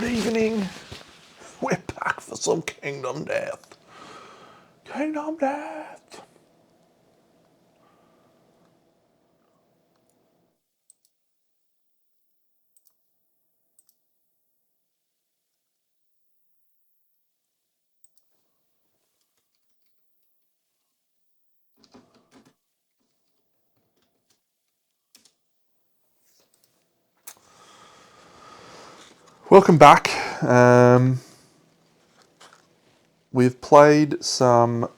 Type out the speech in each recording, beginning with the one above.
Good evening. We're back for some Kingdom Death. Kingdom Death. Welcome back. We've played some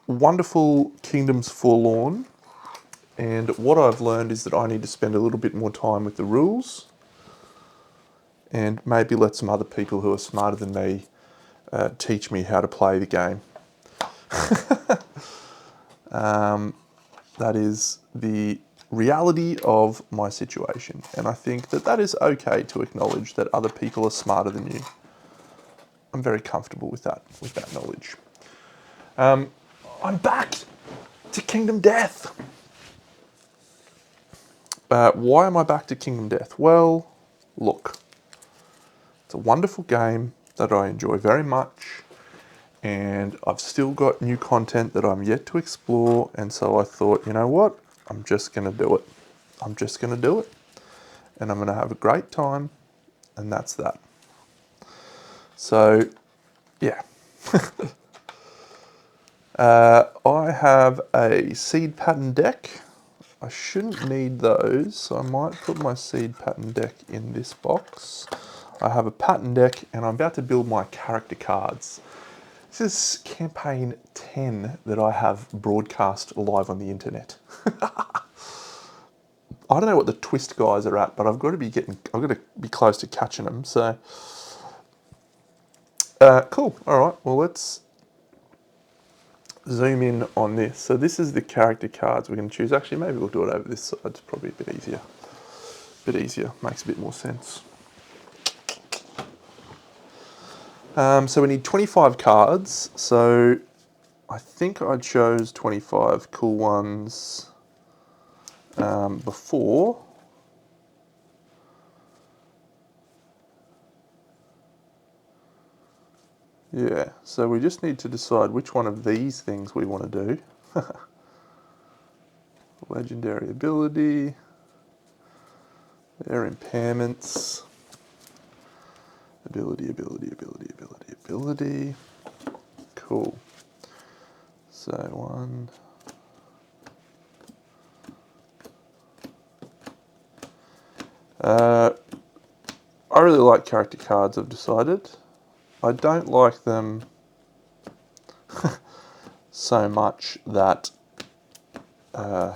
wonderful Kingdoms Forlorn, and what I've learned is that I need to spend a little bit more time with the rules and maybe let some other people who are smarter than me teach me how to play the game. That is the reality of my situation, and I think that that is okay to acknowledge that other people are smarter than you. I'm very comfortable with that knowledge. I'm back to Kingdom Death. Why am I back to Kingdom Death? Well, look, it's a wonderful game that I enjoy very much, and I've still got new content that I'm yet to explore, and so I thought, you know what? I'm just going to do it. I'm just going to do it, and I'm going to have a great time, and that's that. So, yeah. I have a seed pattern deck. I shouldn't need those, so I might put my seed pattern deck in this box. I have a pattern deck, and I'm about to build my character cards. This is campaign 10 that I have broadcast live on the internet. I don't know what the twist guys are at, but I've got to be close to catching them. So, cool. All right. Well, let's zoom in on this. So this is the character cards we're going to choose. Actually, maybe we'll do it over this side. It's probably a bit easier. Makes a bit more sense. So we need 25 cards. So I think I chose 25 cool ones before. Yeah, so we just need to decide which one of these things we want to do. Legendary ability, their impairments, ability. Cool. So one. I really like character cards, I've decided. I don't like them so much that I'm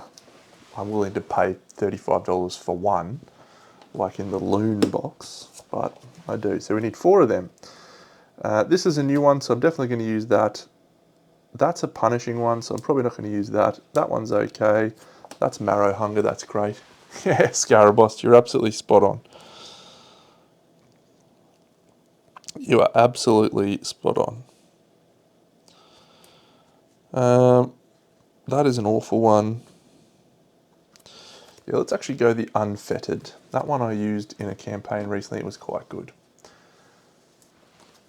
willing to pay $35 for one, like in the Loon box, but I do. So we need 4 of them. This is a new one, so I'm definitely going to use that. That's a punishing one, so I'm probably not going to use that. That one's okay. That's Marrow Hunger, that's great. Yeah, Scarabost, you're absolutely spot on. You are absolutely spot on. That is an awful one. Yeah, let's actually go the Unfettered. That one I used in a campaign recently. It was quite good.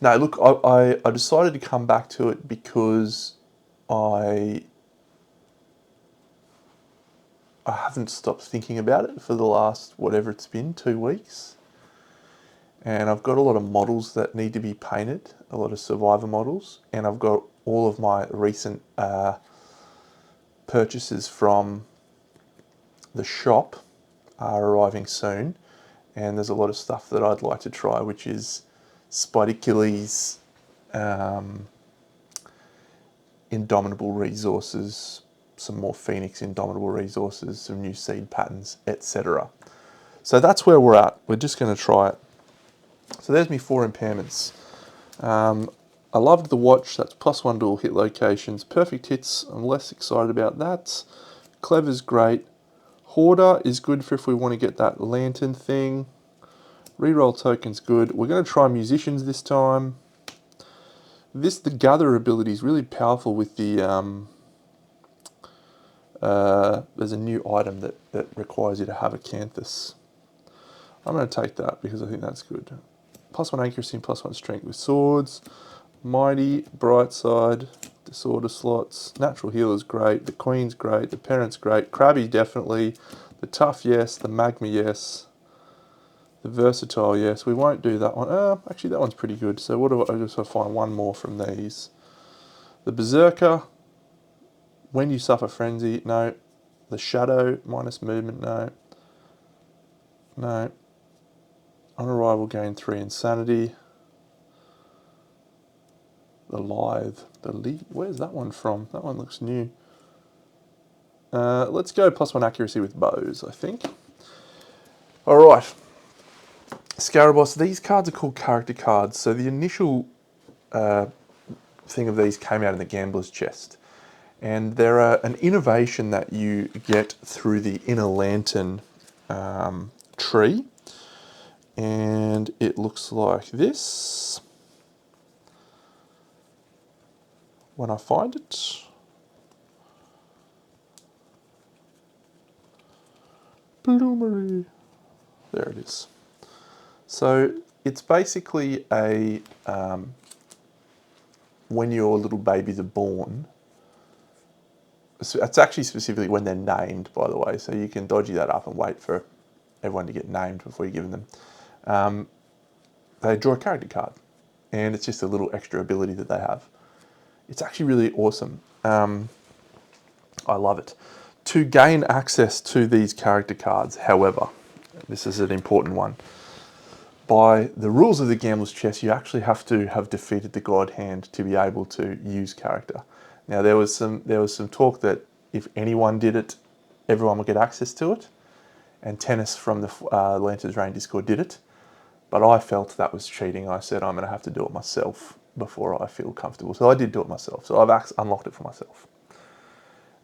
No, look, I decided to come back to it because I haven't stopped thinking about it for the last, whatever it's been, 2 weeks. And I've got a lot of models that need to be painted, a lot of Survivor models, and I've got all of my recent purchases from the shop are arriving soon, and there's a lot of stuff that I'd like to try, which is Spidercullies, Indomitable Resources, some more Phoenix Indomitable Resources, some new seed patterns, etc. So that's where we're at. We're just going to try it. So there's me 4 impairments. I loved the watch. That's +1 to all hit locations. Perfect hits. I'm less excited about that. Clever's great. Hoarder is good for if we want to get that lantern thing. Reroll token's good. We're going to try Musicians this time. The Gather ability is really powerful with the... there's a new item that requires you to have a Canthus. I'm going to take that because I think that's good. +1 accuracy and +1 strength with swords. Mighty, Brightside, Disorder slots. Natural Healer's great. The Queen's great. The Parent's great. Crabby definitely. The Tough, yes. The Magma, yes. The Versatile, yes. We won't do that one. Actually, that one's pretty good. So what do I just find one more from these? The Berserker. When you suffer frenzy, no. The Shadow, minus movement, no. No. On arrival, gain 3 insanity. The Lithe. Where's that one from? That one looks new. Let's go +1 accuracy with bows, I think. Alright. Scaraboss. These cards are called character cards. So the initial thing of these came out in the Gambler's Chest. And they're an innovation that you get through the Inner Lantern tree. And it looks like this. When I find it. Bloomery. There it is. So it's basically a, when your little babies are born, it's actually specifically when they're named, by the way, so you can dodgy that up and wait for everyone to get named before you give them. They draw a character card, and it's just a little extra ability that they have. It's actually really awesome. I love it. To gain access to these character cards, however, this is an important one. By the rules of the Gambler's Chest, you actually have to have defeated the God Hand to be able to use character. Now there was some talk that if anyone did it, everyone would get access to it, and Tennis from the Lanterns Reign Discord did it, but I felt that was cheating. I said I'm going to have to do it myself before I feel comfortable, so I did do it myself. So I've unlocked it for myself.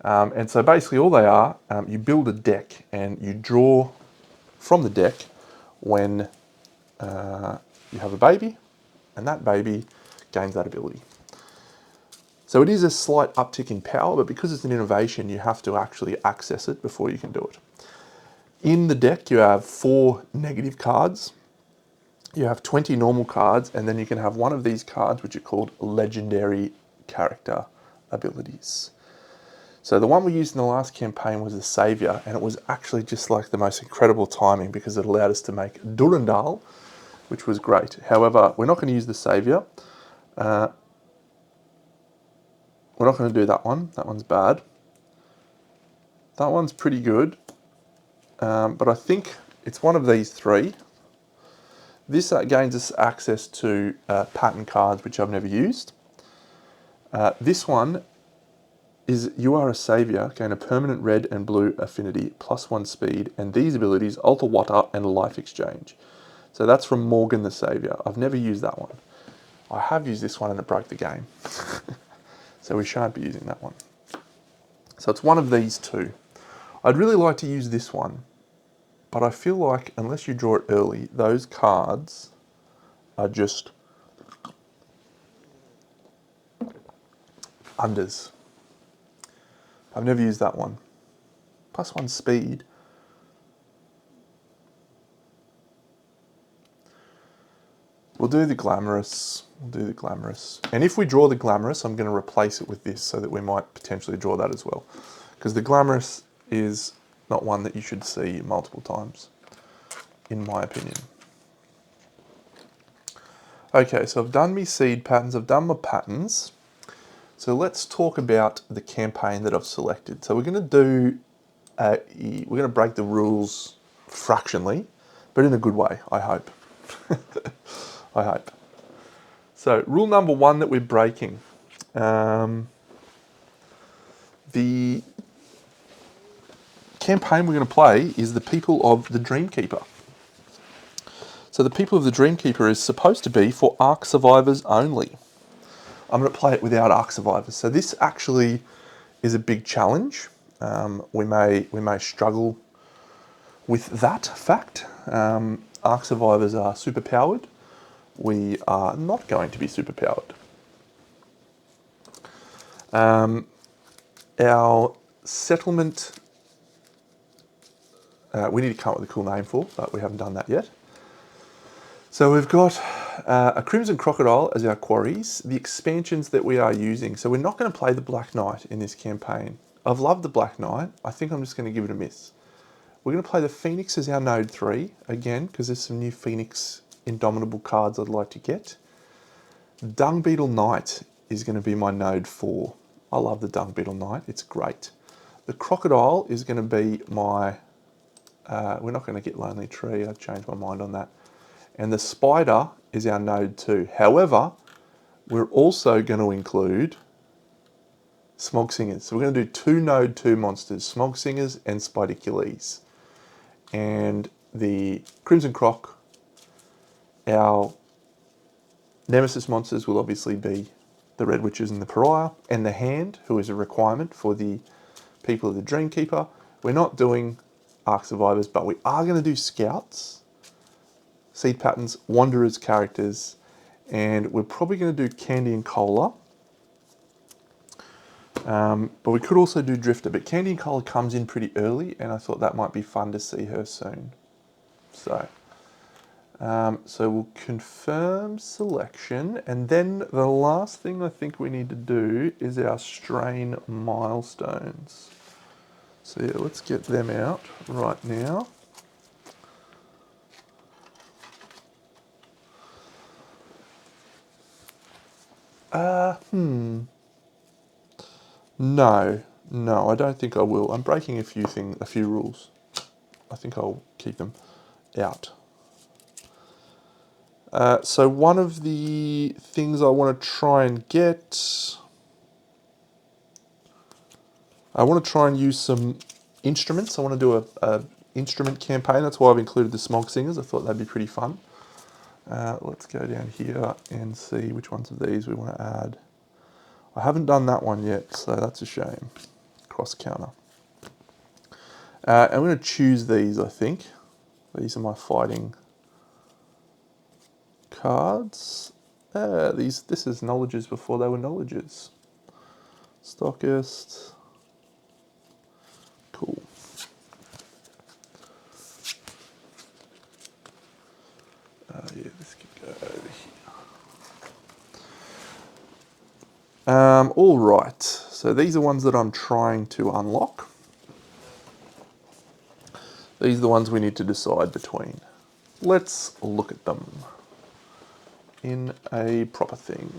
And so basically all they are, you build a deck and you draw from the deck when you have a baby, and that baby gains that ability. So it is a slight uptick in power, but because it's an innovation, you have to actually access it before you can do it. In the deck, you have 4 negative cards. You have 20 normal cards, and then you can have one of these cards, which are called legendary character abilities. So the one we used in the last campaign was the Saviour, and it was actually just like the most incredible timing because it allowed us to make Durandal, which was great. However, we're not going to use the Saviour. We're not going to do that one. That one's bad. That one's pretty good. But I think it's one of these 3. This gains us access to pattern cards, which I've never used. This one is You Are a Saviour, gain a permanent red and blue affinity, +1 speed, and these abilities, Alter Water and Life Exchange. So that's from Morgan the Saviour. I've never used that one. I have used this one and it broke the game. So we shan't be using that one. So it's one of these 2. I'd really like to use this one, but I feel like unless you draw it early, those cards are just unders. I've never used that one. +1 speed. We'll do the Glamorous. And if we draw the Glamorous, I'm going to replace it with this so that we might potentially draw that as well. Because the Glamorous is not one that you should see multiple times, in my opinion. Okay, so I've done my seed patterns, I've done my patterns. So let's talk about the campaign that I've selected. So we're going to break the rules fractionally, but in a good way, I hope. I hope. So rule number 1 that we're breaking. The campaign we're going to play is the people of the Dreamkeeper. So the people of the Dreamkeeper is supposed to be for Ark survivors only. I'm going to play it without Ark survivors. So this actually is a big challenge. We may struggle with that fact. Ark survivors are superpowered. We are not going to be superpowered. Our settlement, we need to come up with a cool name for, but we haven't done that yet. So we've got a Crimson Crocodile as our quarries, the expansions that we are using. So we're not going to play the Black Knight in this campaign. I've loved the Black Knight. I think I'm just going to give it a miss. We're going to play the Phoenix as our node 3, again, because there's some new Phoenix Indomitable cards I'd like to get. Dung Beetle Knight is going to be my node 4. I love the Dung Beetle Knight, it's great. The Crocodile is going to be my, we're not going to get Lonely Tree, I've changed my mind on that. And the Spider is our node 2. However, we're also going to include Smog Singers. So we're going to do 2 node 2 monsters, Smog Singers and Spidicules. And the Crimson Croc, our Nemesis monsters will obviously be the Red Witches and the Pariah, and the Hand, who is a requirement for the people of the Dreamkeeper. We're not doing Ark Survivors, but we are going to do Scouts, Seed Patterns, Wanderers characters, and we're probably going to do Candy and Cola. But we could also do Drifter, but Candy and Cola comes in pretty early, and I thought that might be fun to see her soon. So we'll confirm selection, and then the last thing I think we need to do is our strain milestones. So yeah, let's get them out right now. No, I don't think I will. I'm breaking a few rules. I think I'll keep them out. So one of the things I want to try and get, I want to try and use some instruments. I want to do a instrument campaign. That's why I've included the Smog Singers. I thought that'd be pretty fun. Let's go down here and see which ones of these we want to add. I haven't done that one yet, so that's a shame. Cross counter. I'm going to choose these, I think. These are my fighting cards. This is knowledges before they were knowledges. Stockist. Cool. Yeah, this could go over here. All right. So these are ones that I'm trying to unlock. These are the ones we need to decide between. Let's look at them in a proper thing.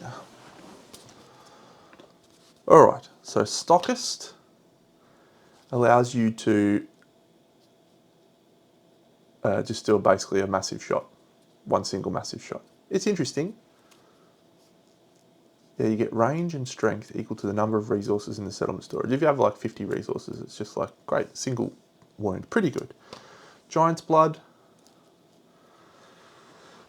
All right, so Stockist allows you to just do basically a massive shot, one single massive shot. It's interesting. Yeah, you get range and strength equal to the number of resources in the settlement storage. If you have like 50 resources, it's just like, great, single wound, pretty good. Giant's Blood,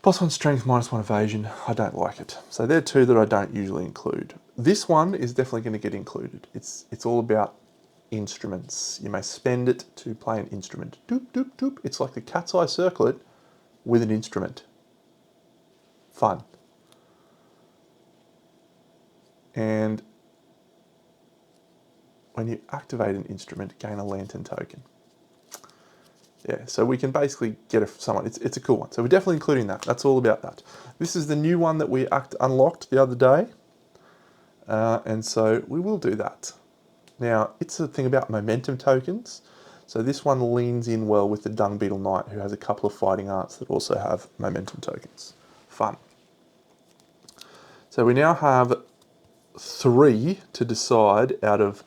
+1 strength, -1 evasion. I don't like it. So they're 2 that I don't usually include. This one is definitely going to get included. It's all about instruments. You may spend it to play an instrument. Doop, doop, doop. It's like the cat's eye circlet with an instrument. Fun. And when you activate an instrument, gain a lantern token. Yeah, so we can basically get someone. It's a cool one. So we're definitely including that. That's all about that. This is the new one that we unlocked the other day. And so we will do that. Now, it's the thing about momentum tokens. So this one leans in well with the Dung Beetle Knight, who has a couple of fighting arts that also have momentum tokens. Fun. So we now have 3 to decide out of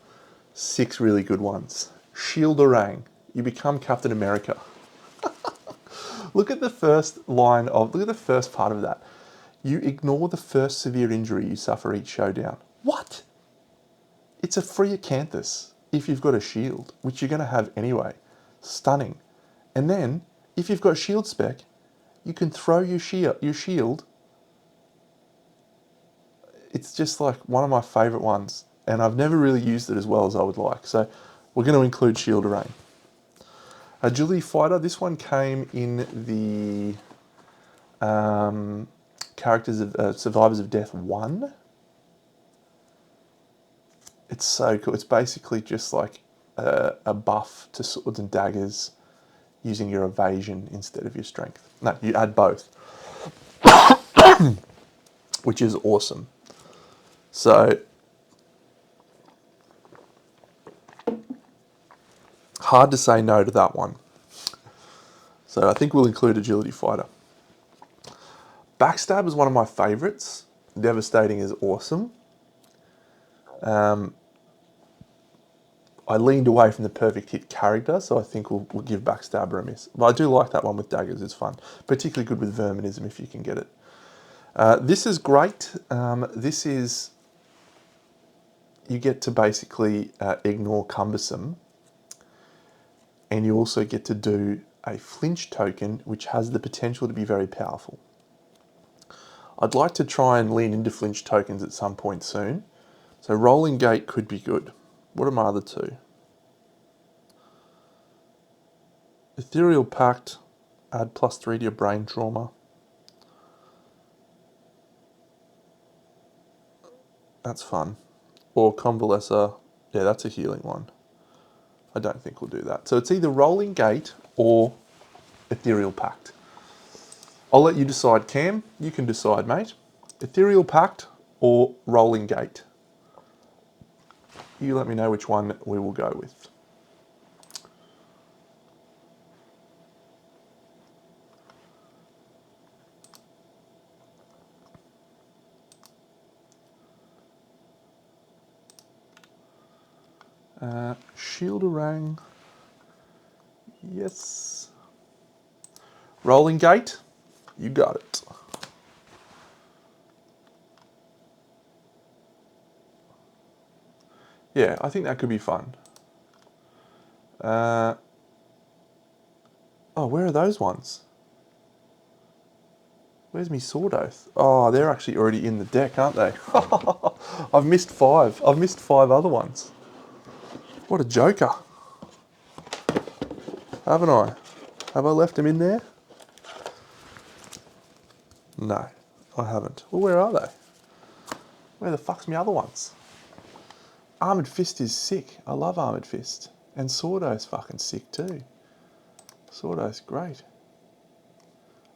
6 really good ones. Shield Orang. You become Captain America. Look at the first line look at the first part of that. You ignore the first severe injury you suffer each showdown. What? It's a free acanthus if you've got a shield, which you're going to have anyway. Stunning. And then, if you've got shield spec, you can throw your shield. It's just like one of my favourite ones, and I've never really used it as well as I would like. So we're going to include Shield Array. Agility Fighter, this one came in the characters of Survivors of Death 1. It's so cool. It's basically just like a buff to swords and daggers using your evasion instead of your strength. No, you add both. which is awesome. So, hard to say no to that one. So I think we'll include Agility Fighter. Backstab is one of my favourites. Devastating is awesome. I leaned away from the perfect hit character, so I think we'll give Backstabber a miss. But I do like that one with daggers, it's fun. Particularly good with Verminism if you can get it. This is great. This is, you get to basically ignore Cumbersome, and you also get to do a flinch token, which has the potential to be very powerful. I'd like to try and lean into flinch tokens at some point soon. So Rolling Gate could be good. What are my other two? Ethereal Pact, add +3 to your brain trauma. That's fun. Or Convalescer, yeah, that's a healing one. I don't think we'll do that. So it's either Rolling Gate or Ethereal Pact. I'll let you decide, Cam. You can decide, mate. Ethereal Pact or Rolling Gate. You let me know which one we will go with. Shielderang. Yes. Rolling Gate. You got it. Yeah, I think that could be fun. Oh, where are those ones? Where's me Sword Oath? Oh, they're actually already in the deck, aren't they? I've missed 5. I've missed 5 other ones. What a joker. Haven't I? Have I left them in there? No, I haven't. Well, where are they? Where the fuck's my other ones? Armoured Fist is sick. I love Armoured Fist. And Sword Oath's fucking sick too. Sword Oath's great.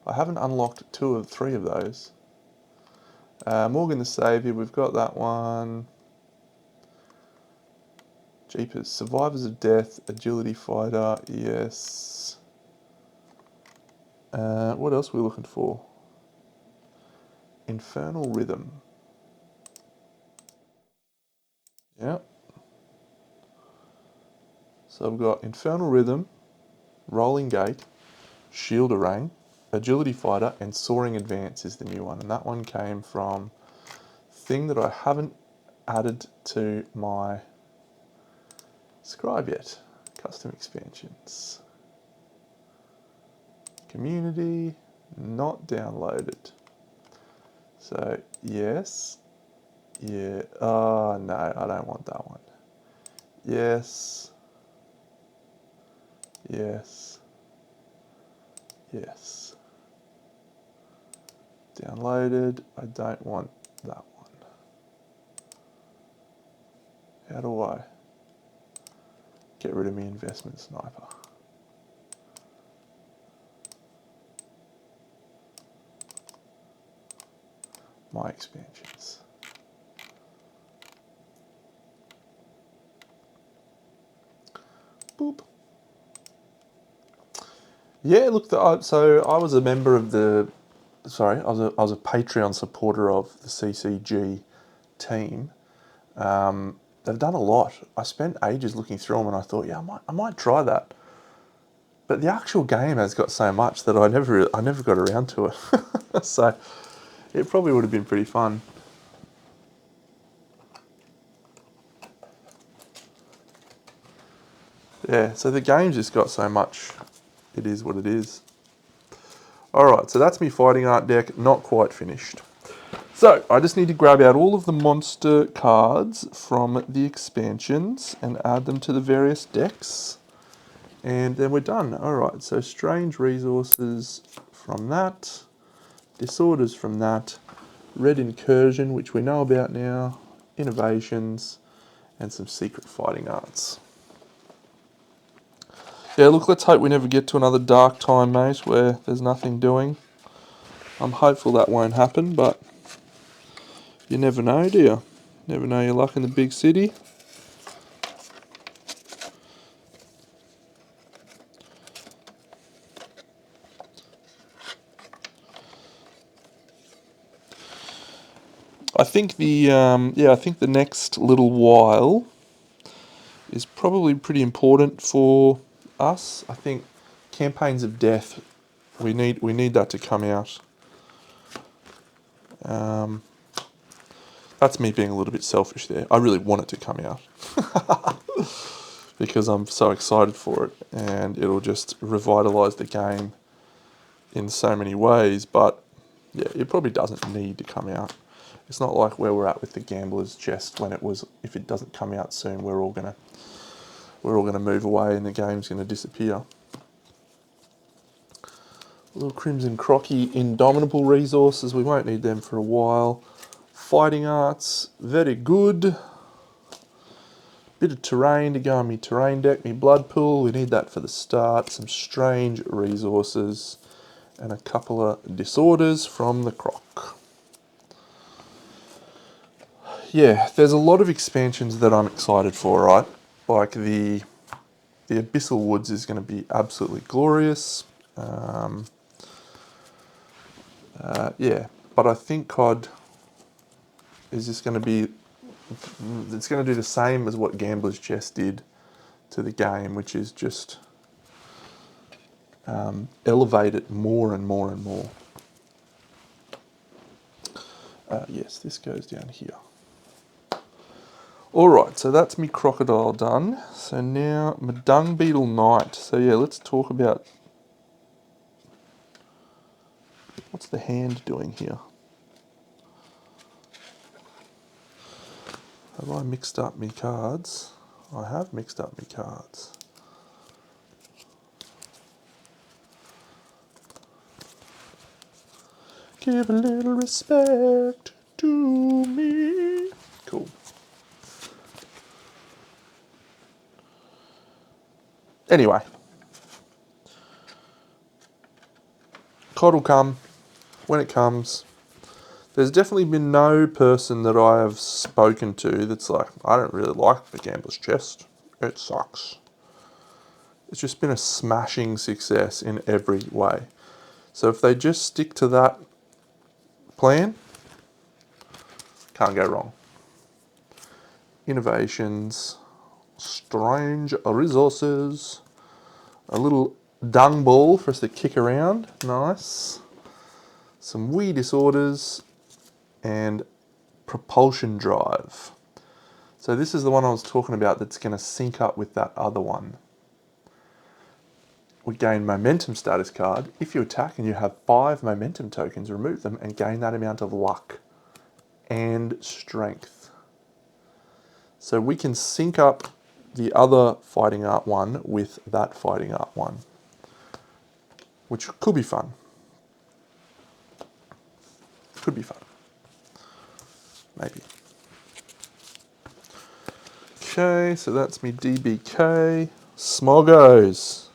I haven't unlocked 2 of 3 of those. Morgan the Saviour, we've got that one. Jeepers. Survivors of Death, Agility Fighter, yes. What else are we looking for? Infernal Rhythm. Yep. So I've got Infernal Rhythm, Rolling Gate, Shielderang, Agility Fighter, and Soaring Advance is the new one. And that one came from a thing that I haven't added to my scribe yet. Custom expansions. Community, not downloaded. So, yes. Yeah. Oh, no, I don't want that one. Yes. Yes. Yes. Downloaded. I don't want that one. How do I get rid of my investment sniper? My expansions. Boop. Yeah, look, so I was a member of the, sorry, I was a Patreon supporter of the CCG team. They've done a lot. I spent ages looking through them and I thought, yeah, I might try that. But the actual game has got so much that I never got around to it. So it probably would have been pretty fun. Yeah, so the game's just got so much. It is what it is. Alright, so that's me fighting art deck, not quite finished. So, I just need to grab out all of the monster cards from the expansions and add them to the various decks. And then we're done. Alright, so Strange Resources from that. Disorders from that. Red Incursion, which we know about now. Innovations. And some Secret Fighting Arts. Yeah, look, let's hope we never get to another dark time, mate, where there's nothing doing. I'm hopeful that won't happen, but you never know, do you? Never know your luck in the big city. I think I think the next little while is probably pretty important for us. I think Campaigns of Death, we need that to come out. That's me being a little bit selfish there. I really want it to come out because I'm so excited for it, and it'll just revitalise the game in so many ways. But yeah, it probably doesn't need to come out. It's not like where we're at with the Gambler's Chest when it was, if it doesn't come out soon, we're all gonna move away and the game's gonna disappear. Little Crimson Crocky Indomitable resources, we won't need them for a while. Fighting Arts, very good. Bit of terrain to go on me terrain deck, me blood pool, we need that for the start. Some strange resources and a couple of disorders from the Croc. Yeah, there's a lot of expansions that I'm excited for, right? Like the Abyssal Woods is going to be absolutely glorious. Yeah, but I think COD is just going to be, it's going to do the same as what Gambler's Chest did to the game, which is just elevate it more and more and more. Yes, this goes down here. Alright, so that's me Crocodile done. So now my Dung Beetle Knight. So yeah, let's talk about what's the hand doing here. Have I mixed up me cards? I have mixed up me cards. Give a little respect to me. Cool. Anyway. COD will come when it comes. There's definitely been no person that I have spoken to that's like, I don't really like the Gambler's Chest. It sucks. It's just been a smashing success in every way. So if they just stick to that plan, can't go wrong. Innovations, strange resources, a little dung ball for us to kick around, nice. Some weird disorders, and propulsion drive. So this is the one I was talking about that's going to sync up with that other one. We gain momentum status card. If you attack and you have 5 momentum tokens, remove them and gain that amount of luck and strength. So we can sync up the other Fighting Art one with that Fighting Art one, which could be fun. Could be fun. Maybe. Okay, so that's me DBK. Smoggos.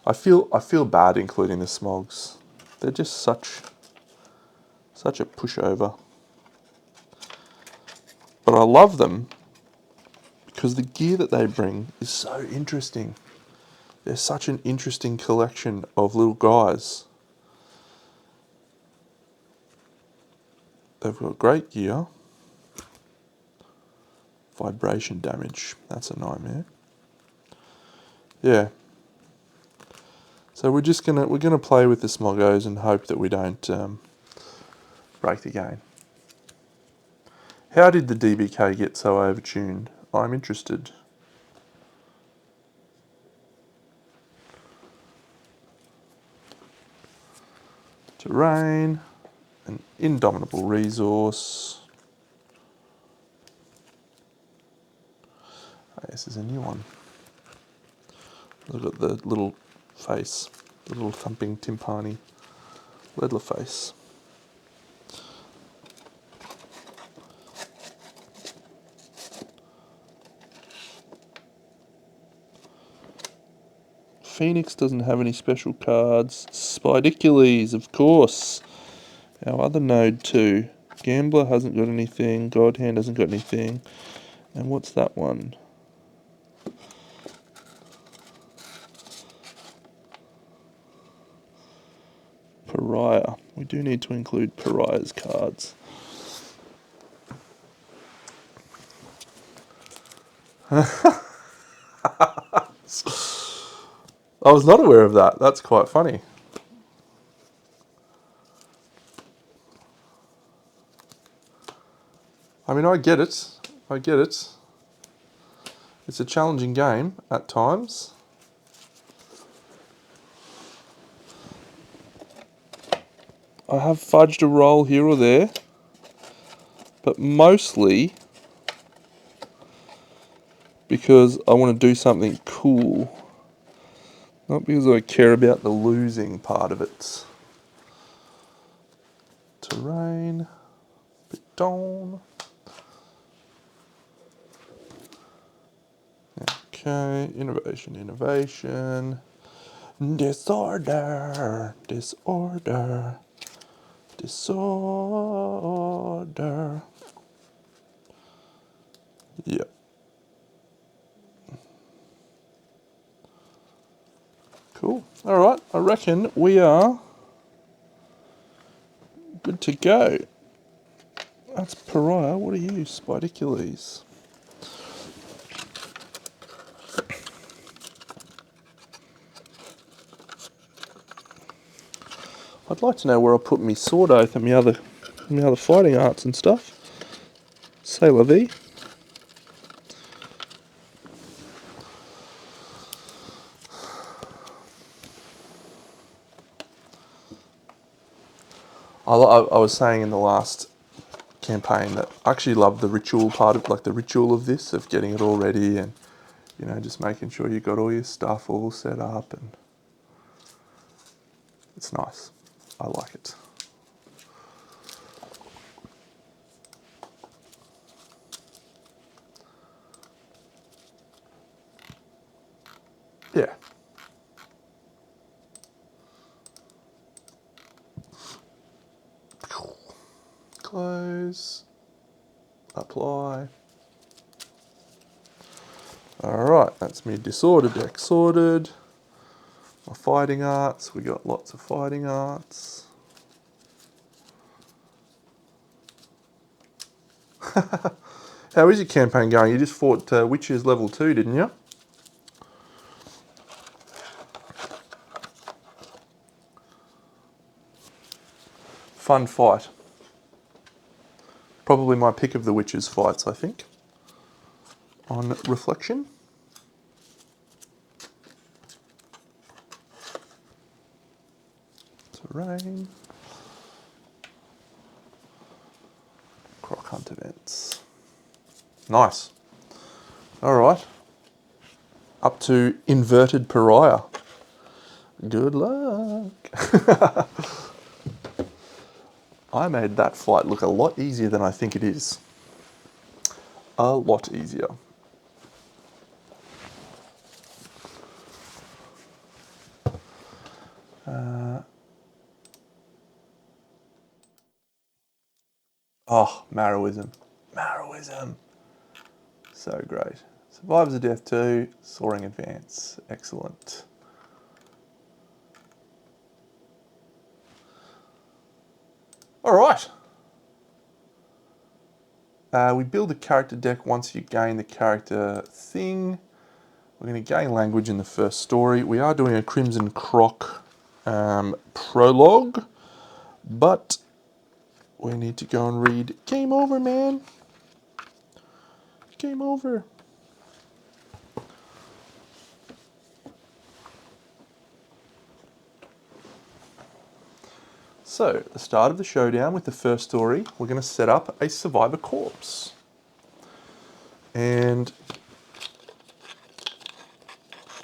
I feel bad including the Smogs. They're just such a pushover. But I love them because the gear that they bring is so interesting. They're such an interesting collection of little guys. They've got great gear. Vibration damage. That's a nightmare. Yeah. So we're gonna play with the Smoggos and hope that we don't break the game. How did the DBK get so overtuned? I'm interested. Terrain, an indomitable resource. Oh, this is a new one. Look at the little face, the little thumping timpani, Leatherface. Phoenix doesn't have any special cards. Spidicules, of course. Our other node too. Gambler hasn't got anything. Godhand hasn't got anything. And what's that one? Pariah. We do need to include Pariah's cards. I was not aware of that. That's quite funny. I mean, I get it. I get it. It's a challenging game at times. I have fudged a roll here or there, but mostly because I want to do something cool. Not because I care about the losing part of it. Terrain, Beton. Okay, innovation, innovation. Disorder, disorder, disorder. Yep. Cool. All right, I reckon we are good to go. That's Pariah. What are you, Spidicules? I'd like to know where I put me Sword Oath and my other fighting arts and stuff. C'est la vie. I was saying in the last campaign that I actually love the ritual part of, like the ritual of this, of getting it all ready and, you know, just making sure you got all your stuff all set up, and it's nice. I like it. Yeah. Close. Apply. Alright, that's me disorder deck sorted. My fighting arts, we got lots of fighting arts. How is your campaign going? You just fought Witches level 2, didn't you? Fun fight. Probably my pick of the Witches fights, I think. On reflection. Terrain. Croc Hunt events. Nice. Alright. Up to inverted Pariah. Good luck. I made that fight look a lot easier than I think it is. A lot easier. Oh, Marrowism. Marrowism. So great. Survivors of Death 2, Soaring Advance. Excellent. All right. We build a character deck once you gain the character thing. We're going to gain language in the first story. We are doing a Crimson Croc prologue, but we need to go and read Game Over, man. Game over. So, at the start of the showdown with the first story, we're going to set up a survivor corpse. And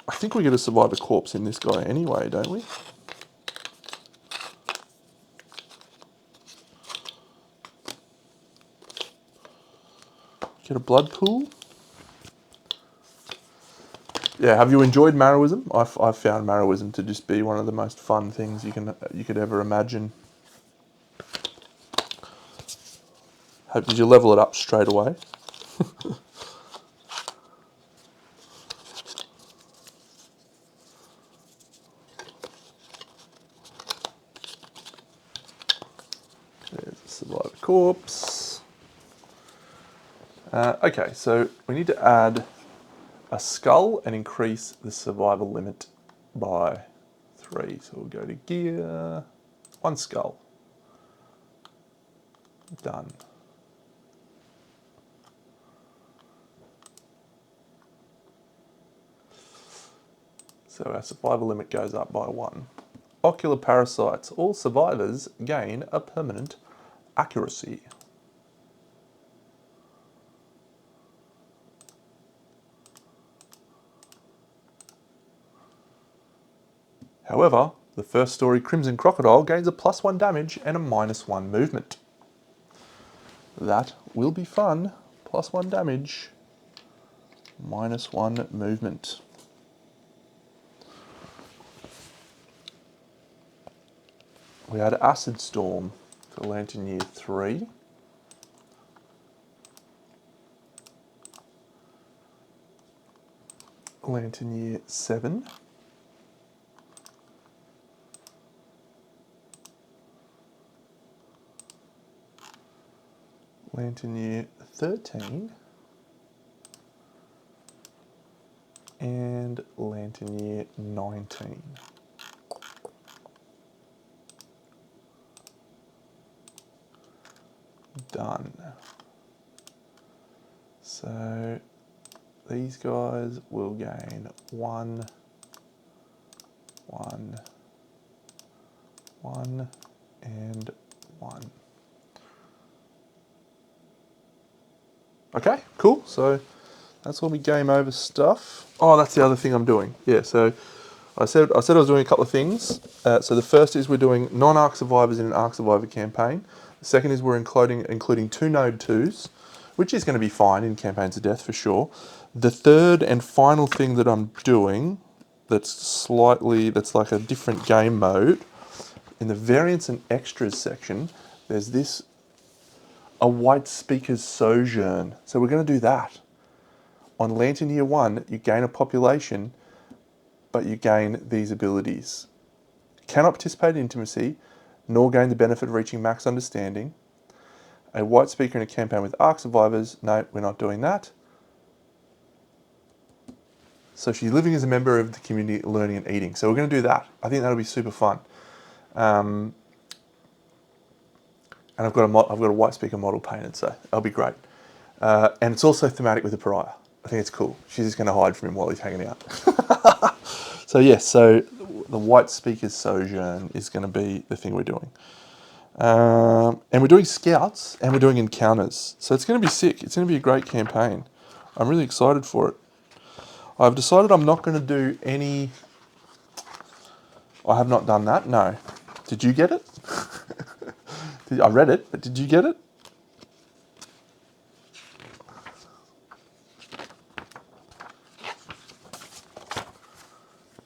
I think we get a survivor corpse in this guy anyway, don't we? Get a blood pool. Yeah, have you enjoyed Marrowism? I've found Marrowism to just be one of the most fun things you could ever imagine. Did you level it up straight away? There's a survivor corpse. Okay, so we need to add a skull and increase the survival limit by 3. So we'll go to gear, 1 skull. Done. So our survival limit goes up by 1. Ocular parasites. All survivors gain a permanent accuracy. However, the first story Crimson Crocodile gains a +1 damage and a -1 movement. That will be fun. +1 damage, -1 movement. We had Acid Storm for Lantern Year 3. Lantern Year 7. Lantern Year 13. And Lantern Year 19. Done. So these guys will gain 1, 1, 1, and 1. Okay, cool. So that's all my game over stuff. Oh, that's the other thing I'm doing. Yeah, so I said I was doing a couple of things. So the first is we're doing non-Ark survivors in an Ark Survivor campaign. The second is we're including 2 Node 2s, which is going to be fine in Campaigns of Death for sure. The third and final thing that I'm doing that's like a different game mode, in the variants and extras section, there's this, a White Speaker's Sojourn. So we're going to do that. On Lantern Year 1, you gain a population, but you gain these abilities. Cannot participate in intimacy, nor gain the benefit of reaching max understanding. A White Speaker in a campaign with Ark survivors, no, we're not doing that. So she's living as a member of the community, learning and eating. So we're going to do that. I think that'll be super fun. And I've got a White Speaker model painted, so that'll be great. And it's also thematic with the pariah. I think it's cool. She's just going to hide from him while he's hanging out. So yes, so the White Speaker's Sojourn is going to be the thing we're doing. And we're doing scouts and we're doing encounters. So it's going to be sick. It's going to be a great campaign. I'm really excited for it. I've decided I'm not going to do any... I have not done that, no. Did you get it? I read it, but did you get it?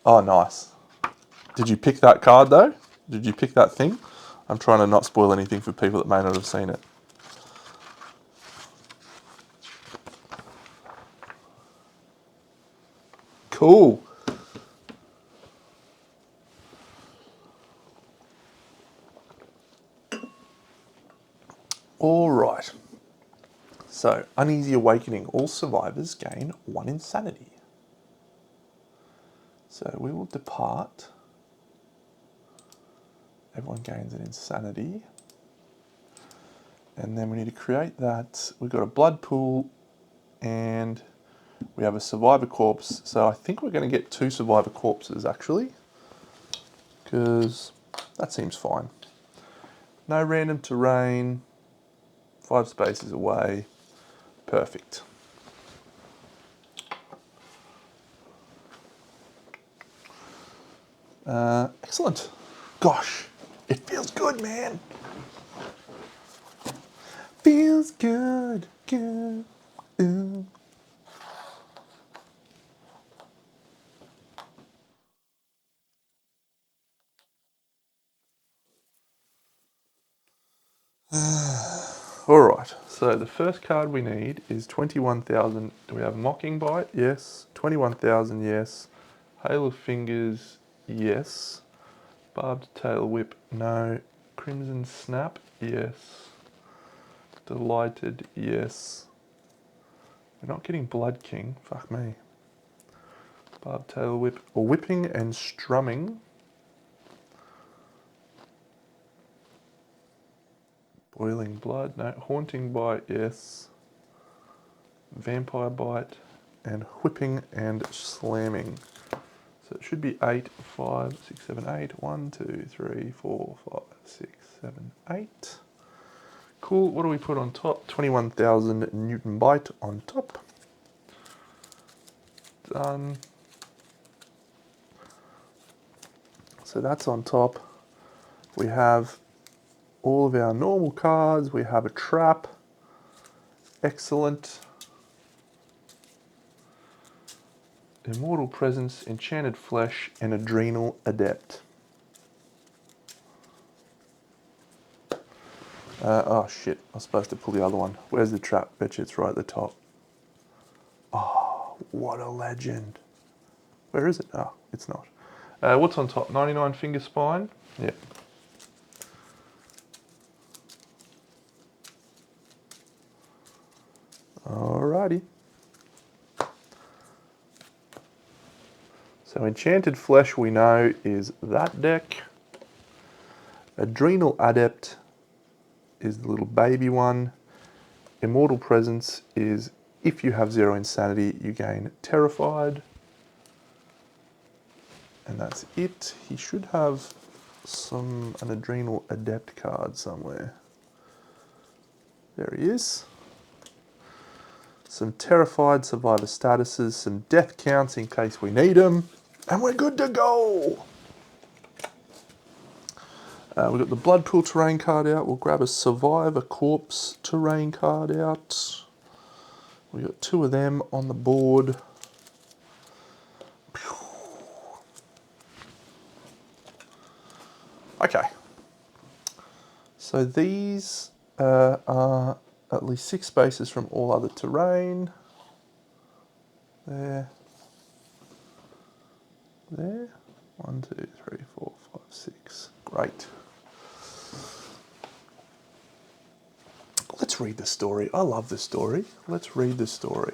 Oh, nice. Did you pick that card though? Did you pick that thing? I'm trying to not spoil anything for people that may not have seen it. Cool. All right. So, Uneasy Awakening. All survivors gain 1 insanity. So we will depart. Everyone gains an insanity. And then we need to create that. We've got a blood pool and we have a survivor corpse. So I think we're going to get 2 survivor corpses actually, because that seems fine. No random terrain, 5 spaces away, perfect. Excellent. Gosh, it feels good, man. Feels good, good. Ooh. Alright, so the first card we need is 21,000. Do we have Mocking Bite? Yes. 21,000, yes. Hail of Fingers, yes. Barbed Tail Whip, no. Crimson Snap, yes. Delighted, yes. We're not getting Blood King, fuck me. Barbed Tail Whip, or Whipping and Strumming. Boiling Blood, no. Haunting Bite, yes. Vampire Bite, and Whipping and Slamming. So it should be 8, 5, 6, 7, 8. 1, 2, 3, 4, 5, 6, 7, 8. Cool, what do we put on top? 21,000 Newton Bite on top. Done. So that's on top. We have all of our normal cards. We have a trap. Excellent. Immortal Presence, Enchanted Flesh, and Adrenal Adept. Oh shit, I was supposed to pull the other one. Where's the trap? Bet you it's right at the top. Oh, what a legend. Where is it? Oh, it's not. What's on top? 99 Finger Spine? Yep. Alrighty. So Enchanted Flesh we know is that deck. Adrenal Adept is the little baby one. Immortal Presence is if you have 0 insanity, you gain Terrified. And that's it. He should have an Adrenal Adept card somewhere. There he is. Some Terrified Survivor statuses, some death counts in case we need them. And we're good to go. We've got the Blood Pool terrain card out. We'll grab a Survivor Corpse terrain card out. We've got 2 of them on the board. Okay. So these are at least 6 spaces from all other terrain. There. 1, 2, 3, 4, 5, 6. Great. Let's read the story. I love the story. Let's read the story.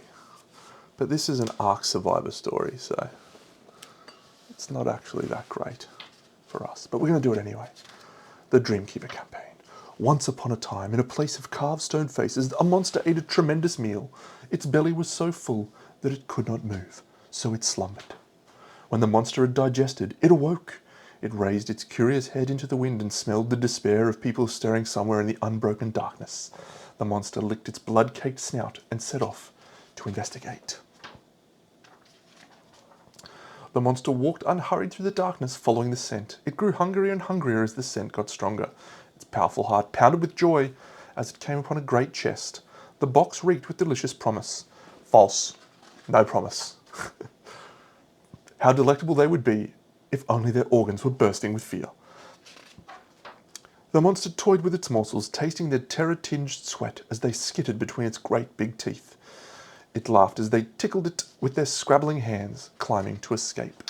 But this is an Ark Survivor story, so it's not actually that great for us. But we're going to do it anyway. The Dreamkeeper campaign. Once upon a time, in a place of carved stone faces, a monster ate a tremendous meal. Its belly was so full that it could not move, so it slumbered. When the monster had digested, it awoke. It raised its curious head into the wind and smelled the despair of people staring somewhere in the unbroken darkness. The monster licked its blood-caked snout and set off to investigate. The monster walked unhurried through the darkness, following the scent. It grew hungrier and hungrier as the scent got stronger. Its powerful heart pounded with joy as it came upon a great chest. The box reeked with delicious promise. False. No promise. How delectable they would be if only their organs were bursting with fear. The monster toyed with its morsels, tasting their terror-tinged sweat as they skittered between its great big teeth. It laughed as they tickled it with their scrabbling hands, climbing to escape.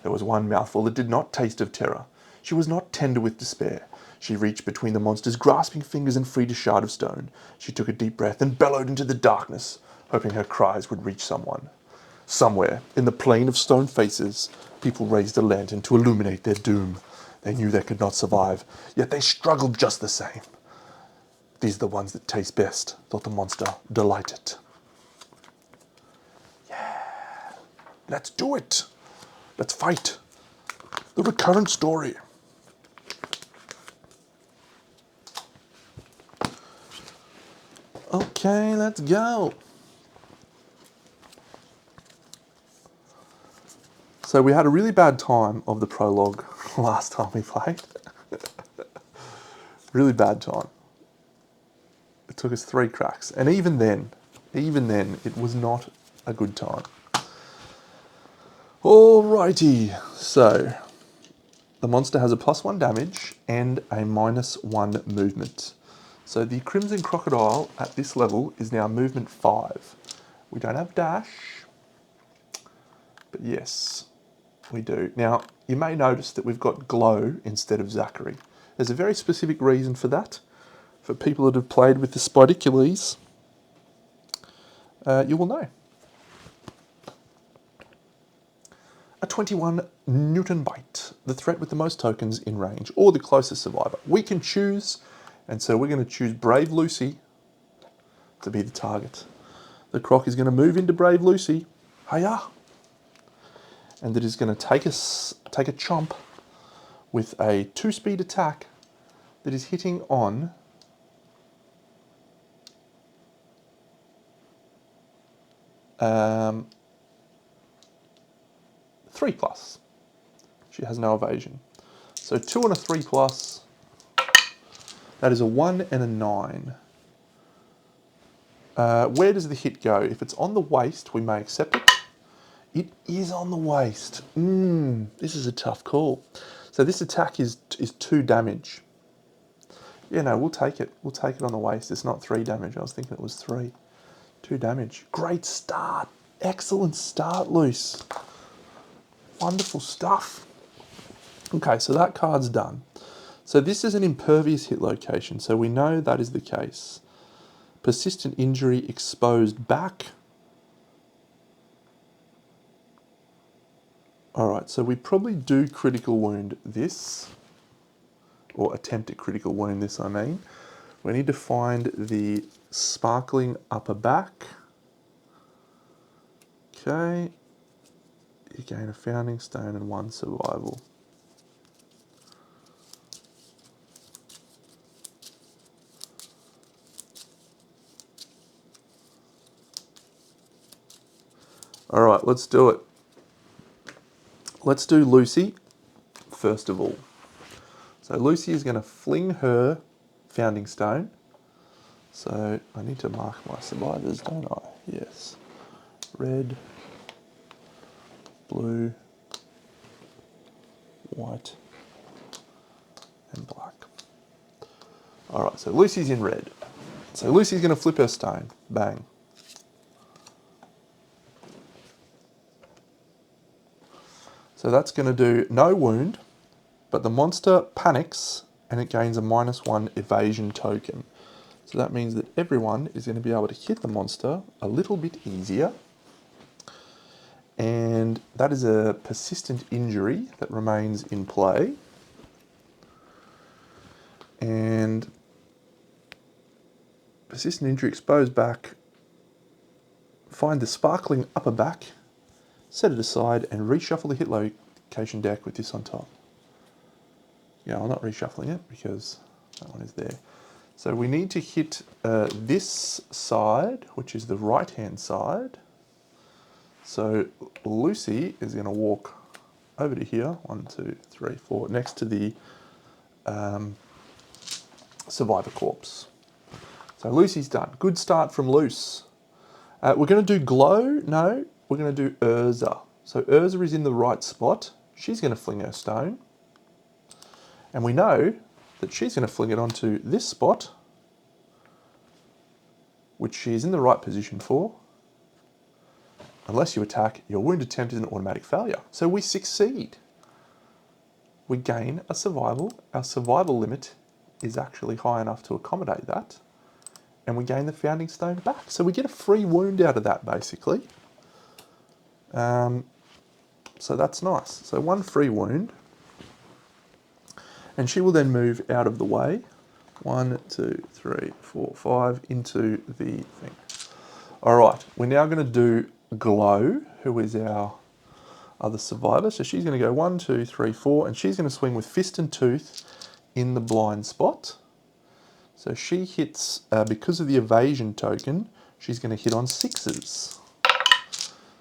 There was one mouthful that did not taste of terror. She was not tender with despair. She reached between the monster's grasping fingers and freed a shard of stone. She took a deep breath and bellowed into the darkness, hoping her cries would reach someone. Somewhere, in the plain of stone faces, people raised a lantern to illuminate their doom. They knew they could not survive, yet they struggled just the same. These are the ones that taste best, thought the monster, delighted. Yeah, let's do it. Let's fight. The recurrent story. Okay, let's go. So we had a really bad time of the prologue last time we played. Really bad time. It took us 3 cracks. And even then, it was not a good time. Alrighty, so the monster has a +1 damage and a -1 movement. So the Crimson Crocodile at this level is now movement 5. We don't have dash, but yes, we do. Now, you may notice that we've got glow instead of Zachary. There's a very specific reason for that. For people that have played with the Spidicules, you will know. A 21 Newton bite, the threat with the most tokens in range, or the closest survivor. We can choose, and so we're going to choose Brave Lucy to be the target. The Croc is going to move into Brave Lucy. Hiya! And it is going to take a chomp with a 2-speed attack that is hitting on um, 3+. She has no evasion. So 2 and a 3+. That is a 1 and a 9. Where does the hit go? If it's on the waist, we may accept it. It is on the waist. This is a tough call. So this attack is 2 damage. Yeah, no, we'll take it. We'll take it on the waist. It's not 3 damage. I was thinking it was 3. 2 damage. Great start. Excellent start, Luce. Wonderful stuff. Okay, so that card's done. So this is an impervious hit location, so we know that is the case. Persistent injury, exposed back. Alright, so we probably do critical wound this, or attempt to critical wound this, I mean. We need to find the sparkling upper back. Okay. You gain a founding stone and 1 survival. Alright, let's do it. Let's do Lucy first of all. So Lucy is going to fling her founding stone. So I need to mark my survivors, don't I? Yes. Red, blue, white, and black. Alright, so Lucy's in red. So Lucy's going to flip her stone. Bang. So that's going to do no wound, but the monster panics and it gains a -1 evasion token. So that means that everyone is going to be able to hit the monster a little bit easier. And that is a persistent injury that remains in play. And persistent injury, exposed back. Find the sparkling upper back, set it aside, and reshuffle the hit location deck with this on top. Yeah, I'm not reshuffling it because that one is there. So we need to hit this side, which is the right-hand side. So Lucy is going to walk over to here, 1, 2, 3, 4, next to the survivor corpse. So Lucy's done. Good start from Luce. We're going to do glow. No, we're going to do Urza. So Urza is in the right spot. She's going to fling her stone. And we know that she's going to fling it onto this spot, which she is in the right position for. Unless you attack, your wound attempt is an automatic failure. So we succeed. We gain a survival. Our survival limit is actually high enough to accommodate that. And we gain the founding stone back. So we get a free wound out of that, basically. So that's nice. So 1 free wound. And she will then move out of the way. 1, 2, 3, 4, 5 into the thing. All right, we're now going to do Glow, who is our other survivor. So she's going to go 1, 2, 3, 4, and she's going to swing with Fist and Tooth in the blind spot. So she hits, because of the evasion token, she's going to hit on 6s.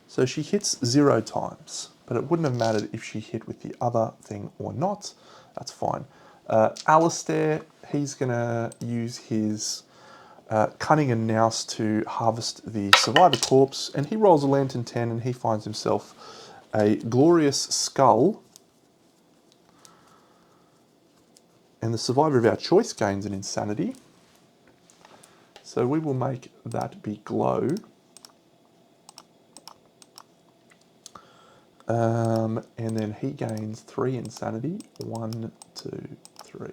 So she hits 0 times, but it wouldn't have mattered if she hit with the other thing or not. That's fine. Alistair, he's going to use his Cunning and Nous to harvest the survivor corpse, and he rolls a Lantern 10 and he finds himself a glorious skull. And the survivor of our choice gains an insanity. So we will make that be glow. And then he gains 3 insanity. 1, 2, 3.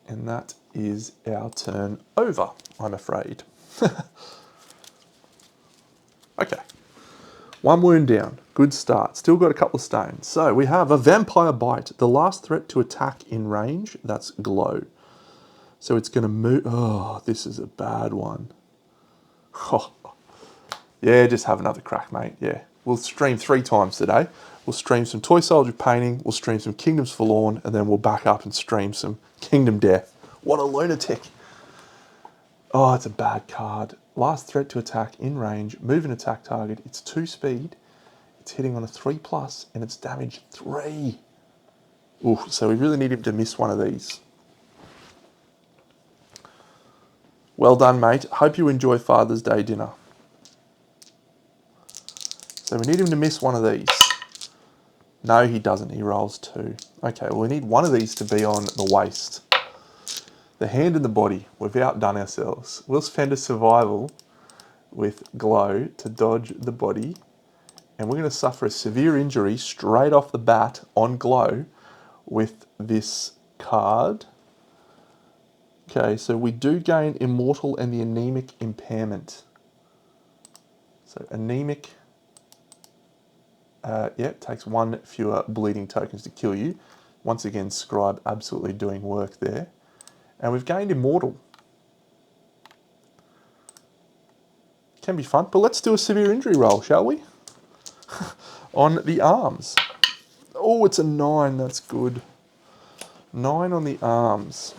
And that is our turn over, I'm afraid. Okay. 1 wound down. Good start. Still got a couple of stones. So we have a Vampire Bite. The last threat to attack in range. That's glow. So it's going to move. Oh, this is a bad one. Oh. Yeah, just have another crack, mate. Yeah. We'll stream 3 times today. We'll stream some Toy Soldier painting. We'll stream some Kingdoms Forlorn. And then we'll back up and stream some Kingdom Death. What a lunatic. Oh, it's a bad card. Last threat to attack in range. Move an attack target. It's 2 speed. It's hitting on a 3+, and it's damage 3. Ooh, so we really need him to miss one of these. Well done, mate. Hope you enjoy Father's Day dinner. So we need him to miss one of these. No, he doesn't. He rolls 2. Okay, well, we need one of these to be on the waist. The hand and the body. We've outdone ourselves. We'll spend a survival with glow to dodge the body. And we're going to suffer a severe injury straight off the bat on glow with this card. Okay, so we do gain Immortal and the Anemic Impairment. So anemic, yeah, takes 1 fewer bleeding tokens to kill you. Once again, Scribe absolutely doing work there. And we've gained Immortal. Can be fun, but let's do a severe injury roll, shall we? On the arms. Oh, it's a 9, that's good. 9 on the arms.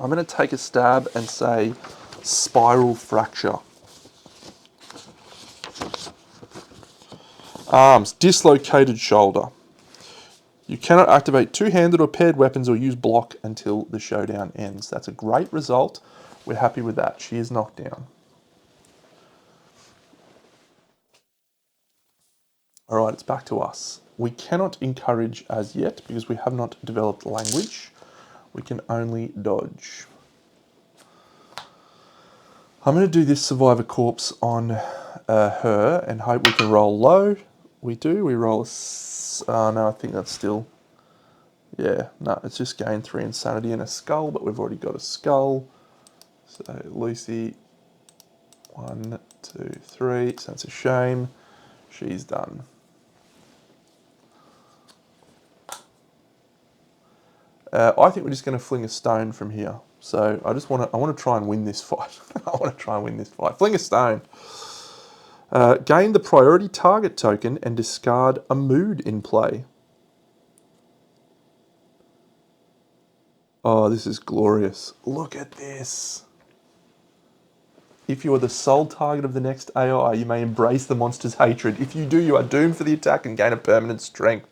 I'm going to take a stab and say Spiral Fracture. Arms, dislocated shoulder. You cannot activate 2-handed or paired weapons or use block until the showdown ends. That's a great result. We're happy with that. She is knocked down. All right, it's back to us. We cannot encourage as yet because we have not developed language. We can only dodge. I'm going to do this Survivor Corpse on her and hope we can roll low. We do. We roll a... no, I think that's still... Yeah, no, it's just gained 3 insanity and a skull, but we've already got a skull. So Lucy, 1, 2, 3. So that's a shame. She's done. I think we're just going to fling a stone from here. So I want to try and win this fight. I want to try and win this fight. Fling a stone. Gain the priority target token and discard a mood in play. Oh, this is glorious. Look at this. If you are the sole target of the next AI, you may embrace the monster's hatred. If you do, you are doomed for the attack and gain a permanent strength.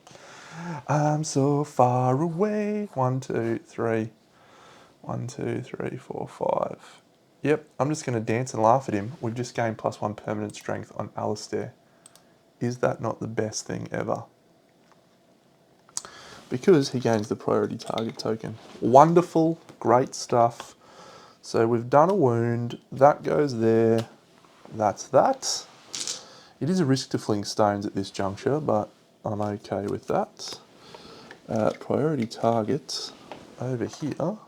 I'm so far away. 1, 2, 3. 1, 2, 3, 4, 5. Yep, I'm just going to dance and laugh at him. We've just gained +1 permanent strength on Alistair. Is that not the best thing ever? Because he gains the priority target token. Wonderful, great stuff. So we've done a wound. That goes there. That's that. It is a risk to fling stones at this juncture, but I'm okay with that. Priority target over here.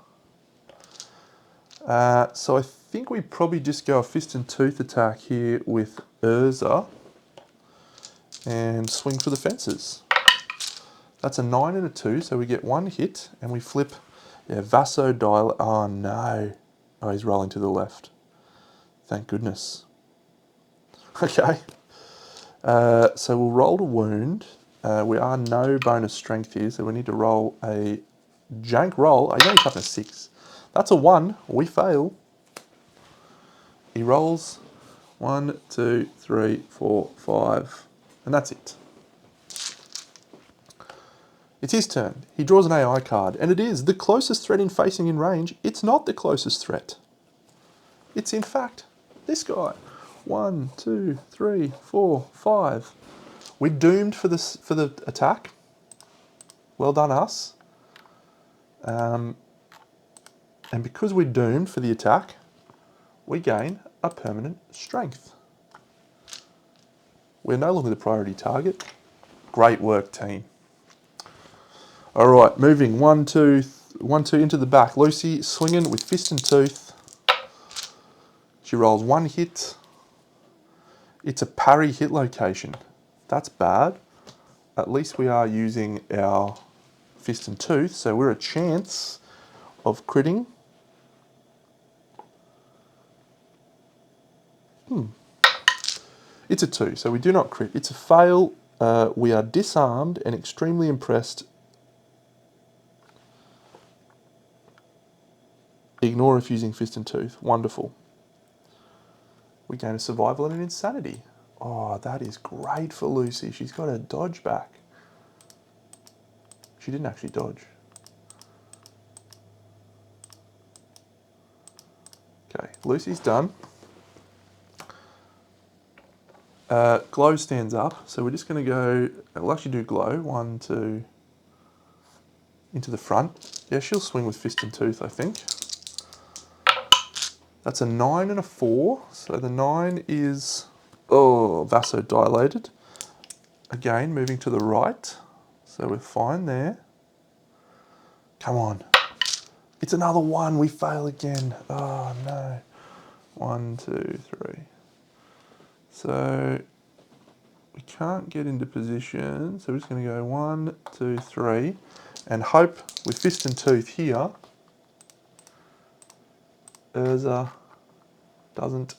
So I think we probably just go a fist and tooth attack here with Urza and swing for the fences. That's a 9 and a 2, so we get 1 hit and we flip. Yeah, Vasodile. Oh no. Oh, he's rolling to the left. Thank goodness. Okay. So we'll roll to wound. We are no bonus strength here, so we need to roll a jank roll. He's only toughness 6. That's a 1. We fail. He rolls 1, 2, 3, 4, 5. And that's it. It's his turn. He draws an AI card, and it is the closest threat in facing in range. It's not the closest threat. It's in fact this guy. 1, 2, 3, 4, 5. We're doomed for this for the attack. Well done, us. And because we're doomed for the attack, we gain a permanent strength. We're no longer the priority target. Great work, team. All right, moving 1, 2, 1, 2 into the back. Lucy swinging with fist and tooth. She rolls 1 hit. It's a parry hit location. That's bad. At least we are using our fist and tooth, so we're a chance of critting. It's a 2, so we do not crit. It's a fail. We are disarmed and extremely impressed. Ignore refusing fist and tooth. Wonderful. We gain a survival and an insanity. Oh, that is great for Lucy. She's got her dodge back. She didn't actually dodge. Okay, Lucy's done. Glow stands up, so we're just going to go, we'll actually do glow, 1, 2, into the front. Yeah, she'll swing with fist and tooth, I think. That's a 9 and a 4, so the 9 is, vasodilated. Again, moving to the right, so we're fine there. Come on. It's another 1, we fail again. Oh no. 1, 2, 3. So we can't get into position, so we're just going to go 1, 2, 3, and hope with fist and tooth here, Urza doesn't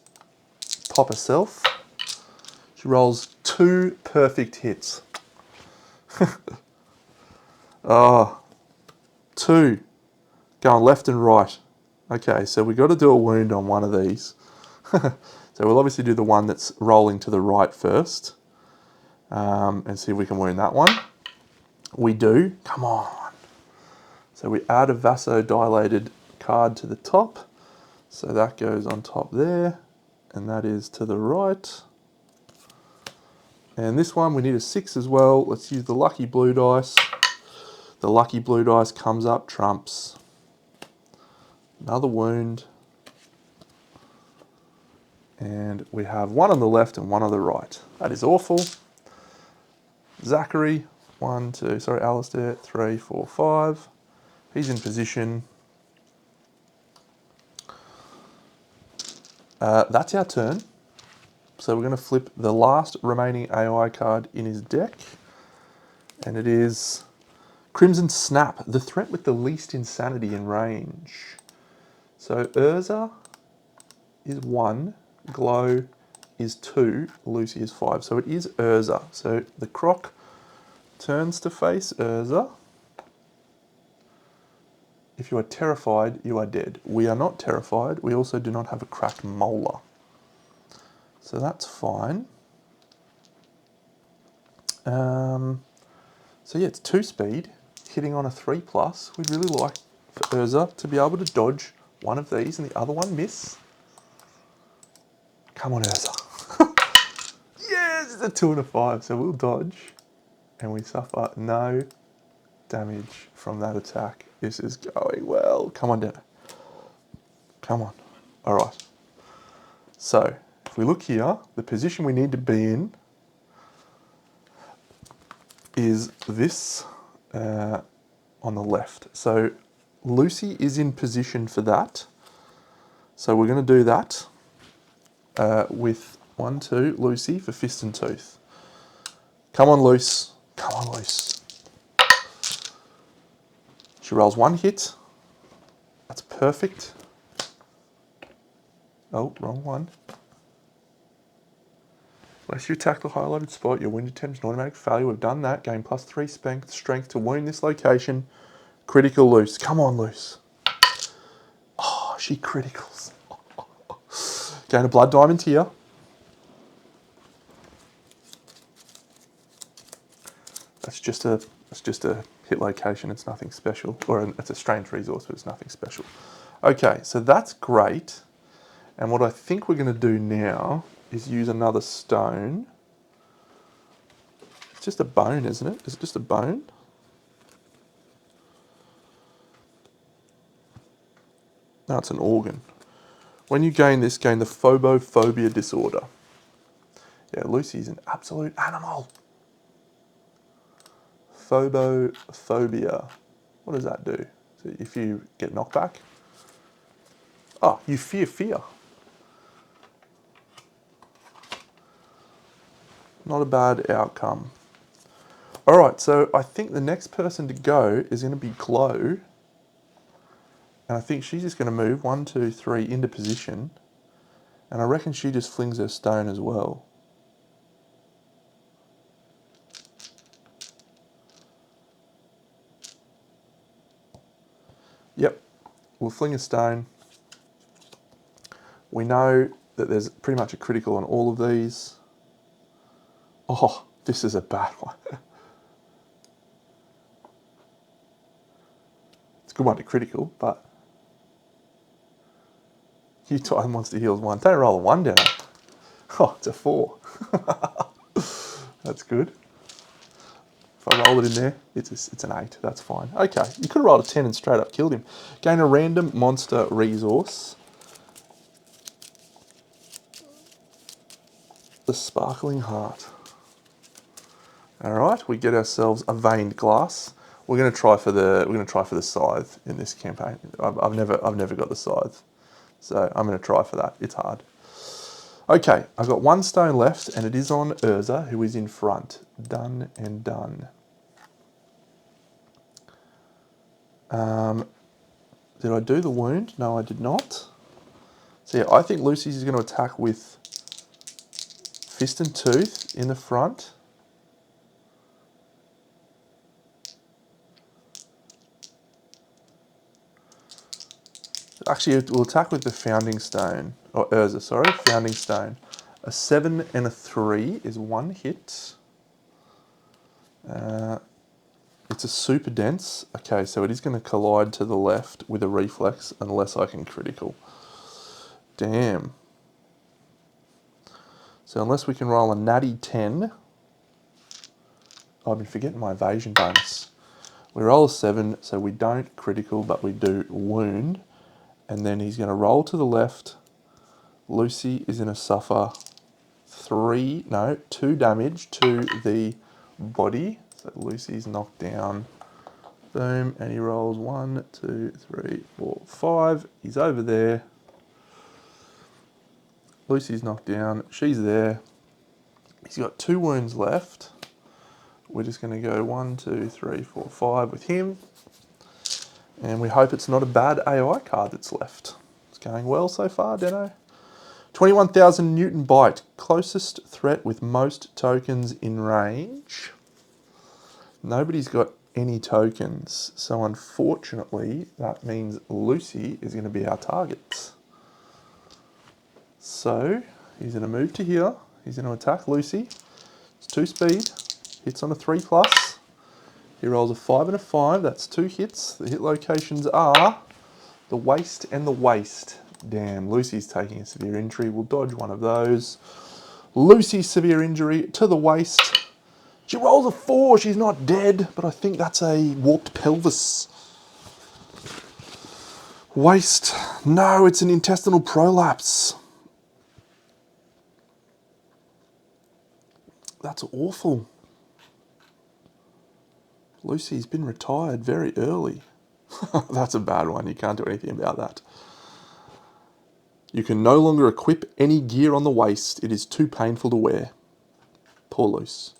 pop herself. She rolls 2 perfect hits. 2, going left and right. Okay, so we've got to do a wound on one of these. So we'll obviously do the one that's rolling to the right first. And see if we can wound that one. We do. Come on. So we add a vasodilated card to the top. So that goes on top there. And that is to the right. And this one we need a 6 as well. Let's use the lucky blue dice. The lucky blue dice comes up, trumps. Another wound. And we have 1 on the left and 1 on the right. That is awful. Zachary, 1, 2, sorry, Alistair, 3, 4, 5. He's in position. That's our turn. So we're going to flip the last remaining AI card in his deck. And it is Crimson Snap, the threat with the least insanity in range. So Urza is 1, Glow is 2, Lucy is 5. So it is Urza. So the Croc turns to face Urza. If you are terrified, you are dead. We are not terrified. We also do not have a cracked molar. So that's fine. So yeah, it's 2 speed, hitting on a 3+. We'd really like for Urza to be able to dodge one of these and the other one miss. Come on, Urza. Yes, it's a 2 and a 5. So we'll dodge and we suffer no damage from that attack. This is going well. Come on, Dano. Come on. All right. So if we look here, the position we need to be in is this on the left. So Lucy is in position for that. So we're going to do that with 1, 2, Lucy for fist and tooth. Come on, Luce. Come on, Luce. She rolls 1 hit. That's perfect. Oh, wrong one. Unless you attack the highlighted spot, your wound attempt is an automatic failure. We've done that. Gain +3 strength to wound this location. Critical Luce. Come on, Luce. Oh, she criticals. Gain a blood diamond here. That's just a hit location. It's nothing special. Or it's a strange resource, but it's nothing special. Okay, so that's great. And what I think we're going to do now is use another stone. It's just a bone, isn't it? Is it just a bone? No, it's an organ. When you gain this, gain the phobophobia disorder. Yeah, Lucy's an absolute animal. Phobophobia. What does that do? So if you get knocked back? Oh, you fear. Not a bad outcome. All right, so I think the next person to go is going to be Chloe. And I think she's just going to move 1, 2, 3 into position. And I reckon she just flings her stone as well. Yep, we'll fling a stone. We know that there's pretty much a critical on all of these. Oh, this is a bad one. It's a good one to critical, but Utah wants to heal 1. Don't roll a 1 down. Oh, it's a 4. That's good. If I roll it in there, it's an 8. That's fine. Okay, you could have rolled a 10 and straight up killed him. Gain a random monster resource. The Sparkling Heart. All right, we get ourselves a veined glass. We're going to try for the scythe in this campaign. I've never got the scythe, so I'm going to try for that. It's hard. Okay, I've got 1 stone left, and it is on Urza, who is in front. Done and done. Did I do the wound? No, I did not. So yeah, I think Lucy's is going to attack with Fist and Tooth in the front. Actually, it will attack with the Founding Stone. Or Urza, sorry. Founding Stone. A 7 and a 3 is 1 hit. It's a super dense. Okay, so it is going to collide to the left with a reflex unless I can critical. Damn. So unless we can roll a natty 10. I've been forgetting my evasion bonus. We roll a 7, so we don't critical, but we do wound. And then he's going to roll to the left. Lucy is going to suffer 2 damage to the body. So Lucy's knocked down. Boom, and he rolls 1, 2, 3, 4, 5. He's over there. Lucy's knocked down. She's there. He's got 2 wounds left. We're just going to go 1, 2, 3, 4, 5 with him. And we hope it's not a bad AI card that's left. It's going well so far, Deno. 21,000 Newton Bite. Closest threat with most tokens in range. Nobody's got any tokens. So unfortunately, that means Lucy is going to be our target. So he's going to move to here. He's going to attack Lucy. It's 2 speed. Hits on a 3+. He rolls a 5 and a 5. That's 2 hits. The hit locations are the waist and the waist. Damn, Lucy's taking a severe injury. We'll dodge one of those. Lucy's severe injury to the waist. She rolls a 4. She's not dead, but I think that's a warped pelvis. Waist. No, it's an intestinal prolapse. That's awful. Lucy's been retired very early. That's a bad one. You can't do anything about that. You can no longer equip any gear on the waist. It is too painful to wear. Poor Luce.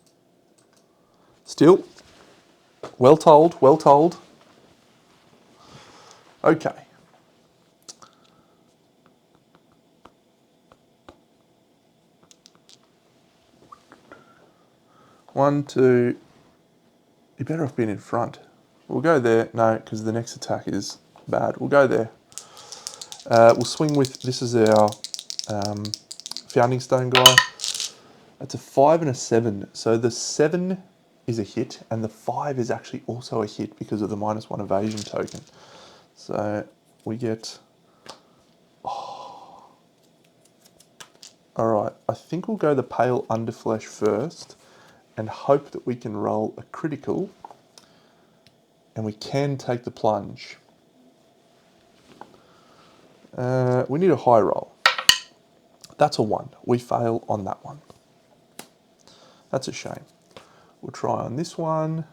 Still, well told, well told. Okay. One, two. You're better off being in front. We'll go there. No, because the next attack is bad. We'll go there. We'll swing with, this is our Founding Stone guy. That's a 5 and a 7. So the 7 is a hit, and the 5 is actually also a hit because of the -1 evasion token. So we get... Oh. Alright, I think we'll go the Pale Underflesh first and hope that we can roll a critical, and we can take the plunge. We need a high roll. That's a 1. We fail on that one. That's a shame. We'll try on this one.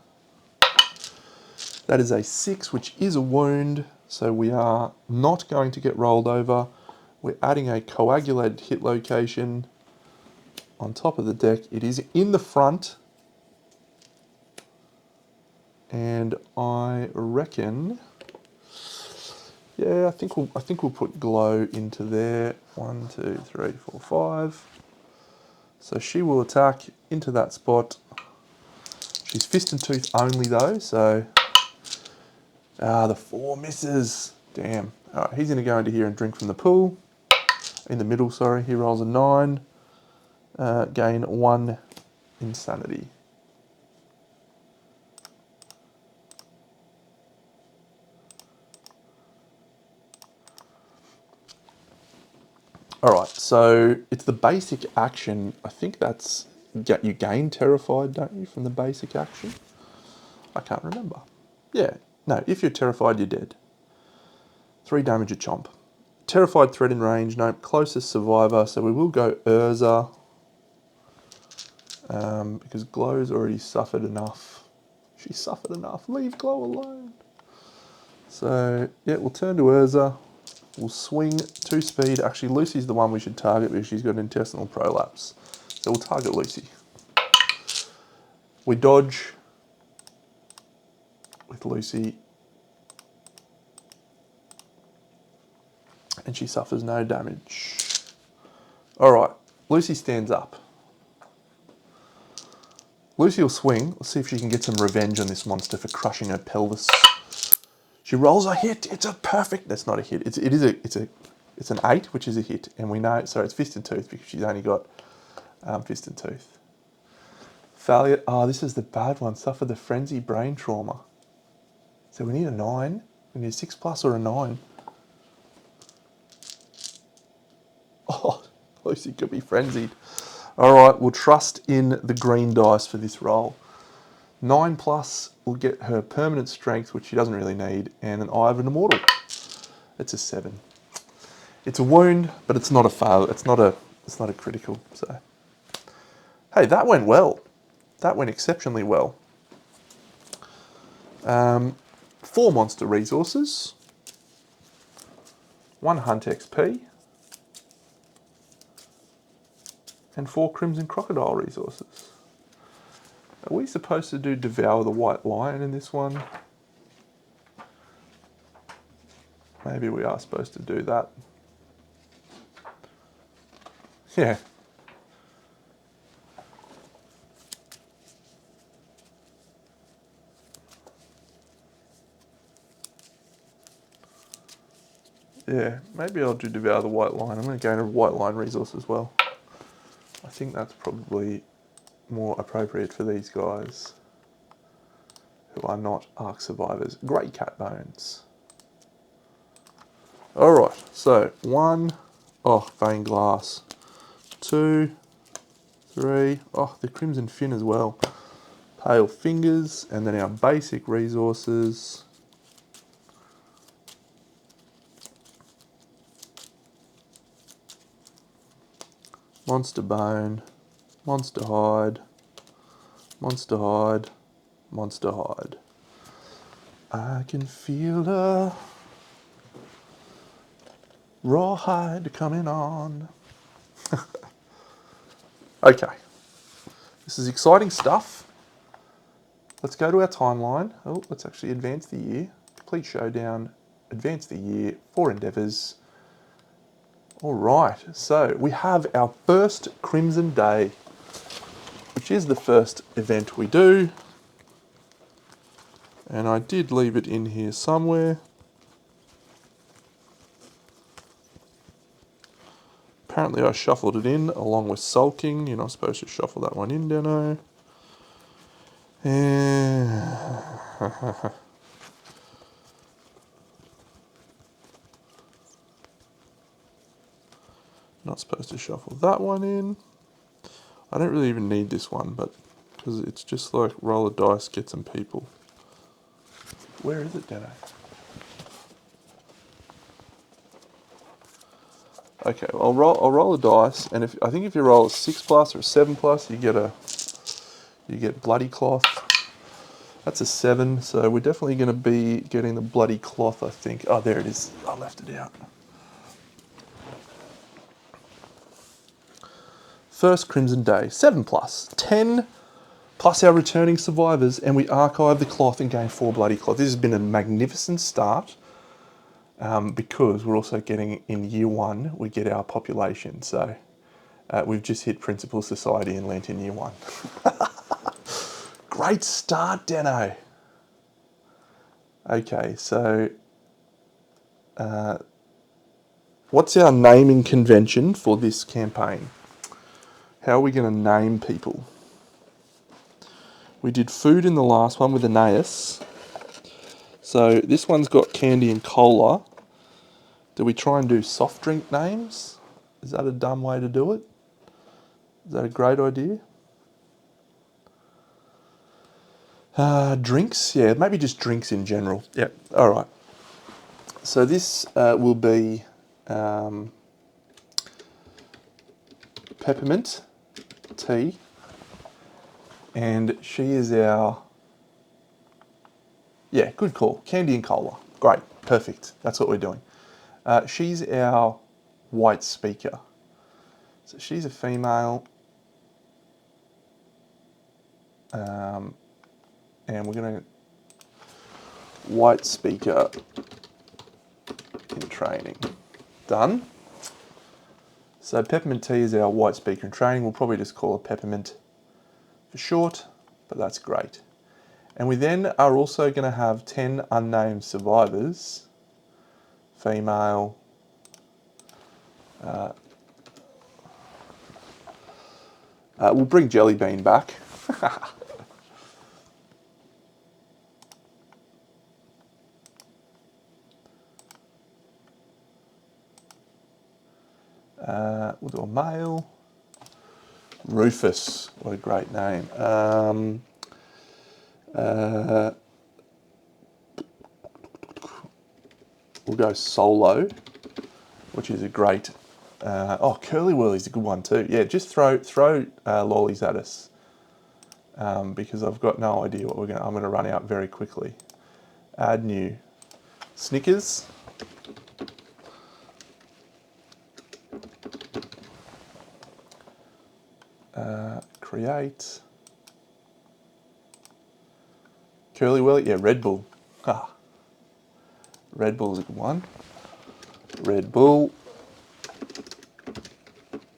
That is a 6, which is a wound, so we are not going to get rolled over. We're adding a coagulated hit location on top of the deck. It is in the front, and I reckon, yeah, I think we'll put glow into there. 1, 2, 3, 4, 5. So she will attack into that spot. She's fist and tooth only though, so the 4 misses. Damn. All right, he's going to go into here and drink from the pool. In the middle, sorry. He rolls a 9. Gain 1 insanity. All right, so it's the basic action. I think that's, you gain terrified, don't you, from the basic action? I can't remember. Yeah, no, if you're terrified, you're dead. 3 damage a chomp. Terrified threat in range, no, closest survivor, so we will go Urza. Because Glow's already suffered enough. She suffered enough, leave Glow alone. So, yeah, we'll turn to Urza. We'll swing 2 speed. Actually, Lucy's the one we should target because she's got an intestinal prolapse. So we'll target Lucy. We dodge with Lucy. And she suffers no damage. Alright, Lucy stands up. Lucy will swing. Let's see if she can get some revenge on this monster for crushing her pelvis. She rolls a hit. It's a perfect. That's not a hit. It's an 8, which is a hit, and we know. So it's fist and tooth because she's only got fist and tooth. Failure. Oh, this is the bad one. Suffer the frenzy brain trauma. So we need a 9. We need a 6+ or a 9. Oh, Lucy could be frenzied. All right, we'll trust in the green dice for this roll. 9+ will get her permanent strength, which she doesn't really need, and an Eye of an Immortal. It's a 7. It's a wound, but it's not a fail. It's not a critical. So, hey, that went well. That went exceptionally well. 4 monster resources, 1 hunt XP, and 4 Crimson Crocodile resources. Are we supposed to do Devour the White Lion in this one? Maybe we are supposed to do that. Yeah. Yeah, maybe I'll do Devour the White Lion. I'm going to gain a White Lion resource as well. I think that's probably more appropriate for these guys who are not Ark survivors. Grey Cat Bones. Alright, so 1, Vein Glass. 2, 3, the Crimson Fin as well. Pale Fingers, and then our basic resources. Monster Bone, Monster Hide, Monster Hide, Monster Hide. I can feel a rawhide coming on. Okay, this is exciting stuff. Let's go to our timeline. Oh, let's actually advance the year. Complete showdown, advance the year, 4 endeavours. All right, so we have our first Crimson Day, which is the first event we do. And I did leave it in here somewhere. Apparently I shuffled it in along with Sulking. You're not supposed to shuffle that one in, Dano. Not supposed to shuffle that one in. I don't really even need this one, but because it's just like roll a dice, get some people. Where is it, Dano? Okay, well, I'll roll a dice, and I think if you roll a 6+ or a 7+, you get bloody cloth. That's a 7, so we're definitely going to be getting the bloody cloth, I think. Oh, there it is. I left it out. First Crimson Day, 7+, 10 plus our returning survivors, and we archive the cloth and gain 4 bloody cloth. This has been a magnificent start, because we're also getting, in year 1, we get our population. So we've just hit Principal Society and Lent in year 1. Great start, Deno. Okay, so what's our naming convention for this campaign? How are we going to name people? We did food in the last one with Aeneas. So this one's got candy and cola. Do we try and do soft drink names? Is that a dumb way to do it? Is that a great idea? Drinks? Yeah, maybe just drinks in general. Yep, all right. So this will be peppermint tea, and she is our, yeah, good call, candy and cola. Great, perfect, that's what we're doing. She's our white speaker. So she's a female, and we're going to white speaker in training. Done. So peppermint tea is our white speaker in training. We'll probably just call her peppermint for short, but that's great. And we then are also going to have 10 unnamed survivors, female. We'll bring Jellybean back. We'll do a male. Rufus, what a great name. We'll go solo, which is a great. Curly Whirly's a good one too. Yeah, just throw lollies at us, because I've got no idea what I'm going to run out very quickly. Add new. Snickers. Create. Curly Whirly, yeah, Red Bull. Red Bull is a good one. Red Bull.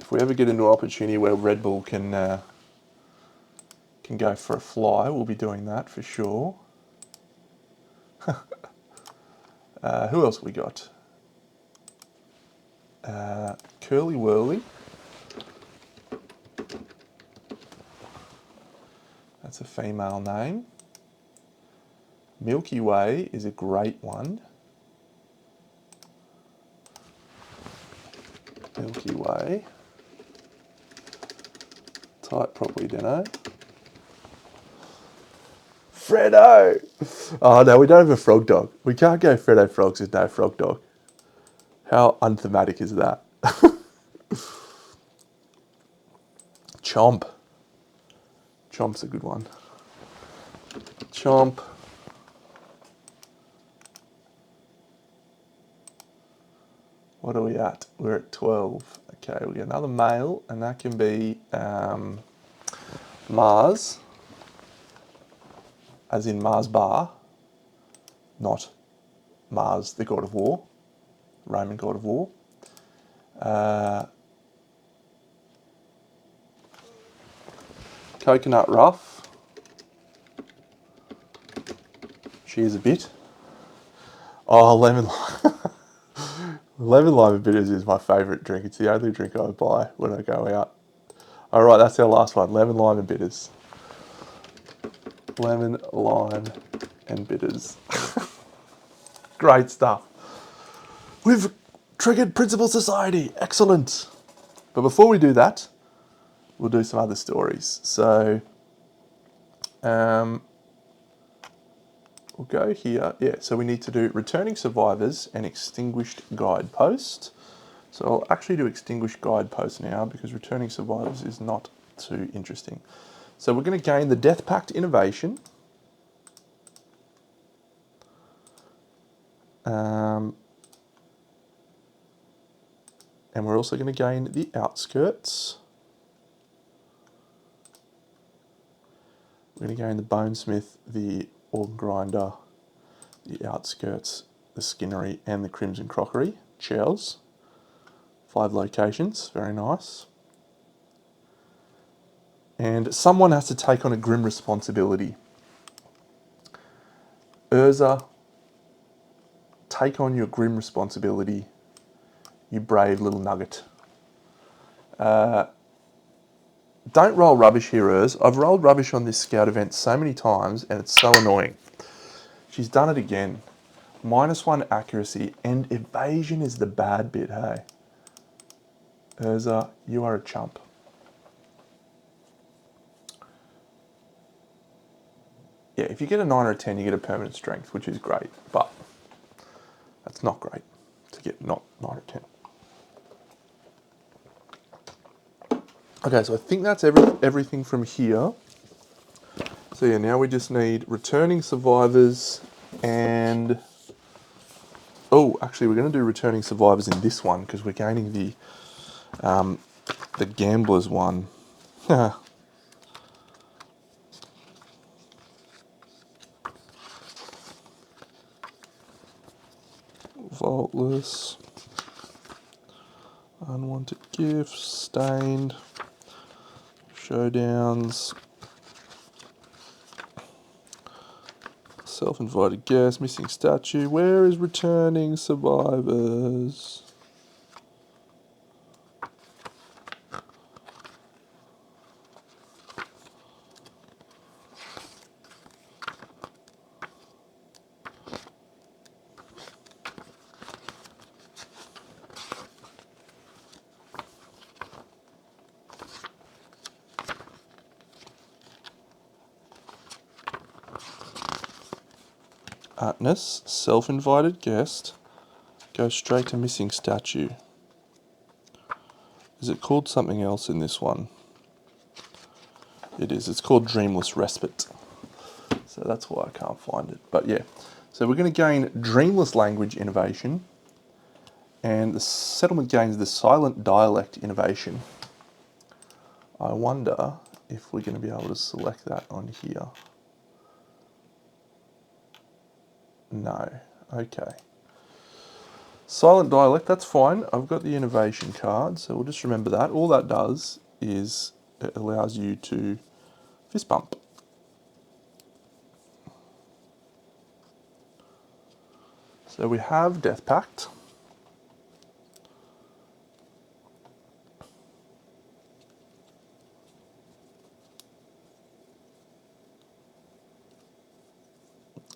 If we ever get into an opportunity where Red Bull can go for a fly, we'll be doing that for sure. Who else we got? Curly Whirly. That's a female name. Milky Way is a great one. Milky Way. Type properly, Deno. Freddo! Oh no, we don't have a frog dog. We can't go Freddo Frogs with no frog dog. How unthematic is that? Chomp. Chomp's a good one. Chomp. What are we at? We're at 12. Okay, we get another male, and that can be Mars, as in Mars Bar, not Mars, the god of war, Roman god of war. Coconut Rough. She is a bit. Oh, lemon lime. Lemon lime and bitters is my favourite drink. It's the only drink I buy when I go out. All right, that's our last one. Lemon lime and bitters. Lemon lime and bitters. Great stuff. We've triggered Principal Society. Excellent. But before we do that, we'll do some other stories. So, we'll go here. Yeah, so we need to do returning survivors and extinguished guidepost. So I'll actually do extinguish guidepost now because returning survivors is not too interesting. So we're going to gain the Death Pact innovation. And we're also going to gain the outskirts. We're going to gain the Bonesmith, the Organ Grinder, the outskirts, the Skinnery, and the Crimson Crockery. Cheers. 5 locations, very nice. And someone has to take on a grim responsibility. Urza, take on your grim responsibility, you brave little nugget. Don't roll rubbish here, Urz. I've rolled rubbish on this scout event so many times and it's so annoying. She's done it again. -1 accuracy and evasion is the bad bit, hey? Urza, you are a chump. Yeah, if you get a 9 or a 10, you get a permanent strength, which is great, but that's not great to get not 9 or 10. Okay, so I think that's everything from here. So yeah, now we just need returning survivors and... Oh, actually we're going to do returning survivors in this one because we're gaining the gamblers one. Vaultless. Unwanted gifts, stained, showdowns, self-invited guest, missing statue. Where is returning survivors? Atnus, self-invited guest, go straight to missing statue. Is it called something else in this one? It is. It's called Dreamless Respite. So that's why I can't find it. But yeah, so we're going to gain Dreamless Language Innovation, and the settlement gains the Silent Dialect Innovation. I wonder if we're going to be able to select that on here. No. Okay. Silent Dialect, that's fine. I've got the innovation card, so we'll just remember that. All that does is it allows you to fist bump. So we have Death Pact.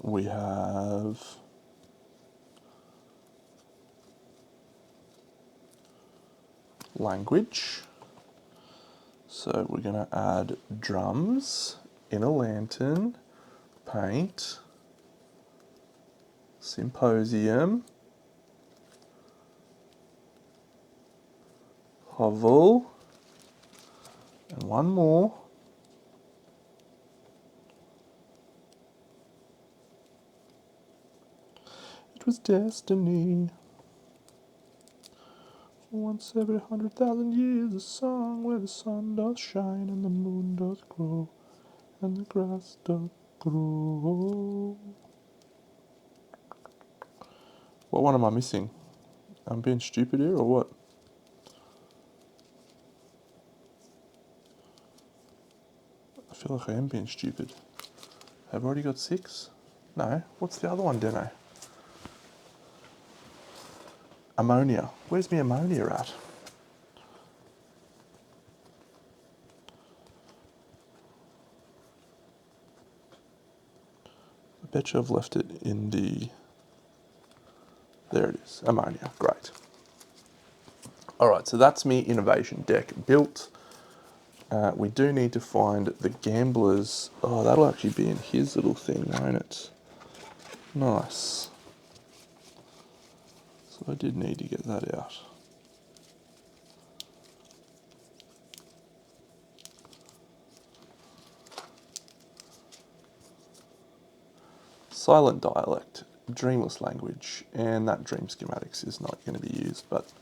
We have language. So we're going to add drums, in a lantern, paint, symposium, hovel, and one more. It was destiny. Once every 100,000 years, a song where the sun does shine and the moon does grow and the grass does grow. What one am I missing? I'm being stupid here or what? I feel like I am being stupid. Have I already got 6? No. What's the other one, Deno? Ammonia. Where's my ammonia at? I bet you I've left it in the... There it is. Ammonia. Great. Alright, so that's me innovation deck built. We do need to find the gamblers. Oh, that'll actually be in his little thing, won't it? Nice. So I did need to get that out. silent dialect, dreamless language, and that dream schematics is not going to be used, but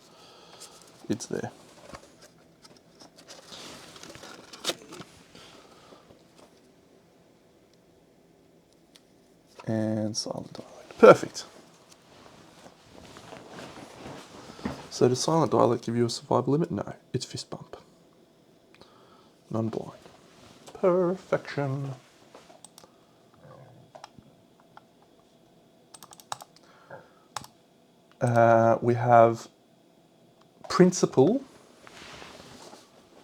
it's there. And silent dialect. Perfect. So does silent dialect give you a survival limit? No, it's fist bump. Non-blind. Perfection. We have principal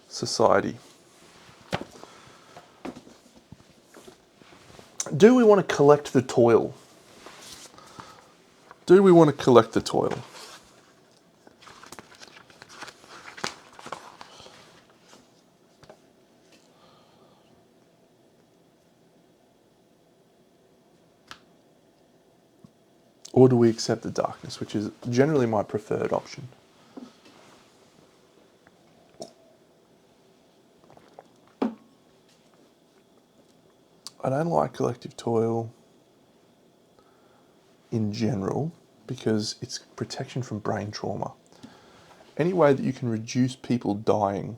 society. Do we want to collect the toil? Do we want to collect the toil? Or do we accept the darkness, which is generally my preferred option? I don't like collective toil in general because it's protection from brain trauma. Any way that you can reduce people dying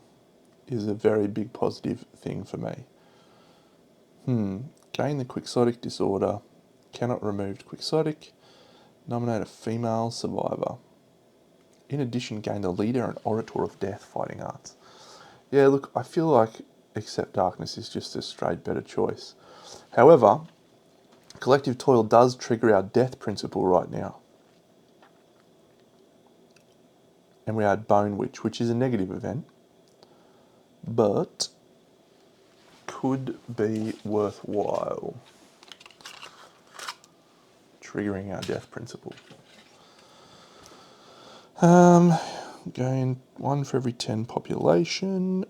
is a very big positive thing for me. Gain the quixotic disorder. Cannot remove quixotic. Nominate a female survivor. In addition, gain the leader and orator of death fighting arts. Yeah, look, I feel like accept darkness is just a straight better choice. However, collective toil does trigger our death principle right now. And we add Bone Witch, which is a negative event, but could be worthwhile triggering our death principle. Gain 1 for every 10 population.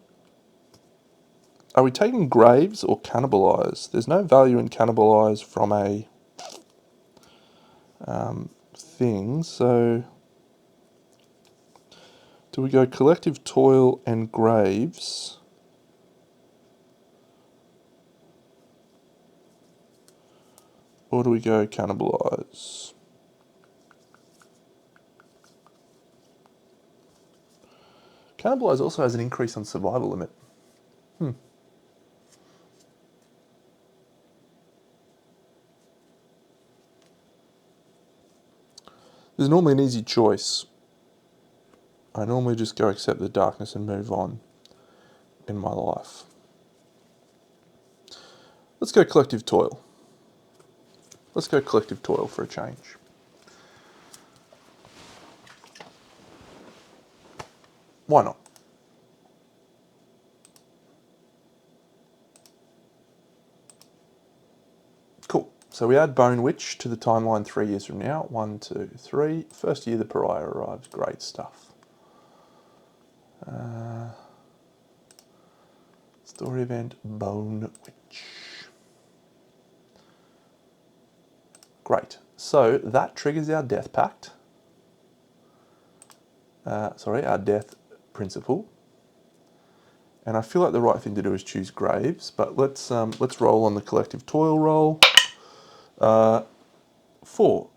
Are we taking graves or cannibalise? There's no value in cannibalise from a thing, so do we go collective toil and graves? Or do we go cannibalise? Cannibalise also has an increase on survival limit. There's normally an easy choice. I normally just go accept the darkness and move on in my life. Let's go collective toil. Let's go collective toil for a change. Why not? Cool. So we add Bone Witch to the timeline 3 years from now. 1, 2, 3. First year the pariah arrives. Great stuff. Story event Bone Witch. Great. So that triggers our death pact. Our death principle. And I feel like the right thing to do is choose graves, but let's roll on the collective toil roll. 4.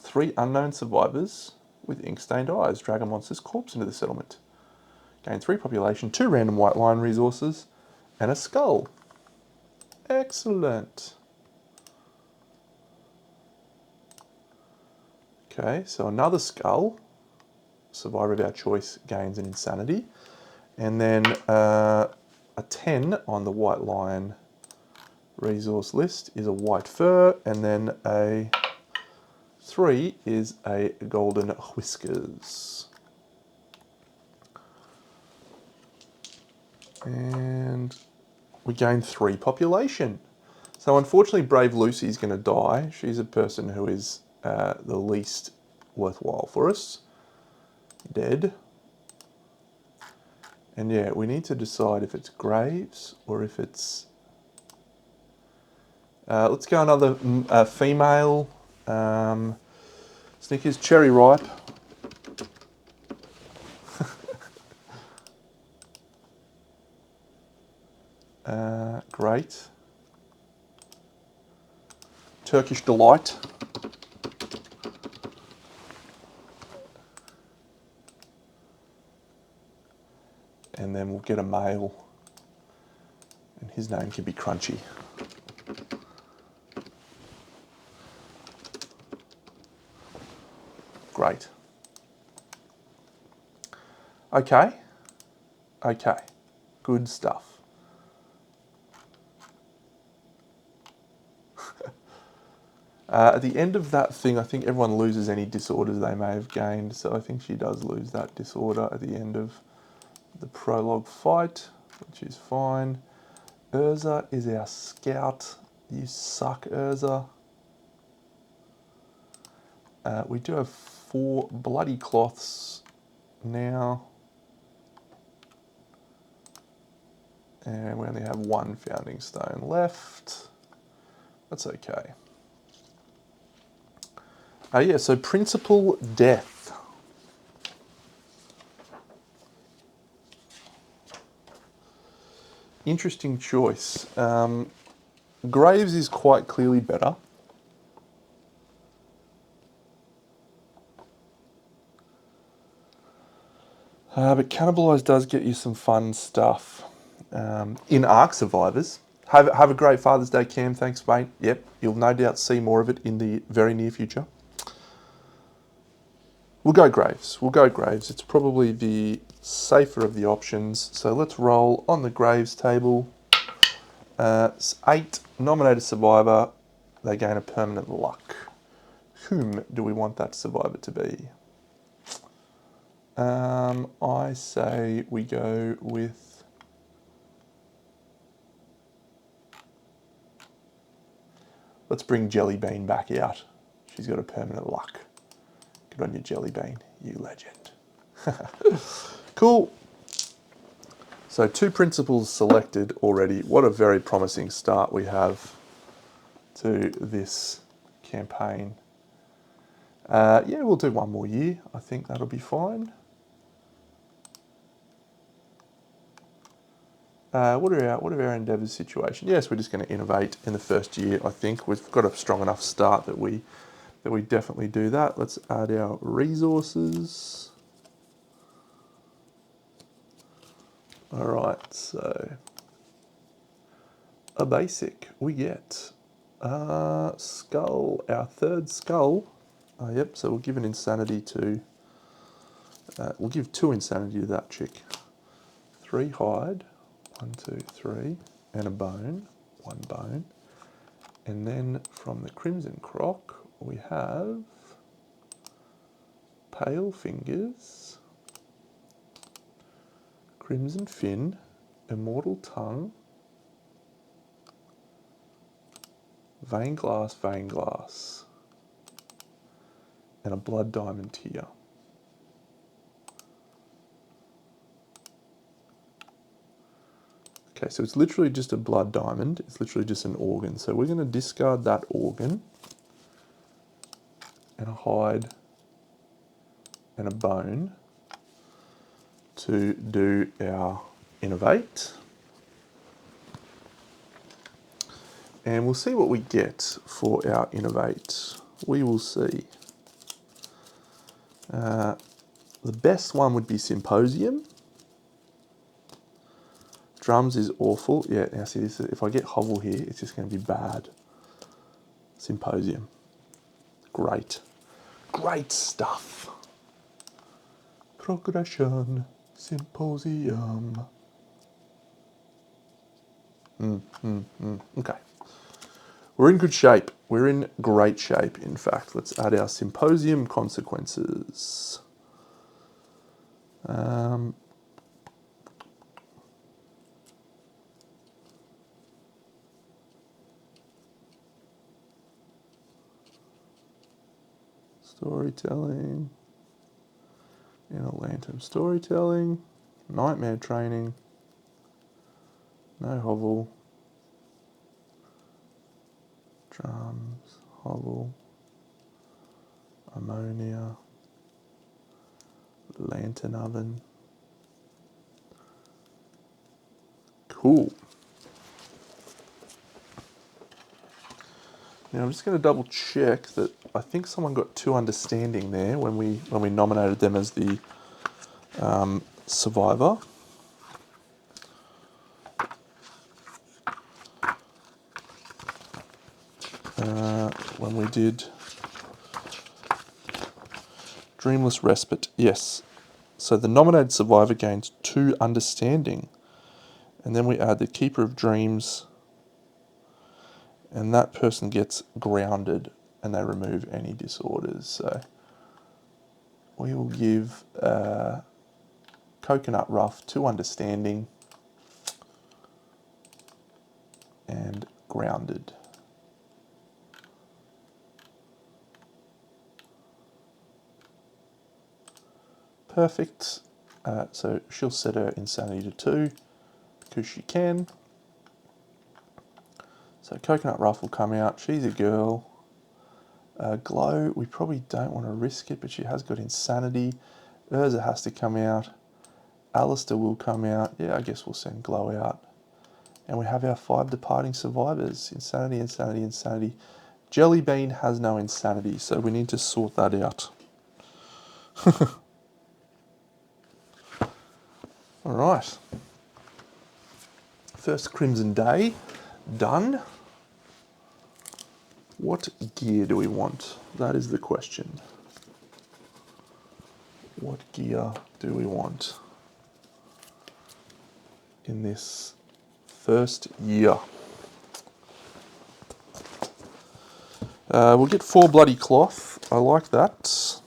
3 unknown survivors with ink-stained eyes drag a monster's corpse into the settlement. Gain 3 population, 2 random white line resources, and a skull. Excellent. Okay, so another skull. Survivor of our choice gains an insanity. And then a 10 on the white lion resource list is a white fur, and then a 3 is a golden whiskers. And we gain 3 population. So unfortunately Brave Lucy is going to die. She's a person who is the least worthwhile for us. Dead. And yeah, we need to decide if it's Graves or if it's... let's go another female. Snickers Cherry Ripe. Great. Turkish Delight. And then we'll get a male, and his name can be Crunchy. Great. Okay. Okay. Good stuff. At the end of that thing, I think everyone loses any disorders they may have gained. So I think she does lose that disorder at the end of the prologue fight, which is fine. Urza is our scout. You suck, Urza. We do have 4 bloody cloths now. And we only have 1 founding stone left. That's okay. Yeah, so Principal Death. Interesting choice. Graves is quite clearly better. But Cannibalise does get you some fun stuff. In Ark Survivors. Have a great Father's Day, Cam. Thanks, mate. Yep, you'll no doubt see more of it in the very near future. We'll go Graves. We'll go Graves. It's probably the safer of the options. So let's roll on the Graves table. 8 nominated survivor. They gain a permanent luck. Whom do we want that survivor to be? I say we go with... Let's bring Jellybean back out. She's got a permanent luck. Good on you, Jellybean, you legend. Cool. So 2 principals selected already. What a very promising start we have to this campaign. Yeah, we'll do 1 more year. I think that'll be fine. What are our endeavours situation? Yes, we're just going to innovate in the first year. I think we've got a strong enough start that we definitely do that. Let's add our resources. All right, so a basic we get skull, our 3rd skull. Yep. So we'll give an insanity to. We'll give 2 insanity to that chick. 3 hide. 1, 2, 3, and a bone, 1 bone. And then from the Crimson Croc, we have Pale Fingers, Crimson Fin, Immortal Tongue, Vein Glass, and a Blood Diamond Tear. Okay, so it's literally just a blood diamond. It's literally just an organ. So we're going to discard that organ and a hide and a bone to do our innovate. And we'll see what we get for our innovate. We will see. The best one would be Symposium. Drums is awful. Yeah, now see this. If I get Hovel here, it's just going to be bad. Symposium. Great. Great stuff. Progression. Symposium. Okay. We're in good shape. We're in great shape, in fact. Let's add our Symposium consequences. Storytelling, Inner Lantern storytelling, Nightmare training, no Hovel, drums, Hovel, ammonia, lantern oven. Cool. Now I'm just going to double check that I think someone got 2 understanding there when we nominated them as the survivor. When we did Dreamless Respite, yes. So the nominated survivor gains 2 understanding. And then we add the Keeper of Dreams, and that person gets grounded and they remove any disorders. So we will give Coconut Rough 2 understanding and grounded. Perfect. So she'll set her insanity to 2 because she can. So Coconut Rough will come out. She's a girl. Glow, we probably don't want to risk it, but she has got insanity. Urza has to come out. Alistair will come out. Yeah, I guess we'll send Glow out. And we have our 5 departing survivors. Insanity, insanity, insanity. Jellybean has no insanity, so we need to sort that out. All right. First Crimson Day done. What gear do we want? That is the question. What gear do we want in this first year? We'll get 4 bloody cloth. I like that.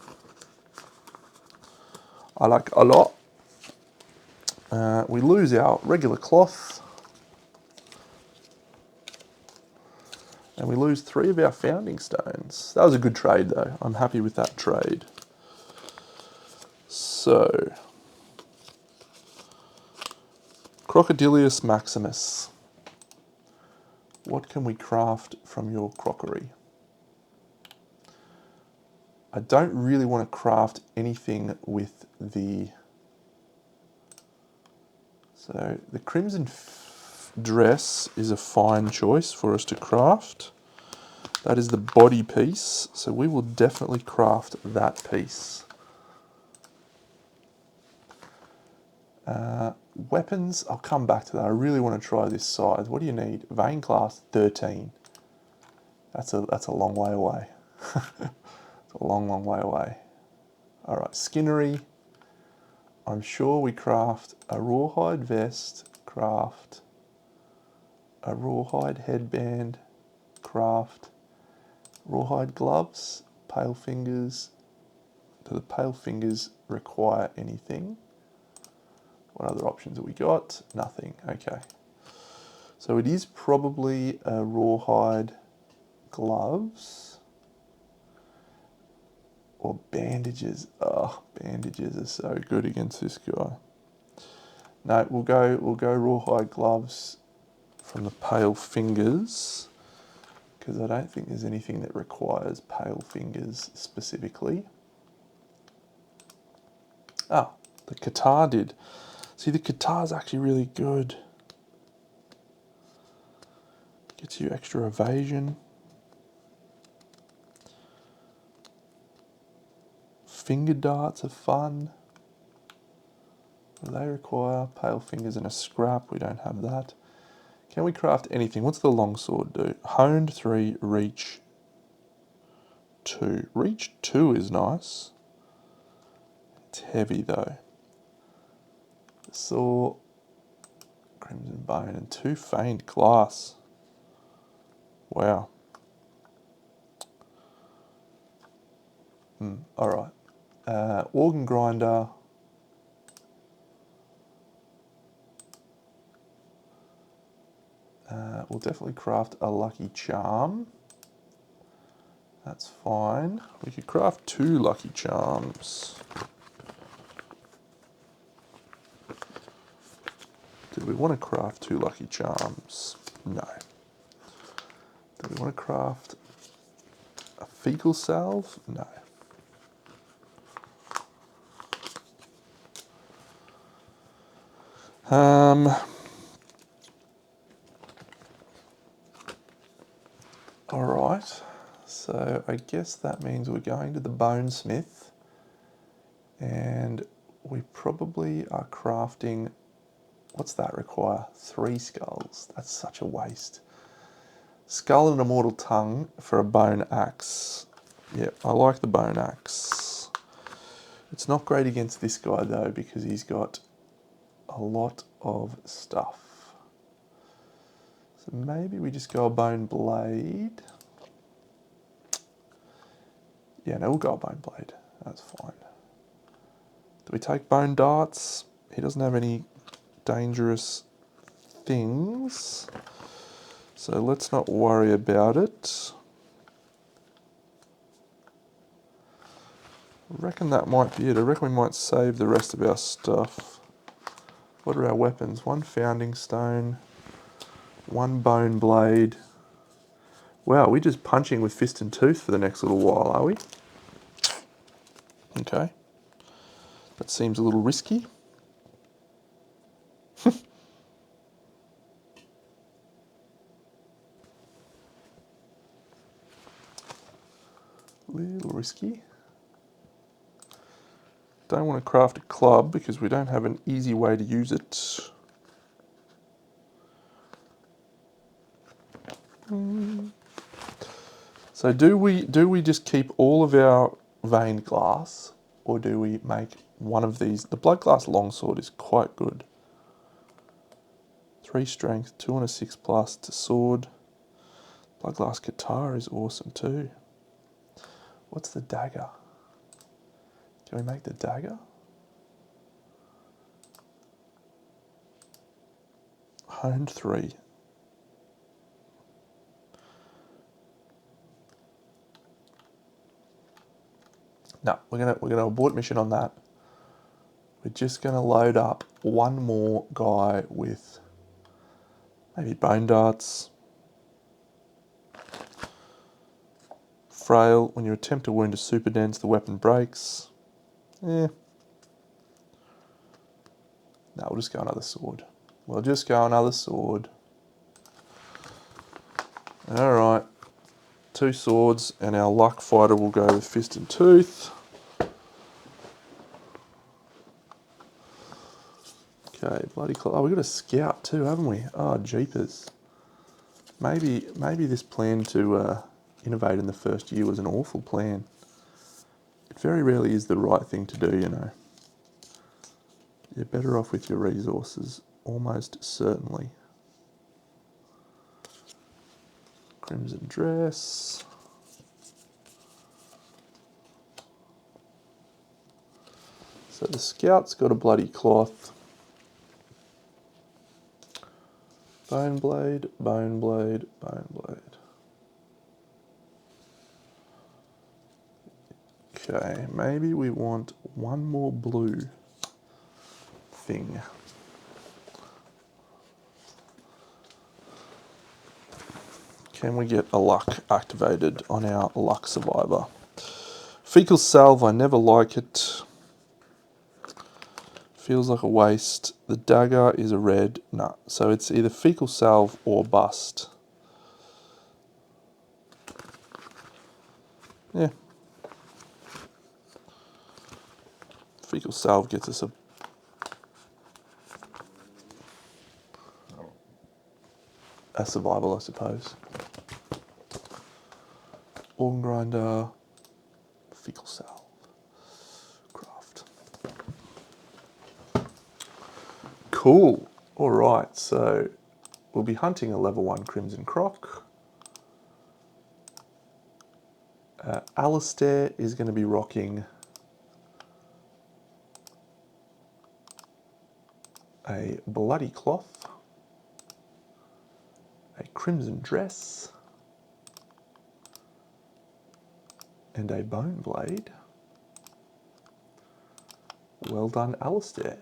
I like a lot. We lose our regular cloth. And we lose 3 of our founding stones. That was a good trade though. I'm happy with that trade. So, Crocodilius Maximus. What can we craft from your crockery? I don't really want to craft anything with the... So, the Crimson Dress is a fine choice for us to craft. That is the body piece, so we will definitely craft that piece. Weapons, I'll come back to that. I really want to try this side. What do you need? Vein class 13. That's a long way away. It's a long, long way away. All right, Skinnery. I'm sure we craft a rawhide vest, craft a rawhide headband, craft rawhide gloves, pale fingers. Do the pale fingers require anything? What other options have we got? Nothing. Okay. So it is probably a rawhide gloves or bandages. Oh, bandages are so good against this guy. No, we'll go rawhide gloves from the pale fingers because I don't think there's anything that requires pale fingers specifically. Ah, the Qatar did. See, the Qatar's actually really good. Gets you extra evasion. Finger darts are fun. What do they require? Pale fingers and a scrap. We don't have that. Can we craft anything? What's the longsword do? Honed 3, reach 2. Reach 2 is nice. It's heavy though. Saw, Crimson Bone, and 2 feigned glass. Wow. Alright. Organ grinder. We'll definitely craft a lucky charm. That's fine. We could craft 2 lucky charms. Do we want to craft 2 lucky charms? No. Do we want to craft a fecal salve? No. All right. So I guess that means we're going to the bonesmith, and we probably are crafting, what's that require? 3 skulls. That's such a waste. Skull and immortal tongue for a bone axe. Yeah, I like the bone axe. It's not great against this guy though, because he's got a lot of stuff. So maybe we just go a bone blade. Yeah, no, we'll go a bone blade. That's fine. Do we take bone darts? He doesn't have any dangerous things, so let's not worry about it. I reckon that might be it. I reckon we might save the rest of our stuff. What are our weapons? 1 founding stone, 1 bone blade. Wow, we're just punching with fist and tooth for the next little while, are we? Okay. That seems a little risky. Little risky. Don't want to craft a club because we don't have an easy way to use it. So do we just keep all of our veined glass, or do we make one of these? The blood glass longsword is quite good. 3 strength, 2 and a 6+ to sword. Blood glass guitar is awesome too. What's the dagger? Can we make the dagger? Honed 3. No, we're gonna abort mission on that. We're just gonna load up one more guy with maybe bone darts. Frail. When you attempt to wound a super dense, the weapon breaks. Yeah. No, we'll just go another sword. We'll just go another sword. Alright. 2 swords, and our luck fighter will go with fist and tooth. Okay, bloody close. Oh, we've got a scout too, haven't we? Oh, jeepers. Maybe this plan to innovate in the first year was an awful plan. It very rarely is the right thing to do, you know. You're better off with your resources, almost certainly. Crimson dress. So the scout's got a bloody cloth. Bone blade, bone blade, bone blade. Okay, maybe we want one more blue thing. Can we get a luck activated on our luck survivor? Fecal salve, I never like it. Feels like a waste. The dagger is a red. No, so it's either fecal salve or bust. Yeah. Fecal salve gets us a survival, I suppose. Organ grinder, fecal salve, craft. Cool. All right, so we'll be hunting a level 1 Crimson Croc. Alistair is going to be rocking a bloody cloth, a crimson dress, and a bone blade. Well done, Alistair.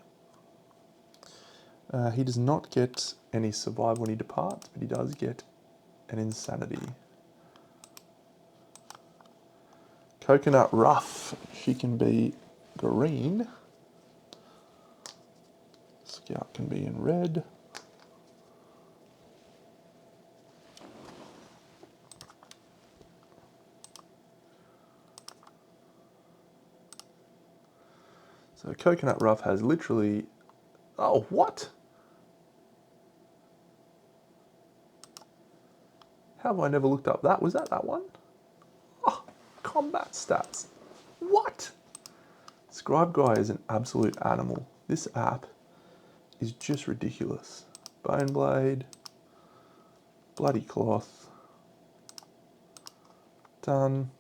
He does not get any survival when he departs, but he does get an insanity. Coconut Rough, she can be green. Scout can be in red. So Coconut Rough has literally... Oh, what? How have I never looked up that? Was that one? Oh, combat stats. What? Scribe Guy is an absolute animal. This app is just ridiculous. Bone Blade, Bloody Cloth, done.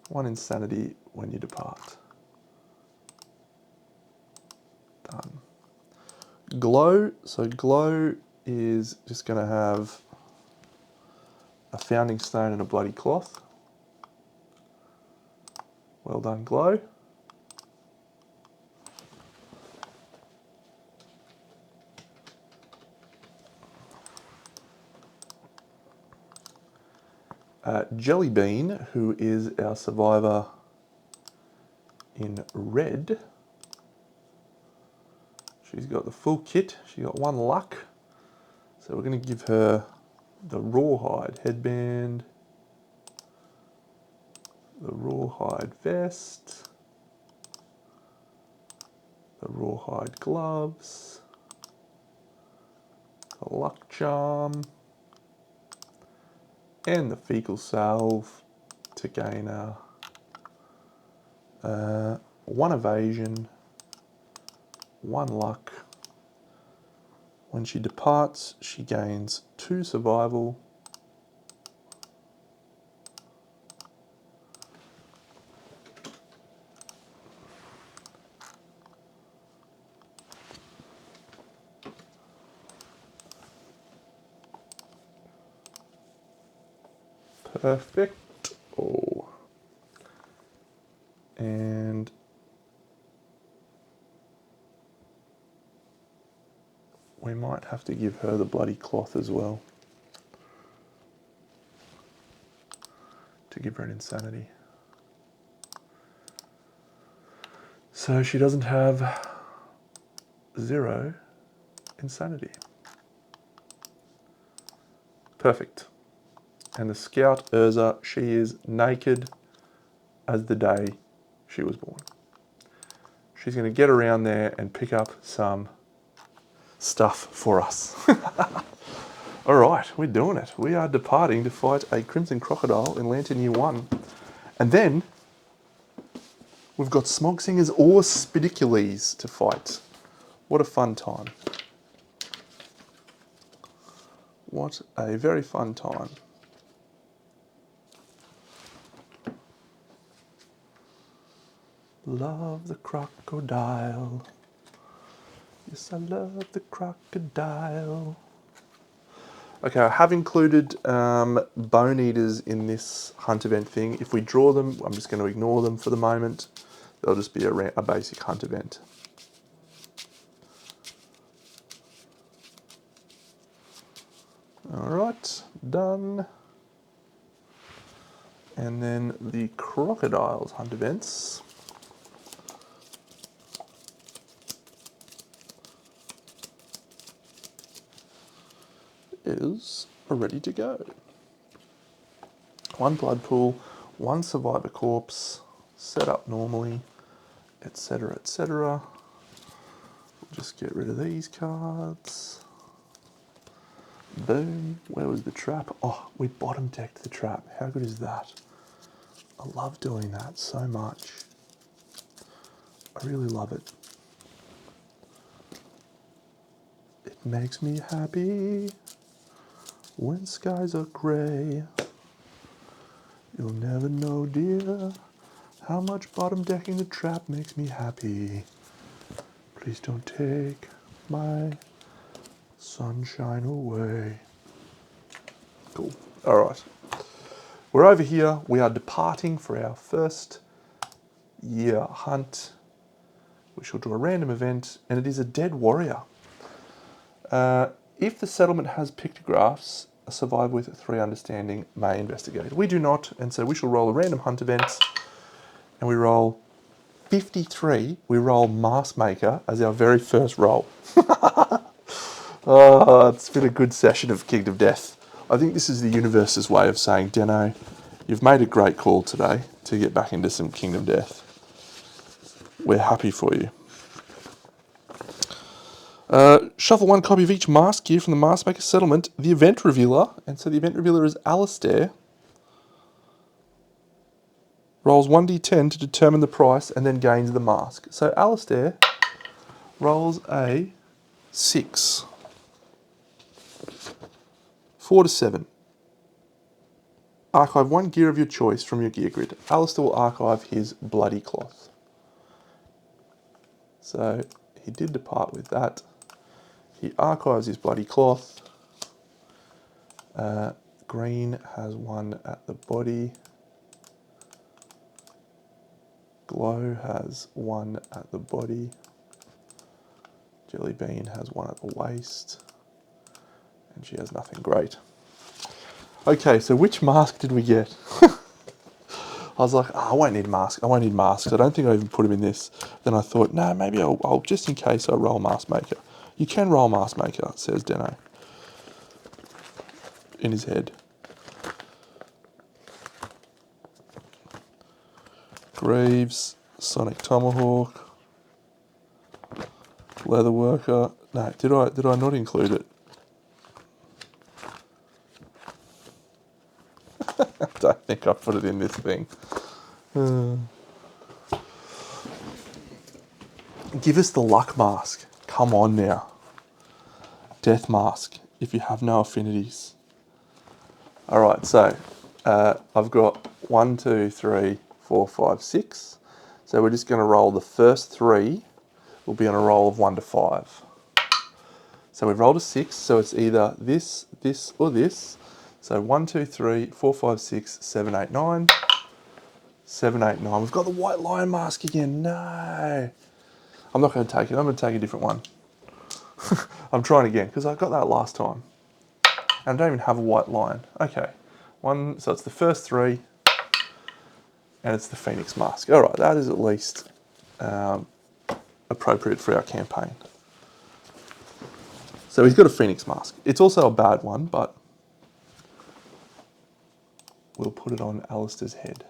1 insanity when you depart. Done. Glow, so Glow is just going to have a Founding Stone and a Bloody Cloth. Well done, Glow. Jelly Bean, who is our survivor in red. She's got the full kit. She got 1 luck. So we're going to give her the Rawhide headband, the Rawhide vest, the Rawhide gloves, the luck charm, and the fecal salve to gain 1 evasion, 1 luck. When she departs, she gains 2 survival. Perfect. Oh. And we might have to give her the Bloody Cloth as well to give her an insanity. So she doesn't have 0 insanity. Perfect. And the Scout Urza, she is naked as the day she was born. She's going to get around there and pick up some stuff for us. All right, we're doing it. We are departing to fight a Crimson Crocodile in Lantern Year 1. And then we've got Smog Singers or Spidicules to fight. What a fun time. What a very fun time. Love the crocodile. Yes, I love the crocodile. Okay, I have included bone eaters in this hunt event thing. If we draw them, I'm just going to ignore them for the moment. They'll just be a basic hunt event. All right, done. And then the crocodiles hunt events. Is ready to go. 1 blood pool, 1 survivor corpse, set up normally, etc., etc. We'll just get rid of these cards. Boom. Where was the trap? Oh, we bottom decked the trap. How good is that? I love doing that so much. I really love it. It makes me happy. When skies are grey, you'll never know, dear, how much bottom decking the trap makes me happy. Please don't take my sunshine away. Cool. All right. We're over here. We are departing for our first year hunt. We shall do a random event, and it is a dead warrior. If the settlement has pictographs, a survivor with 3 understanding may investigate. We do not, and so we shall roll a random hunt event, and we roll 53. We roll Mask Maker as our very first roll. Oh, it's been a good session of Kingdom Death. I think this is the universe's way of saying, Deno, you've made a great call today to get back into some Kingdom Death. we're happy for you. Shuffle one copy of each mask gear from the Mask Maker settlement, the event revealer, and so the event revealer is Alistair. Rolls 1d10 to determine the price and then gains the mask. So Alistair rolls a 6. 4 to 7. Archive one gear of your choice from your gear grid. Alistair will archive his bloody cloth. So he did depart with that. He archives his bloody cloth. Green has one at the body. Glow has one at the body. Jelly Bean has one at the waist. And she has nothing great. Okay, so which mask did we get? I was like, I won't need masks. I don't think I even put him in this. Then I thought, no, maybe I'll just in case I roll Mask Maker. You can roll Mask Maker, says Deno. In his head. Greaves, Sonic Tomahawk, Leatherworker. No, did I not include it? I don't think I put it in this thing. Give us the luck mask. Come on now. Death mask, if you have no affinities. Alright, so I've got 1, 2, 3, 4, 5, 6. So we're just going to roll the first 3. We'll be on a roll of 1 to 5. So we've rolled a 6, so it's either this, this, or this. So 1, 2, 3, 4, 5, 6, 7, 8, 9. 7, 8, 9. We've got the White Lion mask again. No. I'm not going to take it. I'm going to take a different one. I'm trying again because I got that last time. And I don't even have a White Lion. Okay. So it's the first 3. And it's the Phoenix mask. All right, that is at least appropriate for our campaign. So he's got a Phoenix mask. It's also a bad one, but we'll put it on Alistair's head.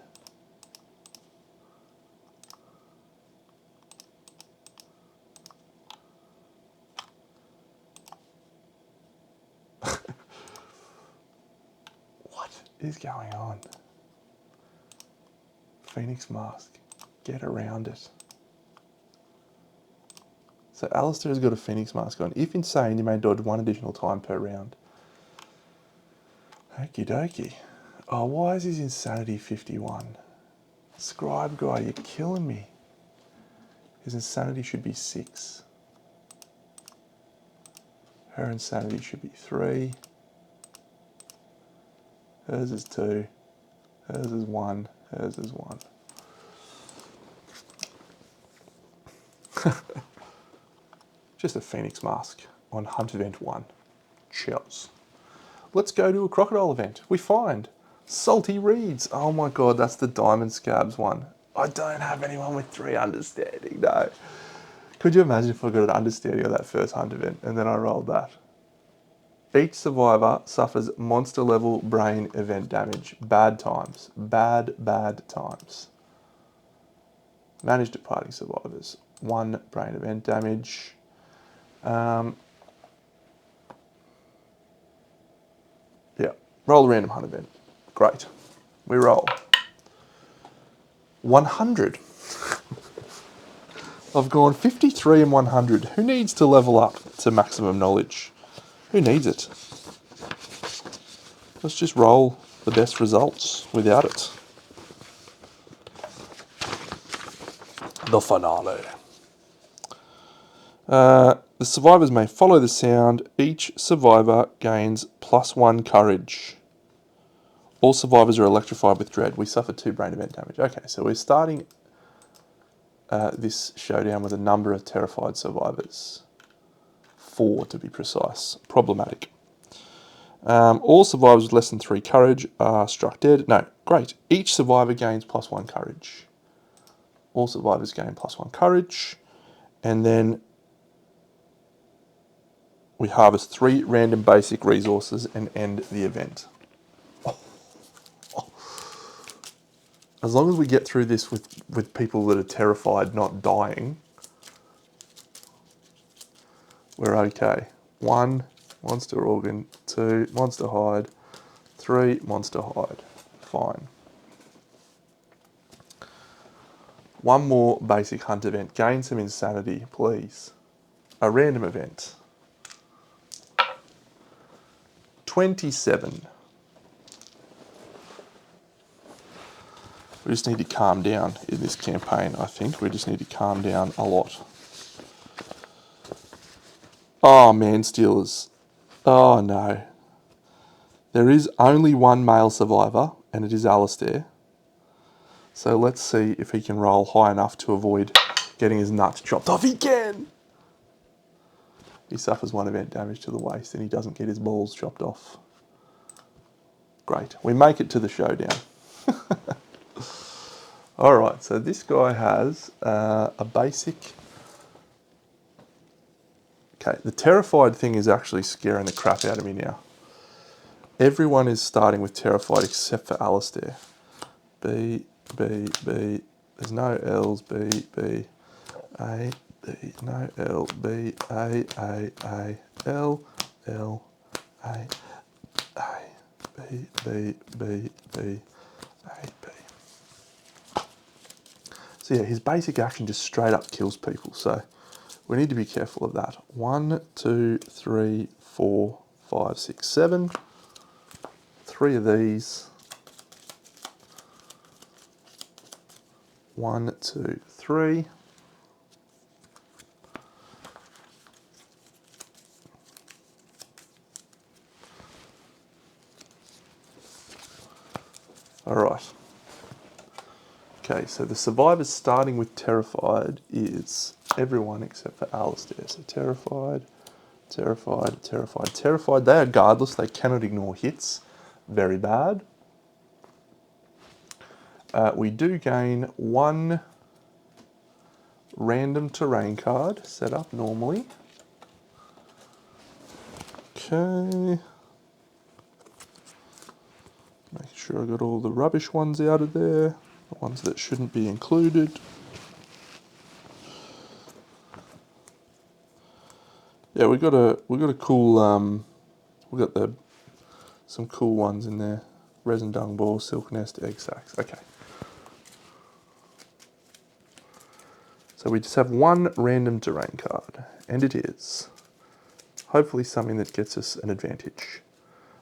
What is going on? Phoenix mask. Get around it. So Alistair has got a Phoenix mask on. If insane, you may dodge 1 additional time per round. Okie dokie. Oh, why is his insanity 51? Scribe guy, you're killing me. His insanity should be 6. Her insanity should be 3. Hers is 2. Hers is 1. Hers is 1. Just a Phoenix mask on Hunt Event 1. Cheers. Let's go to a Crocodile event. We find Salty Reeds. Oh my god, that's the Diamond Scabs one. I don't have anyone with 3 understanding, no. Could you imagine if I got an understanding of that first Hunt event and then I rolled that? Each survivor suffers monster level brain event damage. Bad times. Bad times. Manage departing survivors. 1 brain event damage. Yeah, roll a random hunt event. Great. We roll 100. I've gone 53 and 100. Who needs to level up to maximum knowledge? Who needs it? Let's just roll the best results without it. The finale. The survivors may follow the sound. Each survivor gains +1 courage. All survivors are electrified with dread. We suffer 2 brain event damage. Okay, so we're starting this showdown with a number of terrified survivors. 4 to be precise. Problematic. All survivors with less than 3 courage are struck dead. No, great. Each survivor gains +1 courage. All survivors gain +1 courage. And then we harvest 3 random basic resources and end the event. as long as we get through this with people that are terrified not dying, we're okay. 1, monster organ. 2, monster hide. 3, monster hide. Fine. One more basic hunt event. Gain some insanity, please. A random event. 27. We just need to calm down in this campaign, I think. We just need to calm down a lot. Oh, man stealers. Oh, no. There is only one male survivor, and it is Alistair. So let's see if he can roll high enough to avoid getting his nuts chopped off. He can! He suffers 1 event damage to the waist, and he doesn't get his balls chopped off. Great. We make it to the showdown. Alright, so this guy has a basic... Okay, the terrified thing is actually scaring the crap out of me now. Everyone is starting with terrified except for Alistair. B, B, B. There's no L's. B, B, A, B. No L, B, A, L, L, A, B, B, B, B, A, B. So yeah, his basic action just straight up kills people. So we need to be careful of that. 1, 2, 3, 4, 5, 6, 7. 3 of these. 1, 2, 3. All right. Okay, so the survivors starting with terrified is everyone except for Alistair. So terrified, terrified, terrified, terrified. They are guardless. They cannot ignore hits. Very bad. We do gain 1 random terrain card set up normally. Okay. Make sure I got all the rubbish ones out of there. The ones that shouldn't be included. Yeah, we got a cool we got some cool ones in there. Resin dung ball, silk nest, egg sacs. Okay. So we just have 1 random terrain card, and it is hopefully something that gets us an advantage.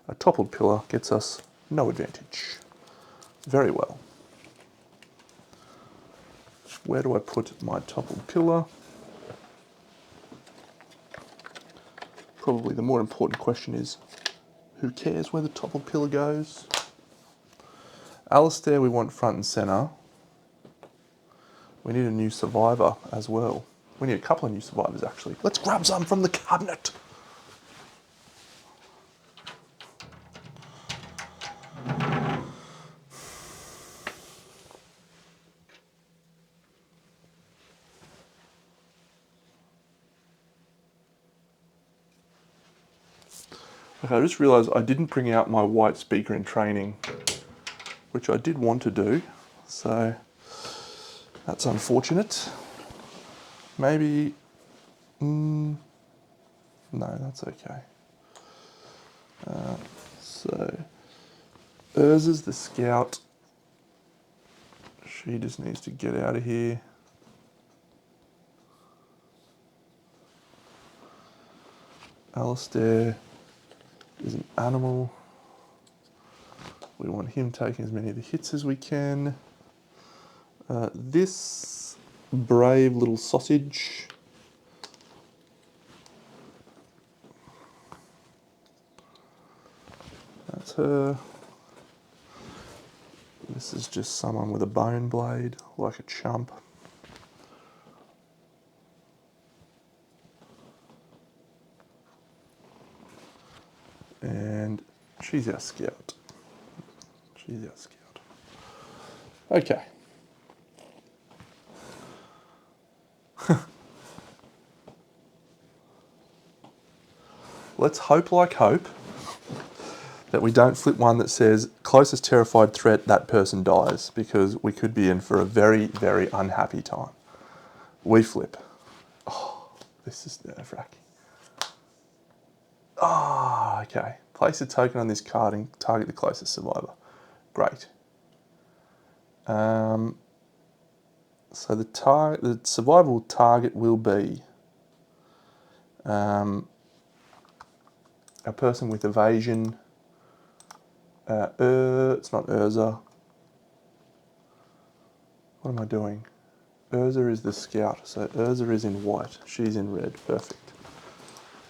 A toppled pillar gets us no advantage. Very well. Where do I put my toppled pillar? Probably the more important question is, who cares where the toppled pillar goes? Alistair we want front and centre. We need a new survivor as well. We need a couple of new survivors actually. Let's grab some from the cabinet. Okay, I just realised I didn't bring out my white speaker in training, which I did want to do, so that's unfortunate. Maybe, no, that's okay. So, Urza's the scout. She just needs to get out of here. Alistair is an animal. We want him taking as many of the hits as we can. This brave little sausage. That's her. This is just someone with a bone blade, like a chump. And she's our scout. She's our scout. Okay. Let's hope like hope that we don't flip one that says closest terrified threat, that person dies, because we could be in for a very, very unhappy time. We flip. Oh, this is nerve-wracking. Ah, okay. Place a token on this card and target the closest survivor. Great. So the survival target will be a person with evasion. It's not Urza. What am I doing? Urza is the scout, so Urza is in white. She's in red. Perfect.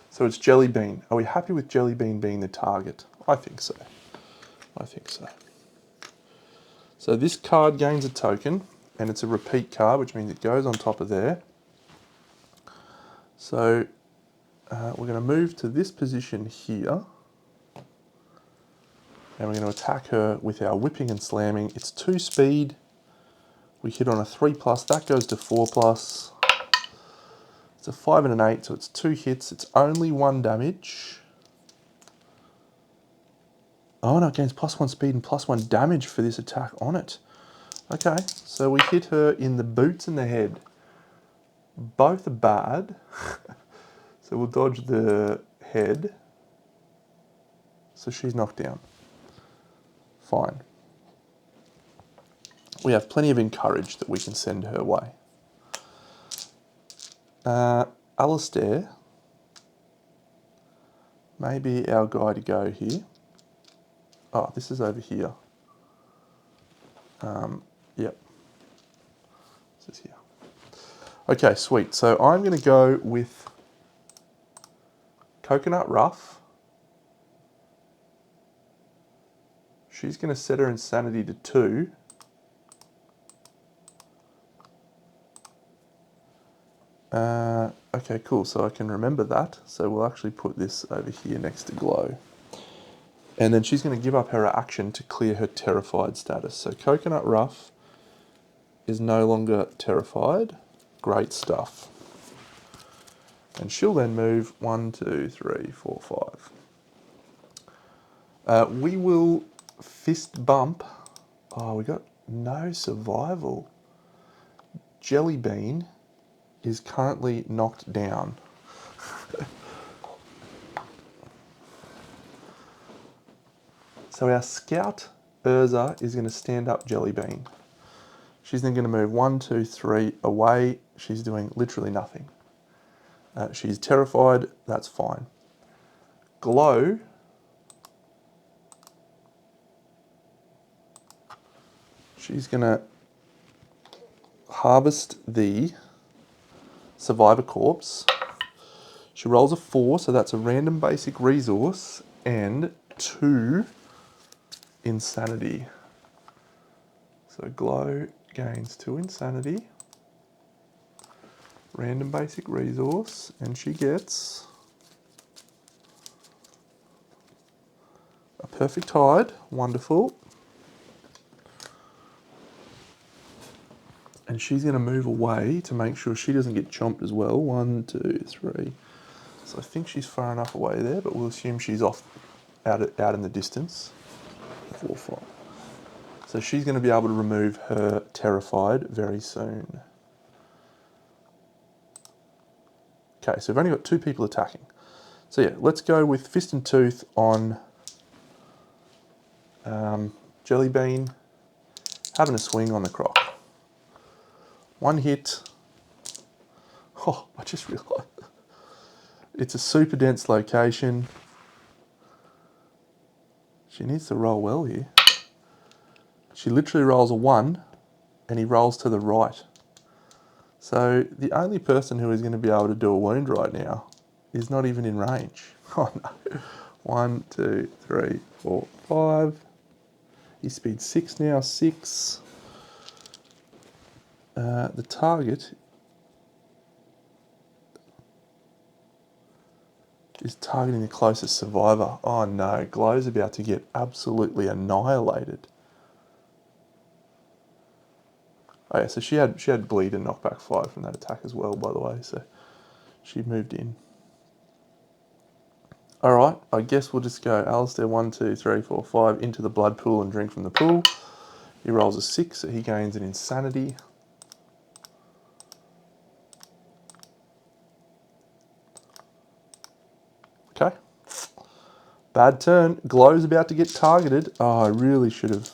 So it's Jellybean. Are we happy with Jellybean being the target? I think so. I think so. So this card gains a token, and it's a repeat card, which means it goes on top of there. So we're going to move to this position here, and we're going to attack her with our whipping and slamming. It's 2 speed. We hit on a 3+, that goes to 4+. It's a 5 and an 8, so it's 2 hits. It's only 1 damage. Oh no, it gains +1 speed and +1 damage for this attack on it. Okay, so we hit her in the boots and the head. Both are bad. So we'll dodge the head. So she's knocked down. Fine. We have plenty of encourage that we can send her way. Alistair may be our guy to go here. Oh, this is over here. Yep. This is here. Okay, sweet. So I'm going to go with Coconut Rough. She's going to set her insanity to 2. Okay, cool. So I can remember that. So we'll actually put this over here next to Glow. And then she's going to give up her action to clear her terrified status. So Coconut Rough is no longer terrified. Great stuff. And she'll then move 1, 2, 3, 4, 5. We will fist bump. Oh, we got no survival. Jellybean is currently knocked down. So our scout Urza is going to stand up Jellybean. She's then going to move 1, 2, 3 away. She's doing literally nothing. She's terrified. That's fine. Glow. She's going to harvest the survivor corpse. She rolls a 4, so that's a random basic resource and 2 insanity. So Glow gains 2 insanity, random basic resource, and she gets a perfect hide. Wonderful. And she's going to move away to make sure she doesn't get chomped as well. 1, 2, 3. So I think she's far enough away there, but we'll assume she's off out in the distance. 4, 5. So she's going to be able to remove her terrified very soon. Okay, so we've only got 2 people attacking. So yeah, let's go with Fist and Tooth on Jellybean, having a swing on the Croc. 1 hit. Oh, I just realised. It's a super dense location. She needs to roll well here. She literally rolls a 1 and he rolls to the right. So the only person who is going to be able to do a wound right now is not even in range. Oh no. 1, 2, 3, 4, 5. He's speed 6 now, 6. The target is targeting the closest survivor. Oh no, Glow's about to get absolutely annihilated. Oh yeah, so she had bleed and knockback 5 from that attack as well, by the way, so she moved in. Alright, I guess we'll just go Alistair 1, 2, 3, 4, 5 into the blood pool and drink from the pool. He rolls a 6, so he gains an insanity. Okay. Bad turn. Glow's about to get targeted. Oh, I really should have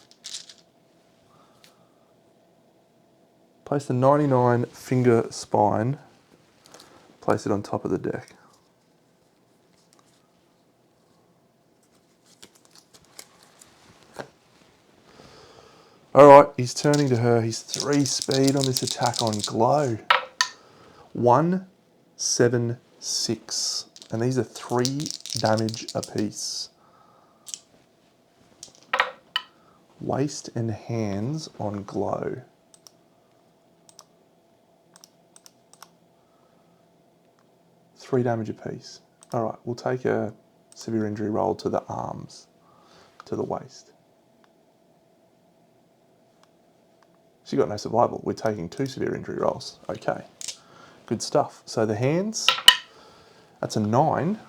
placed the 99 finger spine. Place it on top of the deck. Alright, he's turning to her. He's 3 speed on this attack on Glow. 1, 7, 6. And these are 3 damage apiece. Waist and hands on Glow. Three damage apiece. Alright, we'll take a severe injury roll to the arms, to the waist. She got no survival. We're taking 2 severe injury rolls. Okay, good stuff. So the hands, that's a 9.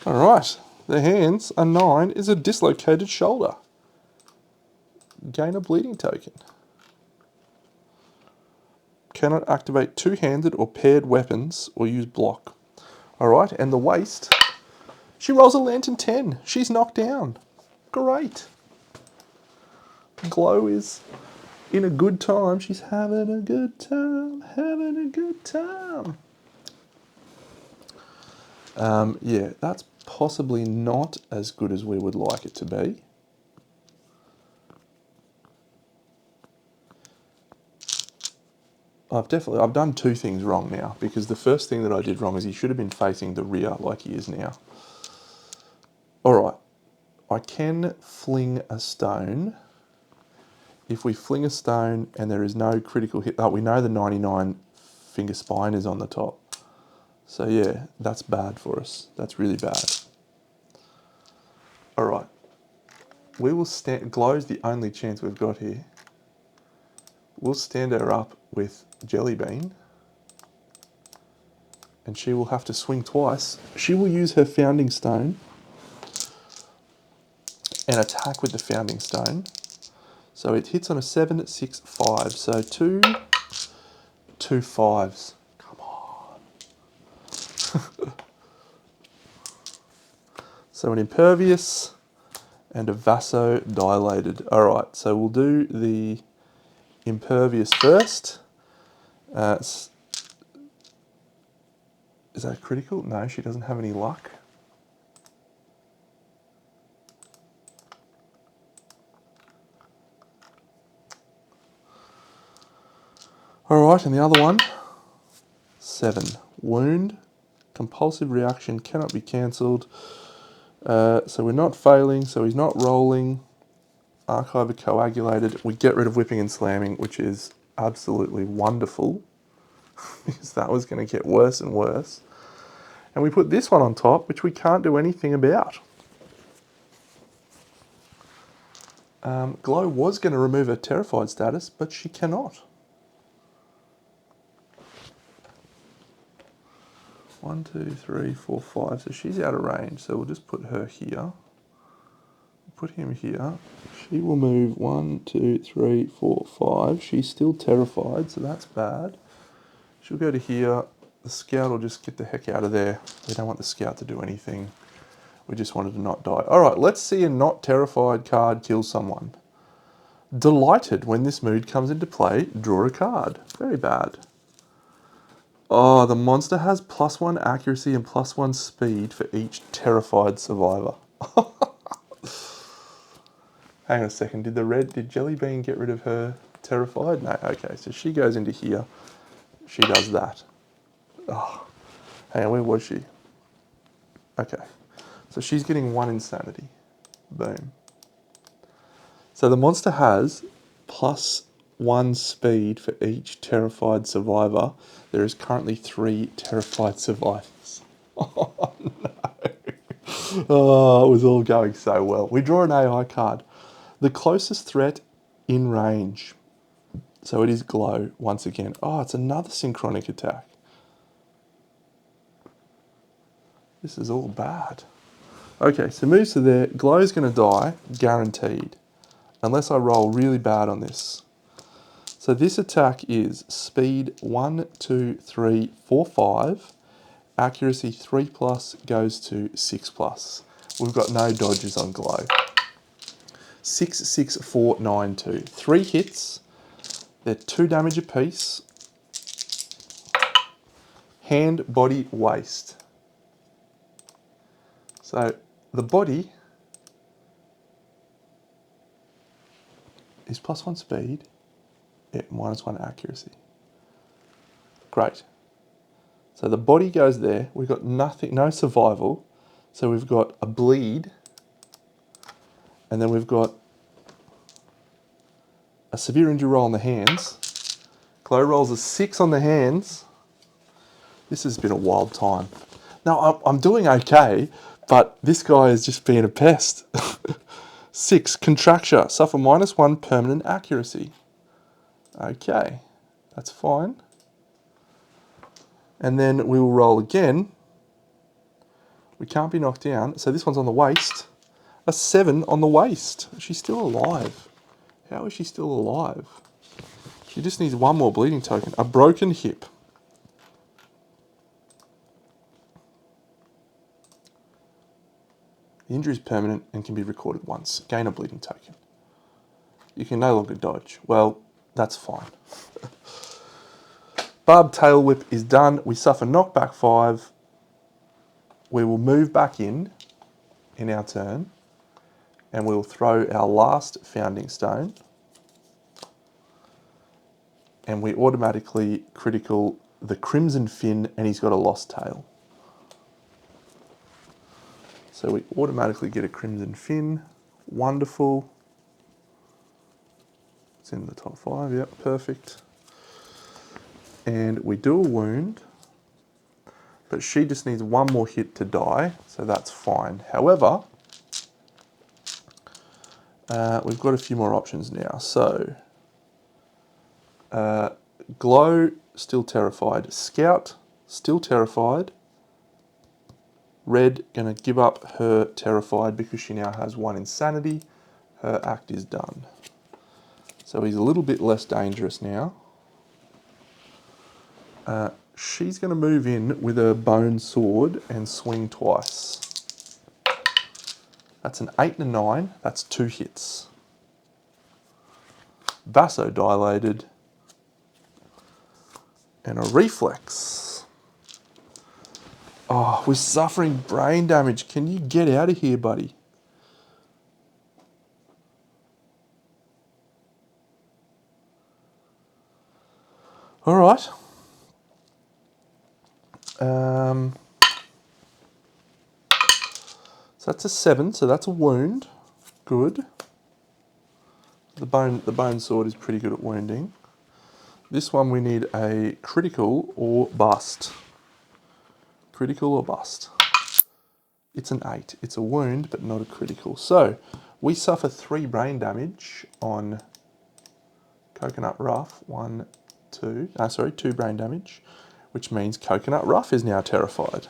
Alright, the hands, a 9 is a dislocated shoulder. Gain a bleeding token. Cannot activate two-handed or paired weapons or use block. Alright, and the waist, she rolls a lantern 10. She's knocked down. Great. Glow is in a good time. She's having a good time, having a good time. Yeah, that's possibly not as good as we would like it to be. I've done 2 things wrong now, because the first thing that I did wrong is he should have been facing the rear like he is now. Alright, I can fling a stone. If we fling a stone and there is no critical hit, we know the 99 finger spine is on the top. So yeah, that's bad for us. That's really bad. Alright, we will stand, Glow's the only chance we've got here. We'll stand her up with Jellybean, and she will have to swing twice. She will use her founding stone and attack with the founding stone. So it hits on a 7, 6, 5. So 2 5s. Come on. So an impervious and a vasodilated. Alright, so we'll do the impervious first. Is that critical? No, she doesn't have any luck. Alright, and the other one, 7. Wound. Compulsive reaction cannot be cancelled. So we're not failing, so he's not rolling. Archive coagulated. We get rid of whipping and slamming, which is absolutely wonderful, because that was going to get worse and worse. And we put this one on top, which we can't do anything about. Glow was going to remove her terrified status, but she cannot. 1, 2, 3, 4, 5. So she's out of range. So we'll just put her here. Put him here. She will move 1, 2, 3, 4, 5. She's still terrified, so that's bad. She'll go to here. The scout will just get the heck out of there. We don't want the scout to do anything. We just wanted to not die. All right, let's see a not terrified card kill someone. Delighted. When this mood comes into play, draw a card. Very bad. Oh, the monster has +1 accuracy and +1 speed for each terrified survivor. Hang on a second, did Jellybean get rid of her terrified? No, okay, so she goes into here. She does that. Oh, hang on, where was she? Okay, so she's getting 1 insanity. Boom. So the monster has +1 speed for each terrified survivor. There is currently 3 terrified survivors. Oh no. Oh, it was all going so well. We draw an AI card. The closest threat in range. So it is glow once again. Oh, it's another synchronic attack. This is all bad. Okay, so moves to there. Glow's going to die, guaranteed. Unless I roll really bad on this. So this attack is speed 1, 2, 3, 4, 5. Accuracy 3+ goes to 6+. We've got no dodges on glow. 6, 6, 4, 9, 2. 3 hits. They're 2 damage apiece. Hand, body, waist. So the body is +1 speed, -1 accuracy. Great. So the body goes there. We've got nothing, no survival. So we've got a bleed, and then we've got a severe injury roll on the hands. Glow rolls a 6 on the hands. This has been a wild time. Now, I'm doing okay, but this guy is just being a pest. 6, Contracture. Suffer -1 permanent accuracy. Okay, that's fine. And then we will roll again. We can't be knocked down. So this one's on the waist. A 7 on the waist. She's still alive. How is she still alive? She just needs 1 more bleeding token. A broken hip. The injury is permanent and can be recorded once. Gain a bleeding token. You can no longer dodge. Well, that's fine. Barbed Tail Whip is done. We suffer knockback 5. We will move back in our turn, and we'll throw our last Founding Stone, and we automatically critical the Crimson Fin, and he's got a lost tail. So we automatically get a Crimson Fin. Wonderful. It's in the top 5, yep, perfect. And we do a wound, but she just needs 1 more hit to die, so that's fine. However, we've got a few more options now. So, Glow, still terrified. Scout, still terrified. Red, gonna give up her terrified because she now has 1 insanity. Her act is done. So he's a little bit less dangerous now. She's gonna move in with her bone sword and swing twice. That's an 8 and a 9, that's 2 hits. Vasodilated. And a reflex. Oh, we're suffering brain damage. Can you get out of here, buddy? All right. So that's a 7, so that's a wound. Good. The bone sword is pretty good at wounding. This one we need a critical or bust. Critical or bust. It's an 8. It's a wound, but not a critical. So we suffer 3 brain damage on Coconut Rough. 2 brain damage, which means Coconut Rough is now terrified.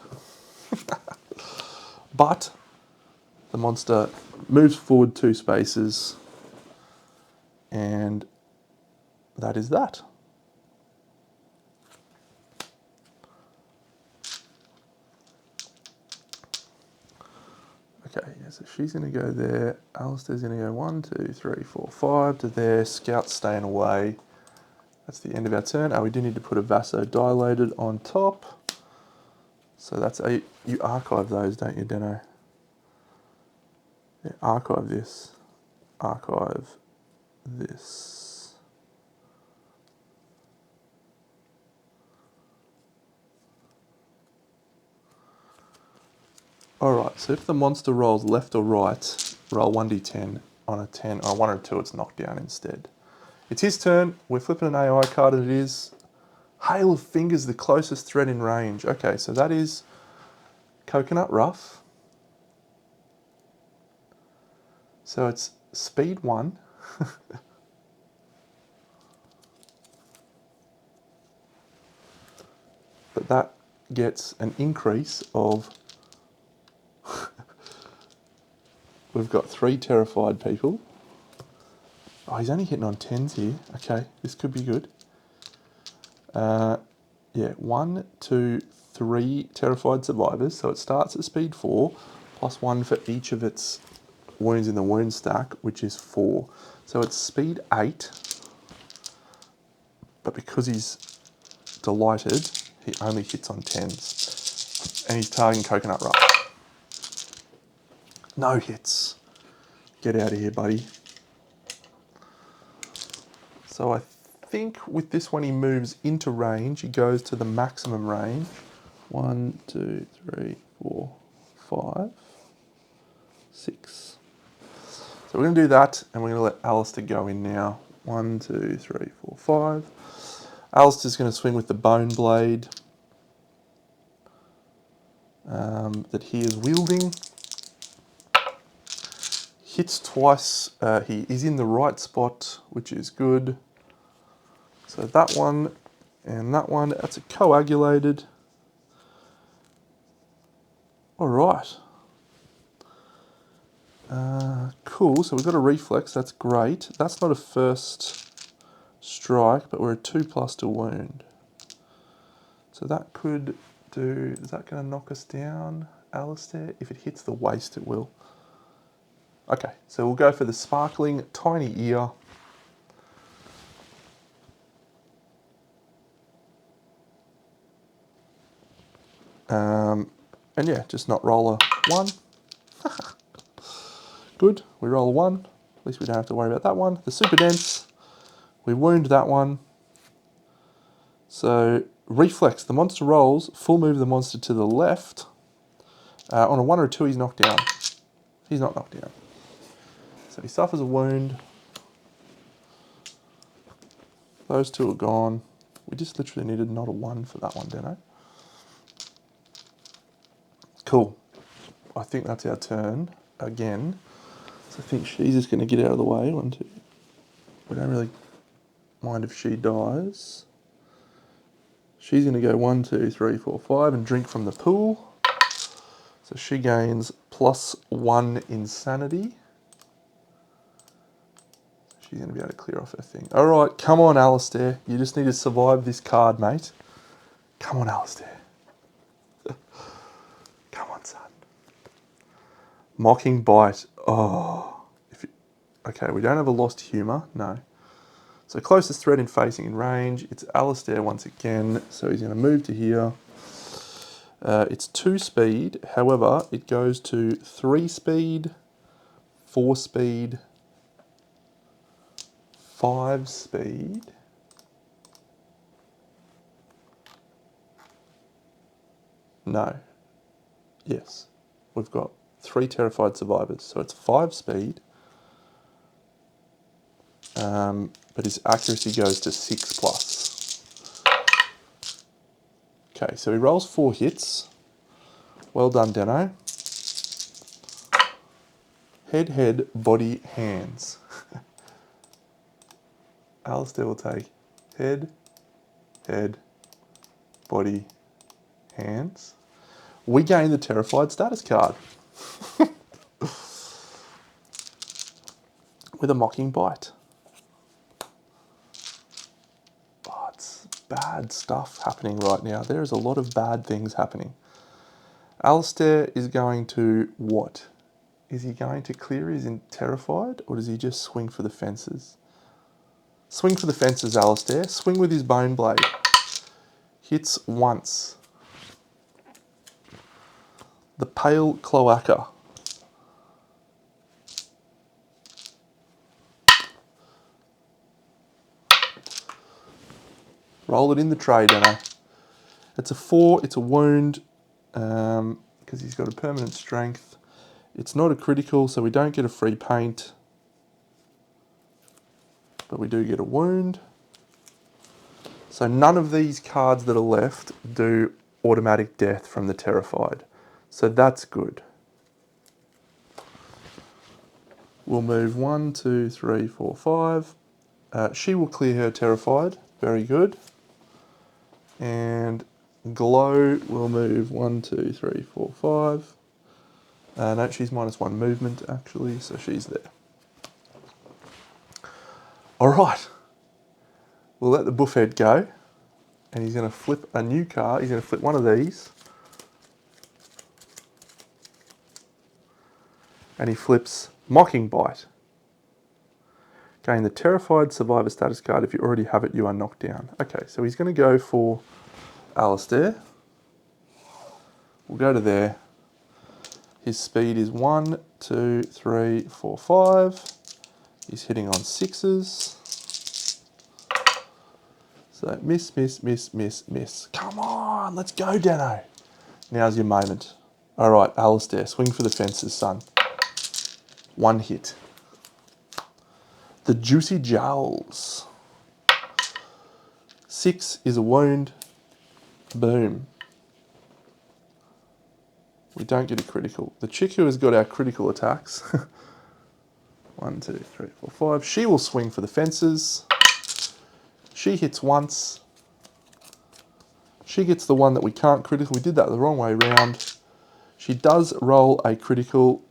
But the monster moves forward 2 spaces, and that is that. Okay, yeah, so she's going to go there. Alistair's going to go 1, 2, 3, 4, 5 to there. Scout's staying away. That's the end of our turn. Oh, we do need to put a Vasodilated on top. So that's a... You archive those, don't you, Deno? Yeah, archive this. Archive this. Alright, so if the monster rolls left or right, roll 1d10. On a 10, on a 1 or 2, it's knocked down instead. It's his turn. We're flipping an AI card, and it is Hail of Fingers, the closest threat in range. Okay, so that is Coconut Rough. So it's speed 1. that gets an increase of... We've got 3 terrified people. Oh, he's only hitting on 10s here. Okay, this could be good. Yeah, 1, 2, 3 terrified survivors. So it starts at speed 4, plus 1 for each of its wounds in the wound stack, which is 4. So it's speed 8. But because he's delighted, he only hits on 10s. And he's targeting Coconut Rush. No hits. Get out of here, buddy. So I think with this one he moves into range. He goes to the maximum range. 1, 2, 3, 4, 5, 6. So we're going to do that, and we're going to let Alistair go in now. 1, 2, 3, 4, 5. Alistair's going to swing with the Bone Blade that he is wielding. Hits twice. He is in the right spot, which is good. So that one and that one, that's a coagulated. All right. Cool, so we've got a reflex, that's great. That's not a first strike, but we're a 2+ to wound. So that could do, is that going to knock us down, Alistair? If it hits the waist, it will. Okay, so we'll go for the sparkling tiny ear. And yeah, just not roll a 1. Good, we roll a 1. At least we don't have to worry about that one. The super dense, we wound that one. So reflex, the monster rolls, full move the monster to the left. On a 1 or a 2, he's knocked down. He's not knocked down. So he suffers a wound. Those 2 are gone. We just literally needed not a 1 for that one, didn't I? Cool. I think that's our turn again. So I think she's just going to get out of the way. 1, 2. We don't really mind if she dies. She's going to go 1, 2, 3, 4, 5 and drink from the pool. So she gains +1 insanity. She's going to be able to clear off her thing. All right, come on, Alistair. You just need to survive this card, mate. Come on, Alistair. Come on, son. Mocking Bite. Oh. Okay, we don't have a lost humour. No. So closest threat in facing in range. It's Alistair once again. So he's going to move to here. It's 2 speed. However, it goes to 3 speed, 4 speed, 5 speed. No. Yes. We've got 3 terrified survivors. So it's 5 speed. But his accuracy goes to 6+. Okay, so he rolls 4 hits. Well done, Deno. Head, head, body, hands. Alistair will take head, head, body, hands. We gain the terrified status card. With a mocking bite. Oh, it's bad stuff happening right now. There is a lot of bad things happening. Alistair is going to what? Is he going to clear his terrified, or does he just swing for the fences? Swing for the fences, Alistair. Swing with his bone blade. Hits once. The Pale Cloaca. Roll it in the tray, Dano. It's a 4, it's a wound, because he's got a permanent strength. It's not a critical, so we don't get a free paint. But we do get a wound. So none of these cards that are left do automatic death from the terrified. So that's good. We'll move 1, 2, 3, 4, 5. She will clear her terrified. Very good. And Glow will move 1, 2, 3, 4, 5. No, she's -1 movement actually, so she's there. All right. We'll let the buffhead go, and he's going to flip a new card. He's going to flip one of these, and he flips Mocking Bite. Gain the Terrified Survivor status card. If you already have it, you are knocked down. Okay, so he's going to go for Alistair. We'll go to there. His speed is 1, 2, 3, 4, 5. He's hitting on 6s. So miss, miss, miss, miss, miss. Come on, let's go, Dano. Now's your moment. All right, Alistair, swing for the fences, son. 1 hit. The Juicy Jowls. 6 is a wound. Boom. We don't get a critical. The chick who has got our critical attacks. 1, 2, 3, 4, 5. She will swing for the fences. She hits once. She gets the one that we can't critical. We did that the wrong way around. She does roll a critical.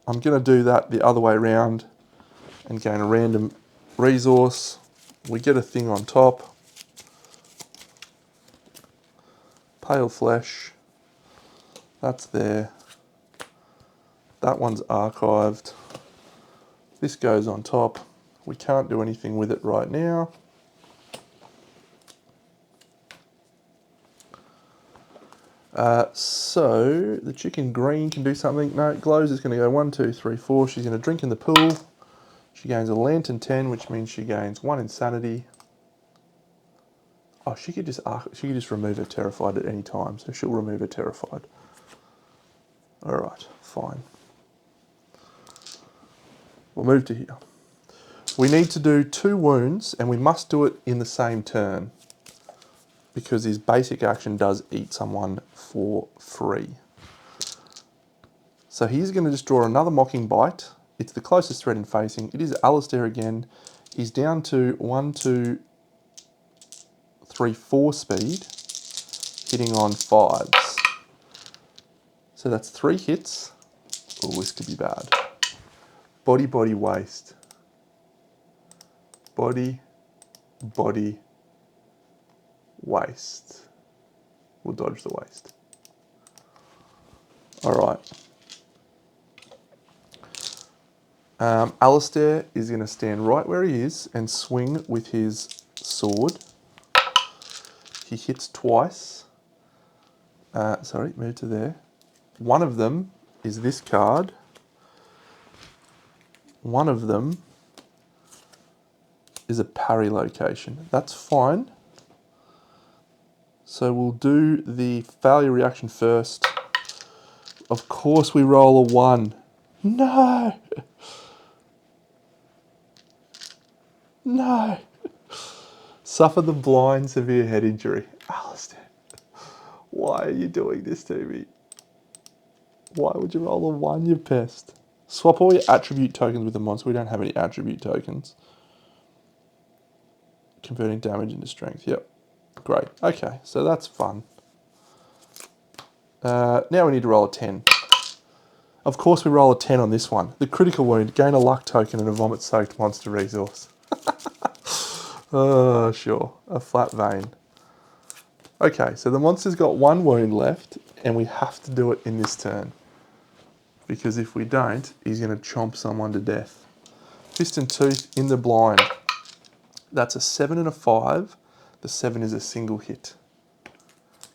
I'm going to do that the other way around and gain a random resource. We get a thing on top. Pale Flesh. That's there. That one's archived. This goes on top. We can't do anything with it right now. So the chicken green can do something. No, Glows is going to go 1, 2, 3, 4. She's going to drink in the pool. She gains a Lantern 10, which means she gains 1 insanity. Oh, she could just remove her Terrified at any time, so she'll remove her Terrified. All right, fine. We'll move to here. We need to do 2 wounds, and we must do it in the same turn because his basic action does eat someone for free. So he's going to just draw another Mocking Bite. It's the closest threat in facing. It is Alistair again. He's down to 1, 2, 3, 4 speed, hitting on 5s. So that's 3 hits. Oh, this could be bad. Body, body, waste. Body, body, waste. We'll dodge the waste. All right. Alistair is going to stand right where he is and swing with his sword. He hits twice. Sorry, move to there. One of them is this card. One of them is a parry location. That's fine. So we'll do the failure reaction first. Of course we roll a 1. No! No! Suffer the blind severe head injury. Alistair, why are you doing this to me? Why would you roll a 1, you pest? Swap all your attribute tokens with the monster. We don't have any attribute tokens. Converting damage into strength. Yep. Great. Okay, so that's fun. Now we need to roll a 10. Of course we roll a 10 on this one. The critical wound, gain a luck token and a vomit-soaked monster resource. Oh, sure. A flat vein. Okay, so the monster's got 1 wound left, and we have to do it in this turn. Because if we don't, he's going to chomp someone to death. Fist and Tooth in the blind. That's a 7 and a 5. The 7 is a single hit.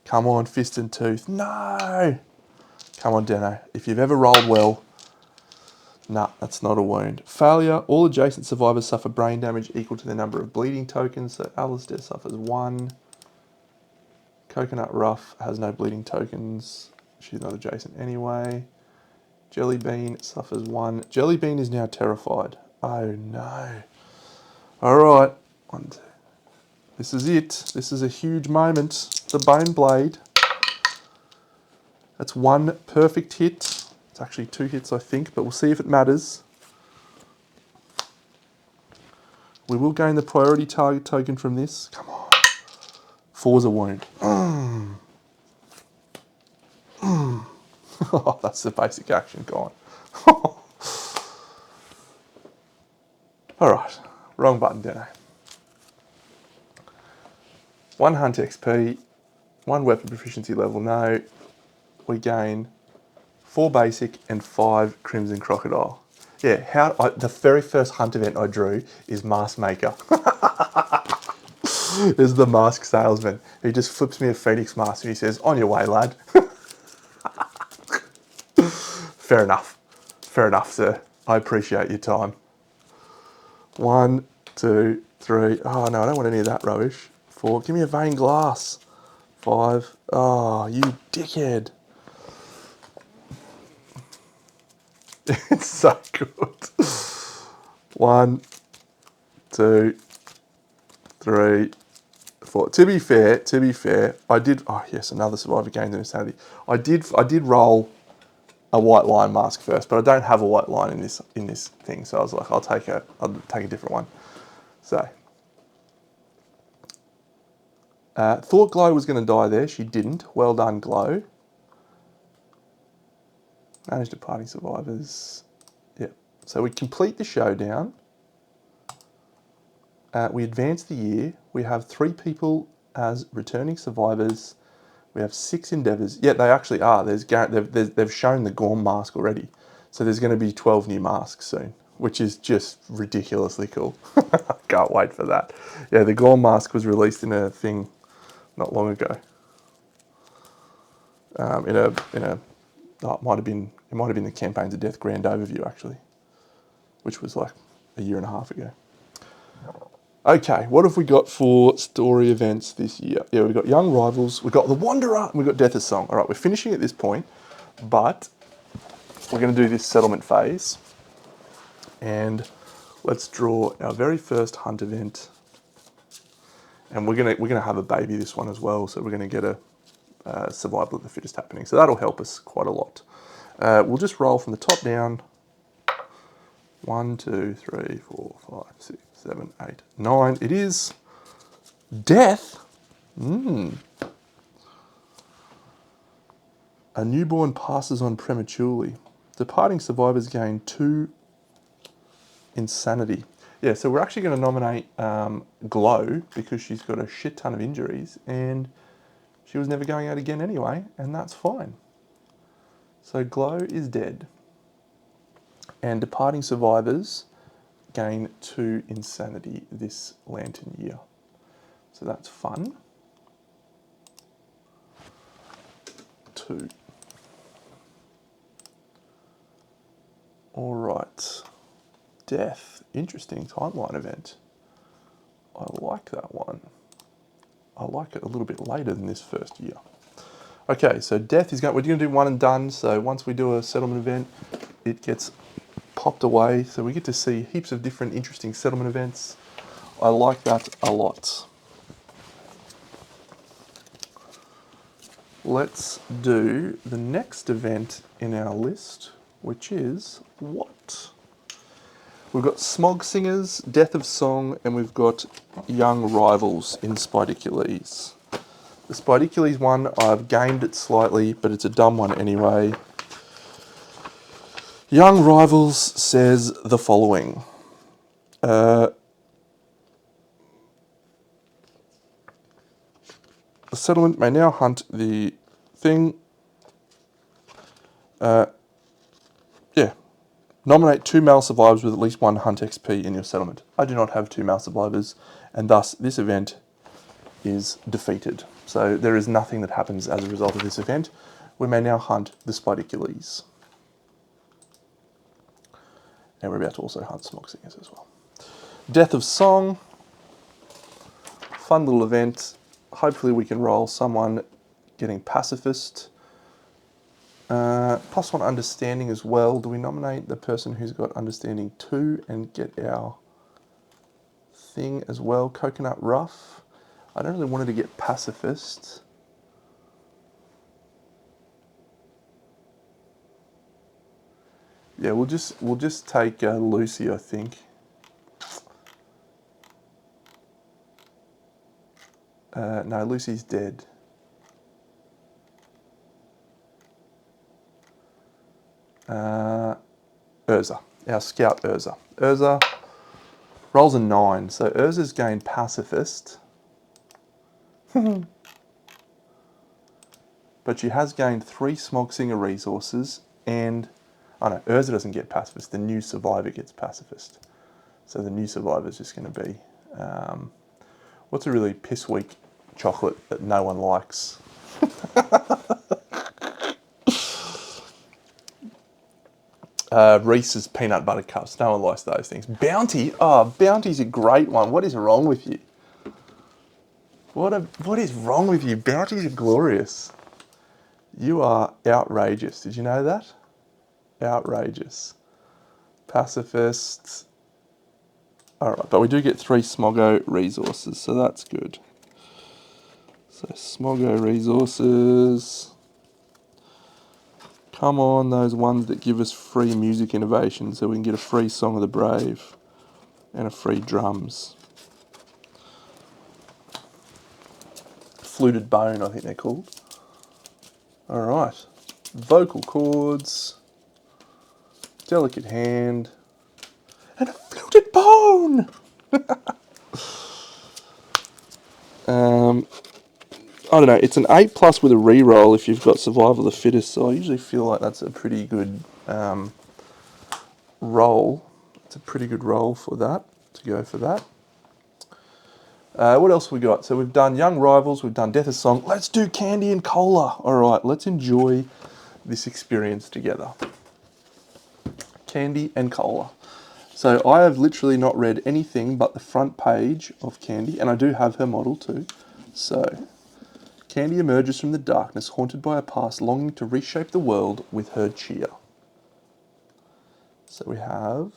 Come on, Fist and Tooth. No! Come on, Dano. If you've ever rolled well... Nah, that's not a wound. Failure. All adjacent survivors suffer brain damage equal to the number of bleeding tokens. So Alistair suffers 1. Coconut Ruff has no bleeding tokens. She's not adjacent anyway. Jellybean suffers 1. Jellybean is now terrified. Oh no. Alright. 1, 2. This is it. This is a huge moment. The Bone Blade. That's 1 perfect hit. It's actually 2 hits, I think, but we'll see if it matters. We will gain the priority target token from this. Come on. 4's a wound. Oh, that's the basic action gone. Alright, wrong button, didn't I? 1 hunt XP, 1 weapon proficiency level, no. We gain 4 basic and 5 Crimson Crocodile. Yeah, the very first hunt event I drew is Mask Maker. This is the mask salesman. He just flips me a Phoenix mask and he says, "On your way, lad." Fair enough. Fair enough, sir. I appreciate your time. 1, 2, 3. Oh, no, I don't want any of that rubbish. 4. Give me a vein glass. 5. Oh, you dickhead. It's so good. 1, 2, 3, 4. To be fair, I did. Oh yes, another survivor gained an insanity. I did roll a white line mask first, but I don't have a white line in this thing, so I was like, I'll take a different one. So, thought Glow was going to die there. She didn't. Well done, Glow. Managed departing survivors. Yep. So we complete the showdown. We advance the year. We have 3 people as returning survivors. We have 6 endeavours. Yeah, they actually are. They've shown the Gorm mask already. So there's going to be 12 new masks soon, which is just ridiculously cool. I can't wait for that. Yeah, the Gorm mask was released in a thing not long ago. Oh, it might have been the Campaigns of Death Grand Overview actually, which was like a year and a half ago. Okay, what have we got for story events this year? Yeah, we've got Young Rivals, we've got The Wanderer, and we've got Death of Song. All right, we're finishing at this point, but we're going to do this settlement phase. And let's draw our very first hunt event. And we're gonna have a baby this one as well, so we're going to get a survival of the fittest happening. So that'll help us quite a lot. We'll just roll from the top down. 1, 2, 3, 4, 5, 6, 7, 8, 9. It is Death. A newborn passes on prematurely. Departing survivors gain 2 insanity. Yeah, so we're actually going to nominate Glow because she's got a shit ton of injuries and she was never going out again anyway, and that's fine. So Glow is dead. And departing survivors gain 2 insanity this lantern year. So that's fun. 2. All right. Death. Interesting timeline event. I like that one. I like it a little bit later than this first year. Okay, so Death is we're going to do one and done. So once we do a settlement event, it gets popped away. So we get to see heaps of different interesting settlement events. I like that a lot. Let's do the next event in our list, which is what? We've got Smog Singers, Death of Song, and we've got Young Rivals in Spidicules. The Spidicules one, I've gamed it slightly, but it's a dumb one anyway. Young Rivals says the following. The settlement may now hunt the thing. Nominate 2 male survivors with at least 1 hunt XP in your settlement. I do not have 2 male survivors, and thus this event is defeated. So there is nothing that happens as a result of this event. We may now hunt the Spidicules. And we're about to also hunt Smog Singers as well. Death of Song. Fun little event. Hopefully we can roll someone getting Pacifist. +1 Understanding as well. Do we nominate the person who's got Understanding 2 and get our thing as well? Coconut Rough. I don't really wanted to get Pacifist. Yeah, we'll just take Lucy, I think. No, Lucy's dead. Urza, our scout Urza. Urza rolls a 9, so Urza's gained pacifist. But she has gained 3 Smog Singer resources and... Oh no, Urza doesn't get pacifist, the new survivor gets pacifist. So the new survivor is just going to be... what's a really piss weak chocolate that no one likes? Reese's peanut butter cups. No one likes those things. Bounty? Oh, Bounty's a great one. What is wrong with you? What is wrong with you? Bounties are glorious. You are outrageous. Did you know that? Outrageous. Pacifists. Alright, but we do get 3 Smoggo resources, so that's good. So Smoggo resources. Come on, those ones that give us free music innovation, so we can get a free Song of the Brave and a free drums. Fluted bone, I think they're called. Alright. Vocal cords. Delicate hand. And a fluted bone! I don't know, it's an 8+ with a reroll if you've got Survival of the Fittest, so I usually feel like that's a pretty good roll. It's a pretty good roll for that, to go for that. What else have we got? So we've done Young Rivals, we've done Death of Song. Let's do Candy and Cola. Alright, let's enjoy this experience together. Candy and Cola. So I have literally not read anything but the front page of Candy, and I do have her model too. So, Candy emerges from the darkness, haunted by a past longing to reshape the world with her cheer. So we have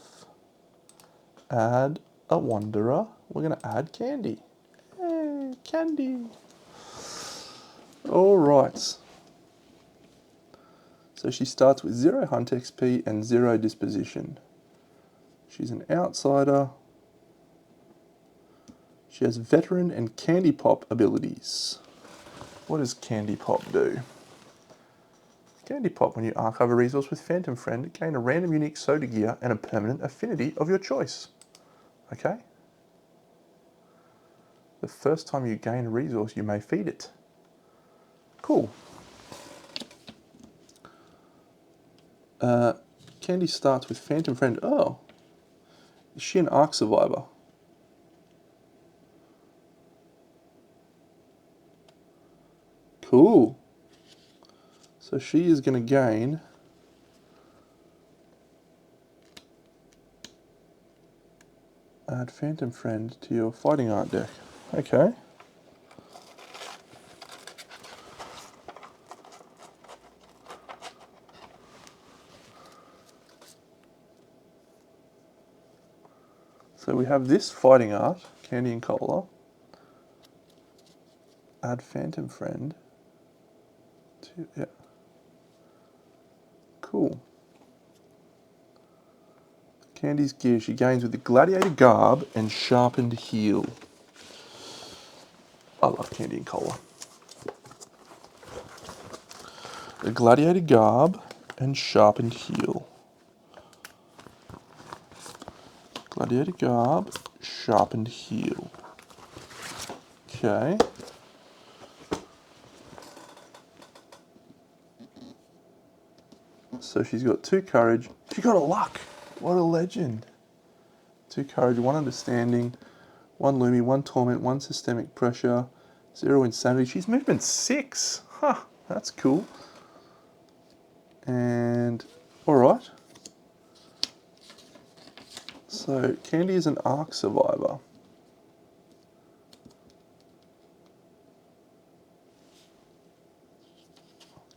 add a wanderer. We're going to add Candy. Hey, Candy. All right. So she starts with 0 hunt XP and 0 disposition. She's an outsider. She has veteran and Candy Pop abilities. What does Candy Pop do? Candy Pop, when you archive a resource with Phantom Friend, gain a random unique soda gear and a permanent affinity of your choice. Okay? The first time you gain a resource, you may feed it. Cool. Candy starts with Phantom Friend. Oh. Is she an Ark survivor? Cool. So she is going to gain add Phantom Friend to your fighting art deck. Okay. So we have this fighting art, Candy and Cola. Add Phantom Friend to, yeah. Cool. Candy's gear, she gains with the Gladiator Garb and Sharpened Heel. I love Candy and Cola. The Gladiator Garb and Sharpened Heel. Gladiator Garb, Sharpened Heel. Okay. So she's got 2 courage. She got a luck. What a legend. 2 courage, 1 understanding, 1 Lumi, 1 torment, 1 systemic pressure, 0 insanity. She's movement 6. Huh, that's cool. And, alright. So, Candy is an Ark survivor.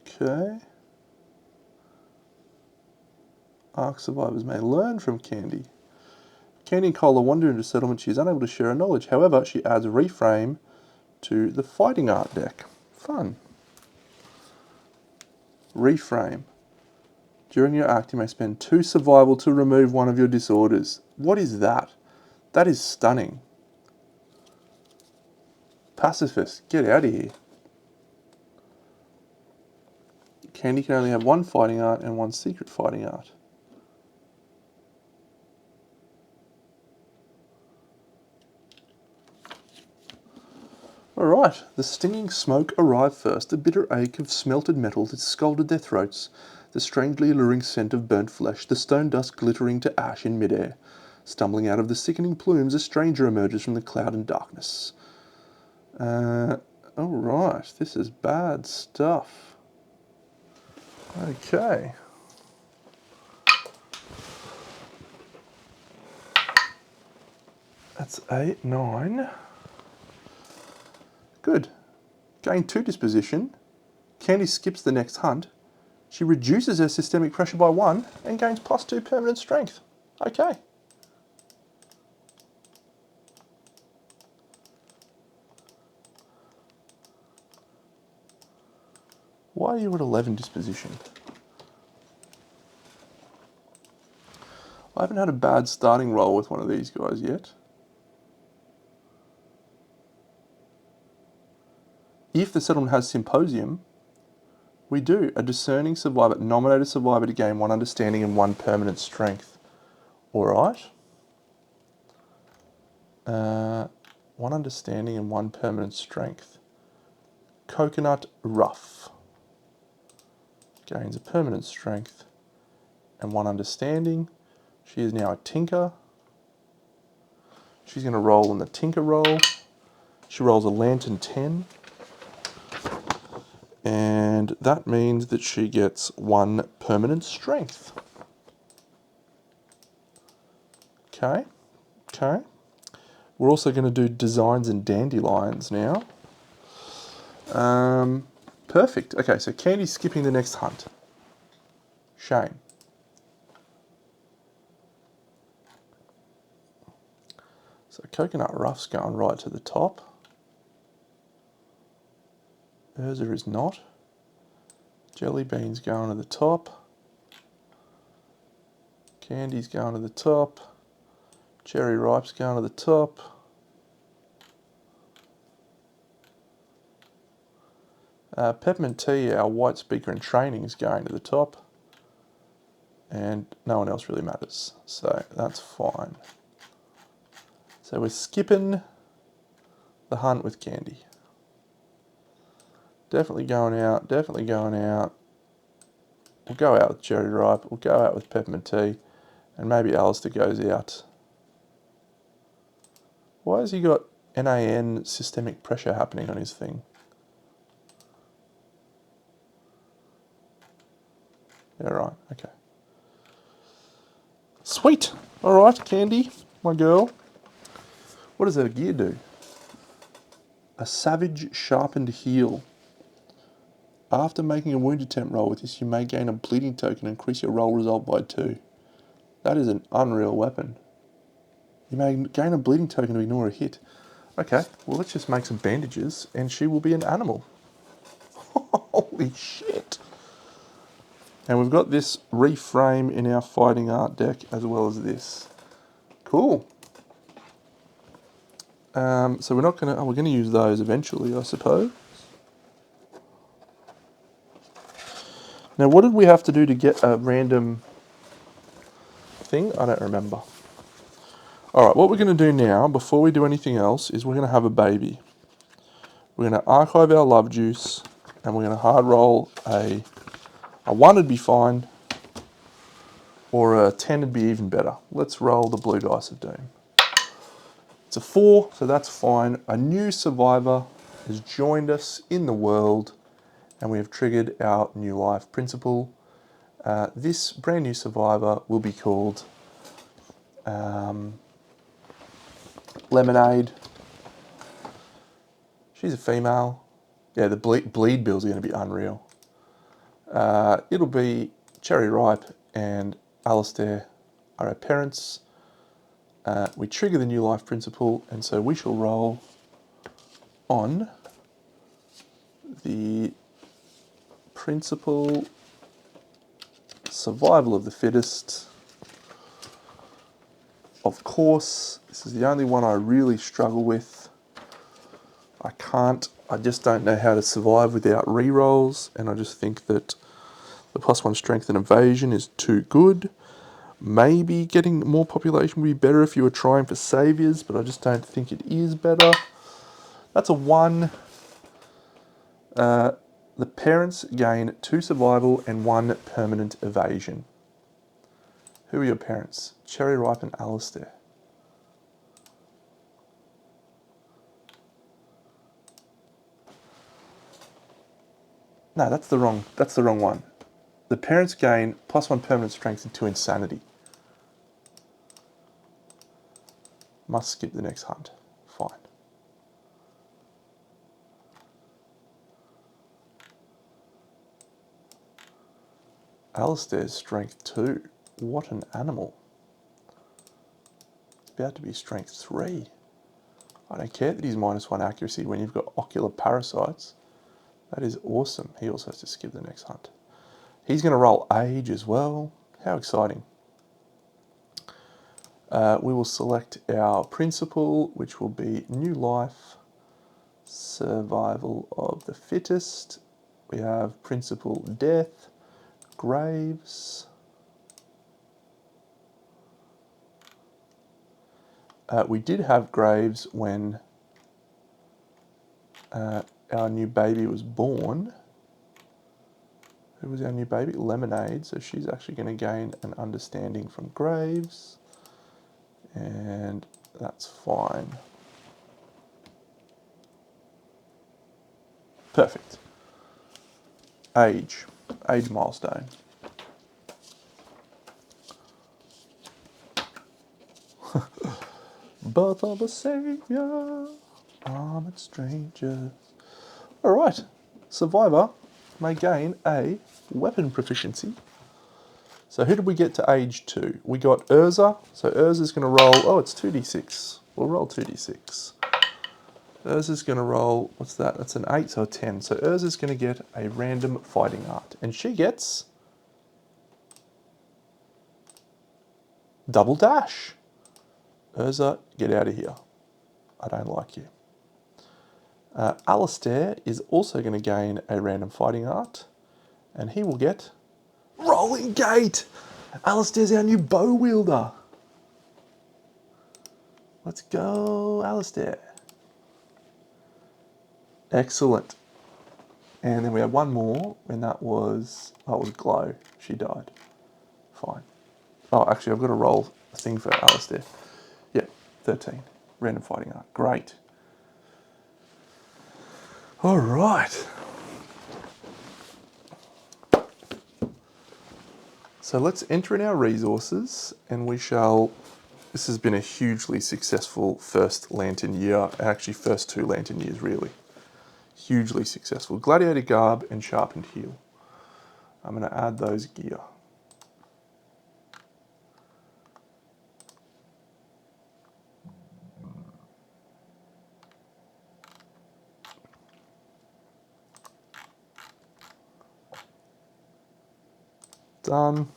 Okay. Ark survivors may learn from Candy. Candy and Cola wander into settlement. She is unable to share her knowledge. However, she adds Reframe to the fighting art deck. Fun. Reframe. During your act, you may spend 2 survival to remove 1 of your disorders. What is that? That is stunning. Pacifist, get out of here. Candy can only have one fighting art and one secret fighting art. Alright, the stinging smoke arrived first, the bitter ache of smelted metal that scalded their throats, the strangely alluring scent of burnt flesh, the stone dust glittering to ash in midair. Stumbling out of the sickening plumes, a stranger emerges from the cloud and darkness. Alright, this is bad stuff. Okay. That's 8, 9. Good. Gain 2 disposition. Candy skips the next hunt. She reduces her systemic pressure by 1 and gains +2 permanent strength. Okay. Why are you at 11 disposition? I haven't had a bad starting roll with one of these guys yet. If the settlement has Symposium, we do. A discerning survivor, nominate a survivor to gain 1 understanding and 1 permanent strength. Alright. 1 understanding and 1 permanent strength. Coconut Rough. Gains a permanent strength and 1 understanding. She is now a Tinker. She's going to roll in the Tinker roll. She rolls a Lantern 10. And that means that she gets 1 permanent strength. Okay. Okay. We're also going to do Designs and Dandelions now. Perfect. Okay, so Candy's skipping the next hunt. Shame. So Coconut Rough's going right to the top. Urza is not. Jelly Bean's going to the top. Candy's going to the top. Cherry Ripe's going to the top. Peppermint Tea, our white speaker in training, is going to the top. And no one else really matters. So that's fine. So we're skipping the hunt with Candy. Definitely going out, definitely going out. We'll go out with Cherry Ripe, we'll go out with Peppermint Tea, and maybe Alistair goes out. Why has he got NAN systemic pressure happening on his thing? Yeah, right, okay. Sweet! Alright, Candy, my girl. What does her gear do? A Savage Sharpened Heel. After making a wound attempt roll with this, you may gain a bleeding token and increase your roll result by 2. That is an unreal weapon. You may gain a bleeding token to ignore a hit. Okay, well let's just make some bandages and she will be an animal. Holy shit. And we've got this reframe in our fighting art deck as well as this. Cool. So we're not going to, we're going to use those eventually, I suppose. Now, what did we have to do to get a random thing? I don't remember. All right, what we're going to do now, before we do anything else, is we're going to have a baby. We're going to archive our love juice, and we're going to hard roll a 1 would be fine, or a 10 would be even better. Let's roll the blue dice of doom. It's a 4, so that's fine. A new survivor has joined us in the world, and we have triggered our new life principle. This brand new survivor will be called Lemonade. She's a female. Yeah, the bleed bills are going to be unreal. It'll be Cherry Ripe and Alistair are our parents. We trigger the new life principle, and so we shall roll on the principle survival of the fittest. Of course, this is the only one I really struggle with. I just don't know how to survive without rerolls, and I just think that the +1 strength and evasion is too good. Maybe getting more population would be better if you were trying for saviors, but I just don't think it is better. That's a 1. The parents gain 2 survival and 1 permanent evasion. Who are your parents? Cherry Ripe and Alistair. No, that's the wrong one. The parents gain +1 permanent strength and 2 insanity. Must skip the next hunt. Fine. Alistair's strength 2. What an animal. It's about to be strength 3. I don't care that he's -1 accuracy when you've got ocular parasites. That is awesome. He also has to skip the next hunt. He's going to roll age as well. How exciting. We will select our principle, which will be new life, survival of the fittest. We have principle death, graves. We did have graves when our new baby was born. Who was our new baby? Lemonade. So she's actually going to gain an understanding from graves. And that's fine. Perfect. Age milestone. Birth of a savior, armored strangers. All right, survivor may gain a weapon proficiency. So who did we get to age 2? We got Urza. So Urza's going to roll, oh, it's 2d6. We'll roll 2d6. Urza's going to roll, what's that? That's an 8, so a 10. So Urza's going to get a random fighting art. And she gets double dash. Urza, get out of here. I don't like you. Alistair is also going to gain a random fighting art. And he will get rolling gate. Alistair's our new bow wielder. Let's go, Alistair. Excellent. And then we had one more, and that was, oh, it was Glow. She died. Fine. Oh, actually, I've got to roll a thing for Alistair. Yeah, 13. Random fighting art. Great. All right. So let's enter in our resources, and we shall... This has been a hugely successful first Lantern year, actually first 2 Lantern years, really. Hugely successful. Gladiator Garb and Sharpened Heel. I'm going to add those gear. Done.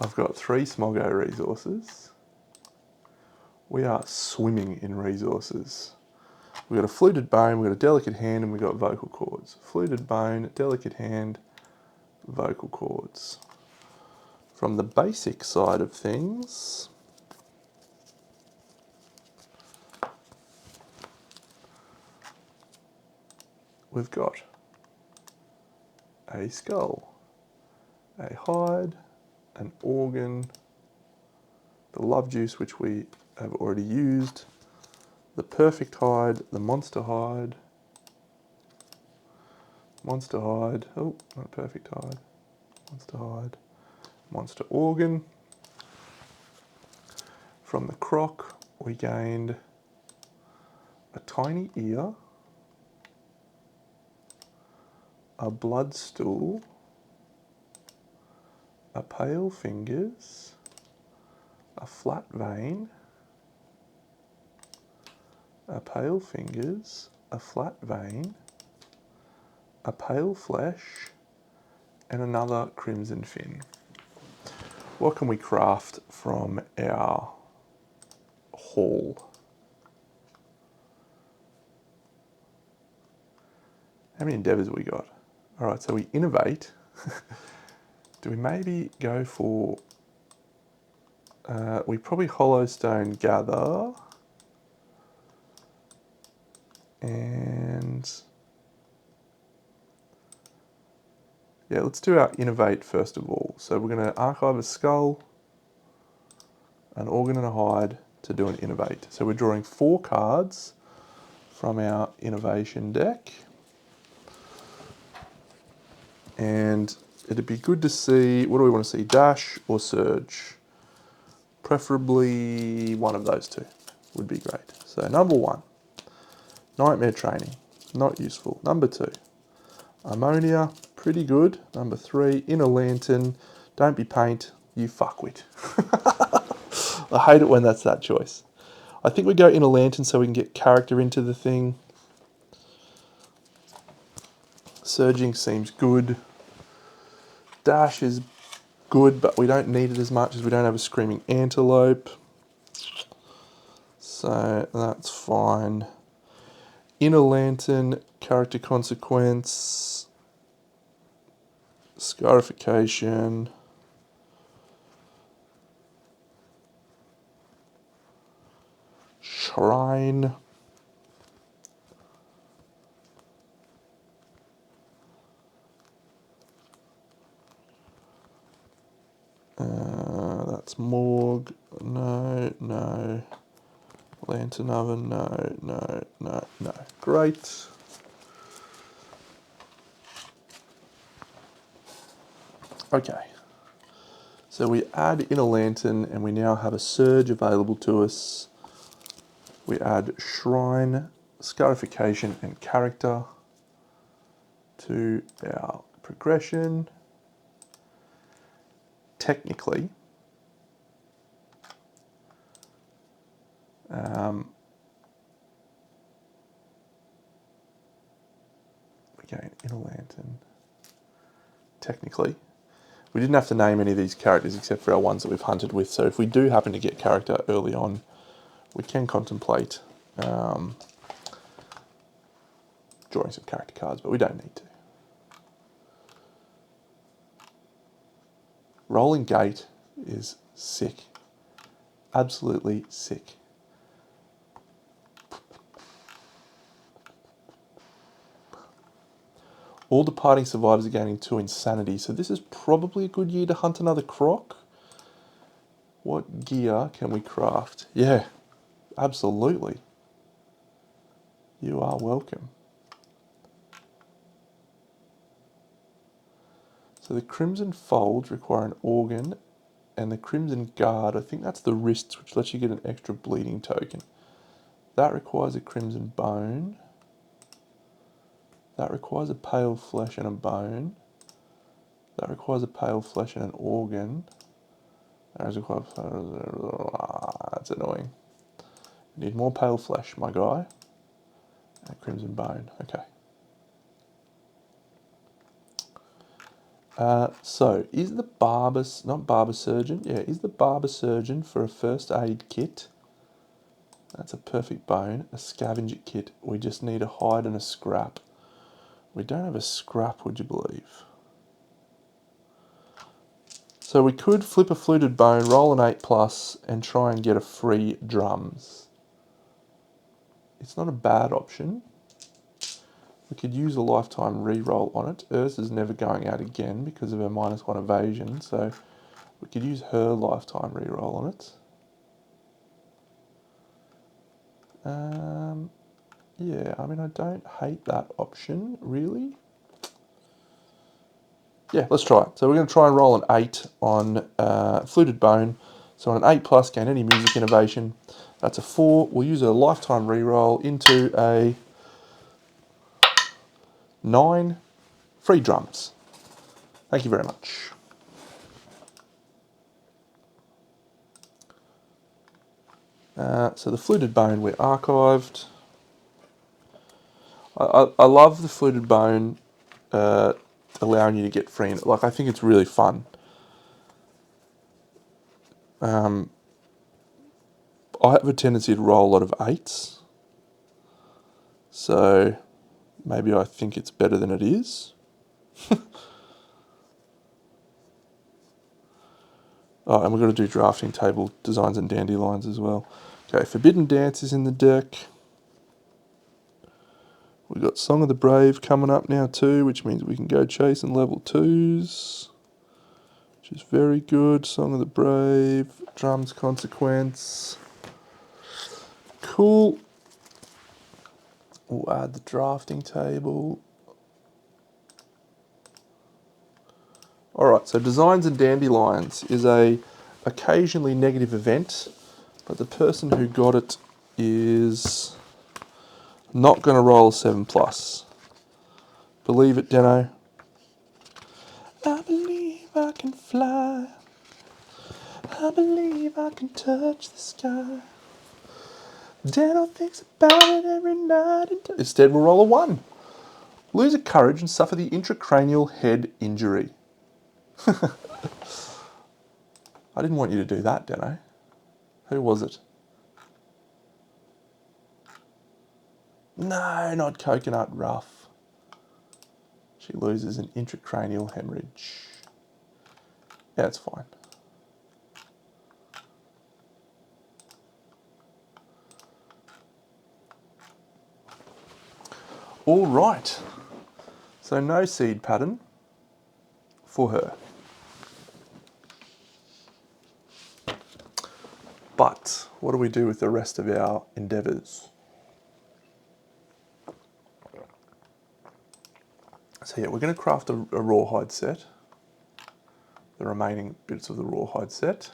I've got 3 Smoggo resources. We are swimming in resources. We've got a fluted bone, we've got a delicate hand, and we've got vocal cords. Fluted bone, delicate hand, vocal cords. From the basic side of things, we've got a skull, a hide, an organ, the love juice, which we have already used, the perfect hide, the monster hide, oh, not perfect hide, monster organ. From the croc, we gained a tiny ear, a blood stool, a pale fingers, a flat vein, a pale fingers, a flat vein, a pale flesh, and another crimson fin. What can we craft from our haul? How many endeavours have we got? All right, so we innovate. Do we maybe go for... we probably Hollowstone gather. And... yeah, let's do our innovate first of all. So we're going to archive a skull, an organ and a hide to do an innovate. So we're drawing 4 cards from our innovation deck. And it'd be good to see, what do we want to see, dash or surge? Preferably one of those two would be great. So number 1, nightmare training, not useful. Number 2, ammonia, pretty good. Number 3, inner lantern, don't be paint, you fuckwit. I hate it when that's that choice. I think we go inner lantern so we can get character into the thing. Surging seems good. Dash is good, but we don't need it as much as we don't have a screaming antelope. So that's fine. Inner lantern, character consequence, scarification. Shrine. That's morgue. No. Lantern oven. No. Great. Okay. So we add in a lantern and we now have a surge available to us. We add shrine, scarification and character to our progression. Technically, again, in a lantern. Technically, we didn't have to name any of these characters except for our ones that we've hunted with. So if we do happen to get character early on, we can contemplate drawing some character cards, but we don't need to. Rolling Gate is sick. Absolutely sick. All departing survivors are gaining 2 insanity, so this is probably a good year to hunt another croc. What gear can we craft? Yeah, absolutely. You are welcome. So the Crimson Folds require an organ, and the Crimson Guard, I think that's the wrists, which lets you get an extra bleeding token. That requires a Crimson Bone. That requires a Pale Flesh and a Bone. That requires a Pale Flesh and an organ. That's annoying. You need more Pale Flesh, my guy. And Crimson Bone, okay. So, is the Barber, not Barber Surgeon, yeah, is the Barber Surgeon for a first aid kit? That's a perfect bone. A scavenger kit. We just need a hide and a scrap. We don't have a scrap, would you believe? So we could flip a fluted bone, roll an 8+, and try and get a free drums. It's not a bad option. We could use a lifetime re-roll on it. Ursa's never going out again because of her -1 evasion, so we could use her lifetime re-roll on it. Yeah, I mean, I don't hate that option, really. Yeah, let's try it. So we're going to try and roll an 8 on Fluted Bone. So on an 8+, gain any music innovation. That's a 4. We'll use a lifetime reroll into a 9. Free drums. Thank you very much. So the Fluted Bone we're archived. I love the Fluted Bone allowing you to get free. Like, I think it's really fun. I have a tendency to roll a lot of 8s. So maybe I think it's better than it is. Oh, and we've got to do drafting table designs and dandelions as well. Okay, Forbidden Dance is in the deck. We've got Song of the Brave coming up now too, which means we can go chasing level 2s, which is very good. Song of the Brave, Drums Consequence. Cool. We'll add the drafting table. Alright, so Designs and Dandelions is a occasionally negative event, but the person who got it is not going to roll a 7+. Believe it, Deno. I believe I can fly. I believe I can touch the sky. Deno thinks about it every night. Instead, we'll roll a 1. Lose a courage and suffer the intracranial head injury. I didn't want you to do that, Deno. Who was it? No, not Coconut Rough. She loses an intracranial hemorrhage. Yeah, it's fine. All right. So no seed pattern for her. But what do we do with the rest of our endeavours? So yeah, we're going to craft a rawhide set. The remaining bits of the rawhide set.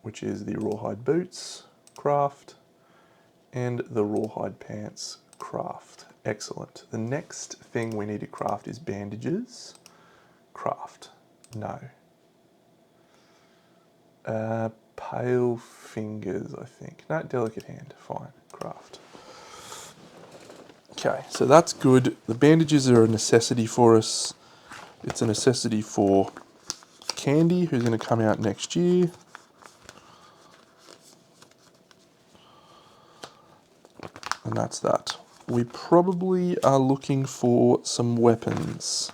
Which is the rawhide boots, craft, and the rawhide pants, craft. Excellent. The next thing we need to craft is bandages. Craft. No. Pale fingers, I think. No, delicate hand. Fine. Craft. Okay, so that's good. The bandages are a necessity for us. It's a necessity for Candy, who's going to come out next year. And that's that. We probably are looking for some weapons,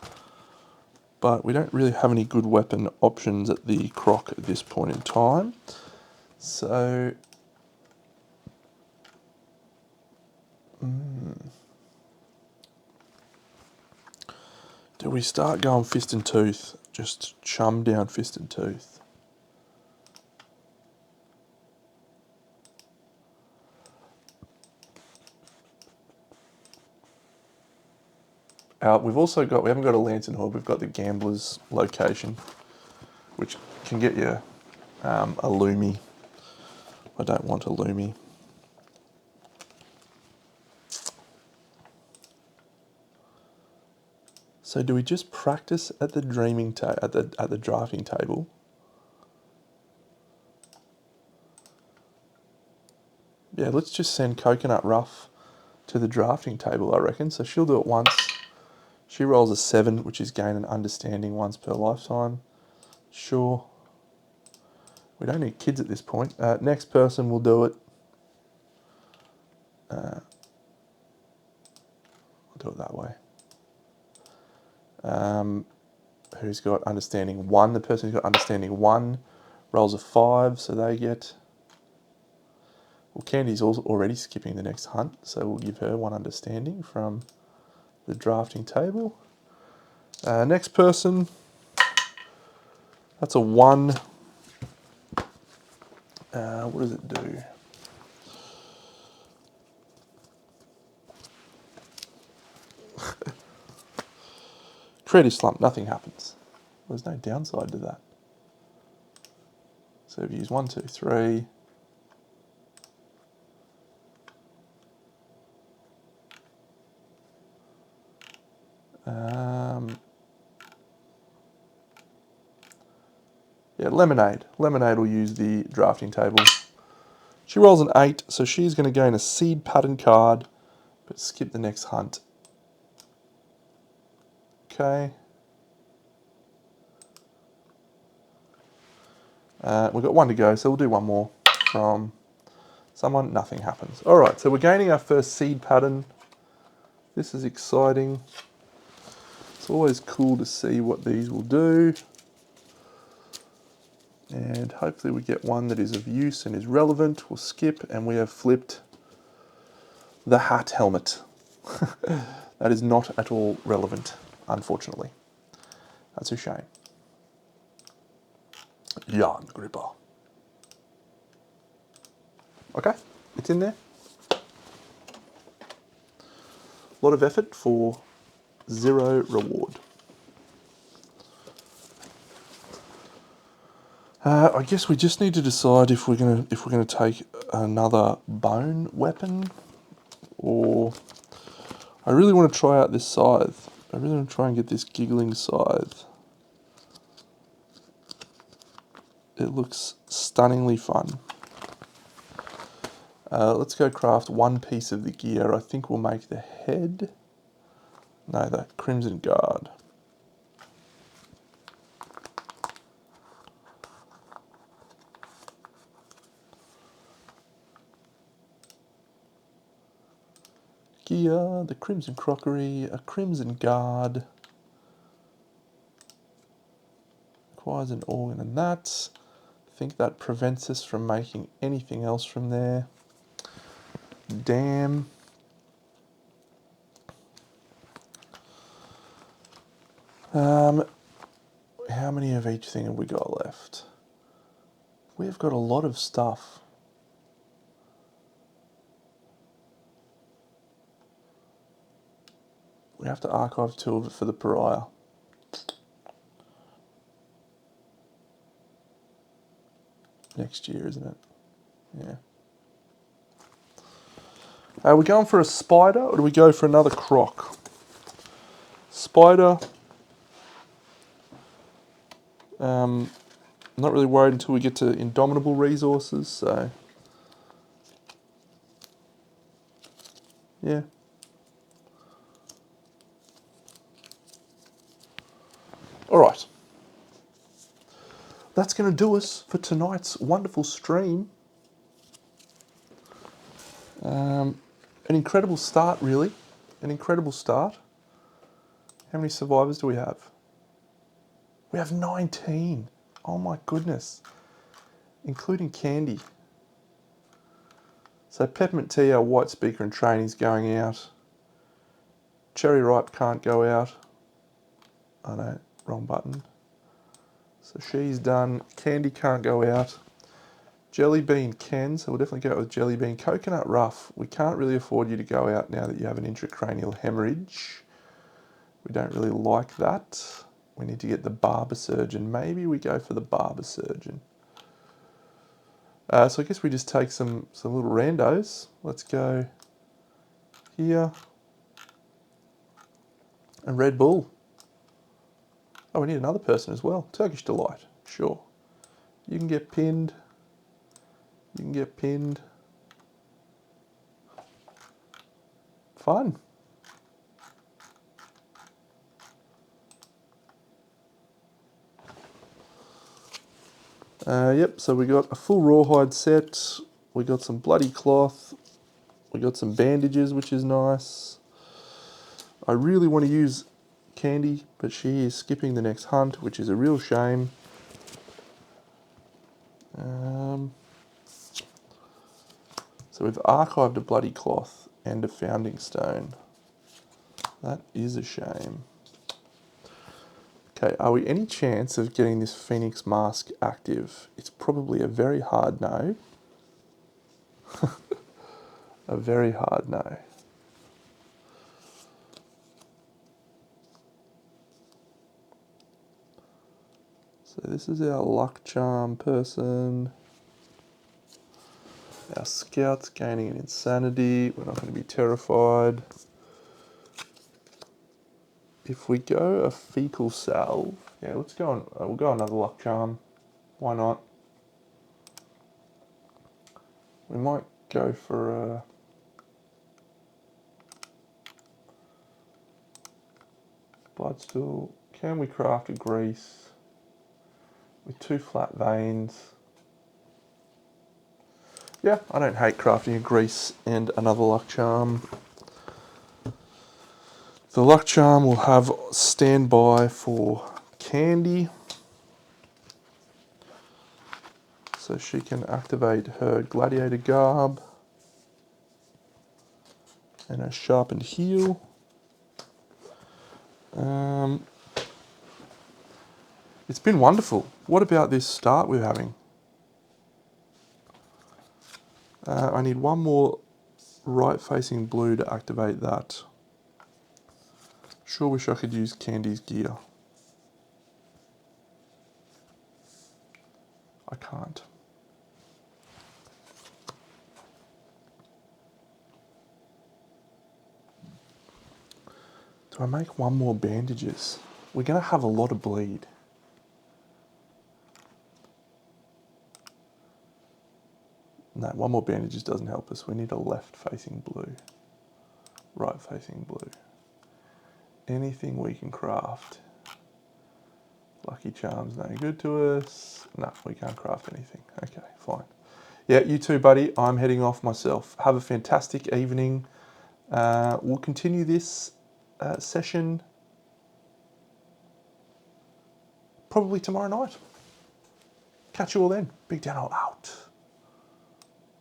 but we don't really have any good weapon options at the Croc at this point in time. So, do we start going fist and tooth? Just chum down fist and tooth. We haven't got a Lantern Horde, we've got the Gambler's Location, which can get you a Lumi. I don't want a Lumi. So do we just practice at the at the drafting table? Yeah, let's just send Coconut Rough to the drafting table, I reckon. So she'll do it once. She rolls a 7, which is gain an understanding once per lifetime. Sure. We don't need kids at this point. Next person will do it. I'll do it that way. Who's got understanding 1? The person who's got understanding 1 rolls a 5, so they get... Well, Candy's also already skipping the next hunt, so we'll give her 1 understanding from the drafting table. Next person, that's a 1. What does it do? Creative slump, nothing happens. There's no downside to that. So if you use 1, 2, 3. Yeah, Lemonade. Lemonade will use the drafting table. She rolls an 8, so she's going to gain a seed pattern card, but skip the next hunt. Okay. We've got one to go, so we'll do one more from someone. Nothing happens. All right, so we're gaining our first seed pattern. This is exciting. It's always cool to see what these will do. And hopefully we get one that is of use and is relevant. We'll skip, and we have flipped the hat helmet. That is not at all relevant, unfortunately. That's a shame. Yarn gripper. Okay, it's in there. A lot of effort for zero reward. I guess we just need to decide if we're gonna take another bone weapon, or I really want to try out this scythe. I really want to try and get this giggling scythe. It looks stunningly fun. Let's go craft one piece of the gear. I think we'll make the head. No, the Crimson Guard. Gear, the Crimson Crockery, a Crimson Guard. Requires an organ and that. I think that prevents us from making anything else from there. Damn. How many of each thing have we got left? We've got a lot of stuff. We have to archive 2 of it for the pariah. Next year, isn't it? Yeah. Are we going for a spider, or do we go for another croc? Spider. Not really worried until we get to indomitable resources, so yeah. All right. That's going to do us for tonight's wonderful stream. An incredible start, really. An incredible start. How many survivors do we have? We have 19. Oh my goodness. Including Candy. So Peppermint Tea, our white speaker and training, is going out. Cherry Ripe can't go out. Oh no, wrong button. So she's done. Candy can't go out. Jelly Bean can, so we'll definitely go out with Jelly Bean. Coconut Rough, we can't really afford you to go out now that you have an intracranial hemorrhage. We don't really like that. We need to get the Barber Surgeon. Maybe we go for the Barber Surgeon. So I guess we just take some little randos. Let's go here. And Red Bull. Oh, we need another person as well. Turkish Delight, sure. You can get pinned. You can get pinned. Fun. Yep, so we got a full rawhide set. We got some bloody cloth. We got some bandages, which is nice. I really want to use Candy, but she is skipping the next hunt, which is a real shame. So we've archived a bloody cloth and a founding stone. That is a shame. Okay, are we any chance of getting this Phoenix mask active? It's probably a very hard no. A very hard no. So this is our luck charm person. Our scout's gaining an insanity. We're not going to be terrified. If we go a fecal salve, yeah, let's go on. We'll go another luck charm. Why not? We might go for a bloodstool. Can we craft a grease? with 2 flat veins. Yeah, I don't hate crafting a grease and another luck charm. The luck charm will have standby for Candy, so she can activate her gladiator garb and her sharpened heel. It's been wonderful. What about this start we're having? I need one more right-facing blue to activate that. Sure wish I could use Candy's gear. I can't. Do I make one more bandages? We're going to have a lot of bleed. No, one more bandages doesn't help us. We need a left-facing blue. Right-facing blue. Anything we can craft. Lucky charms no good to us. No, we can't craft anything. Okay, fine. Yeah, you too, buddy. I'm heading off myself. Have a fantastic evening. We'll continue this session probably tomorrow night. Catch you all then. Big Dano out.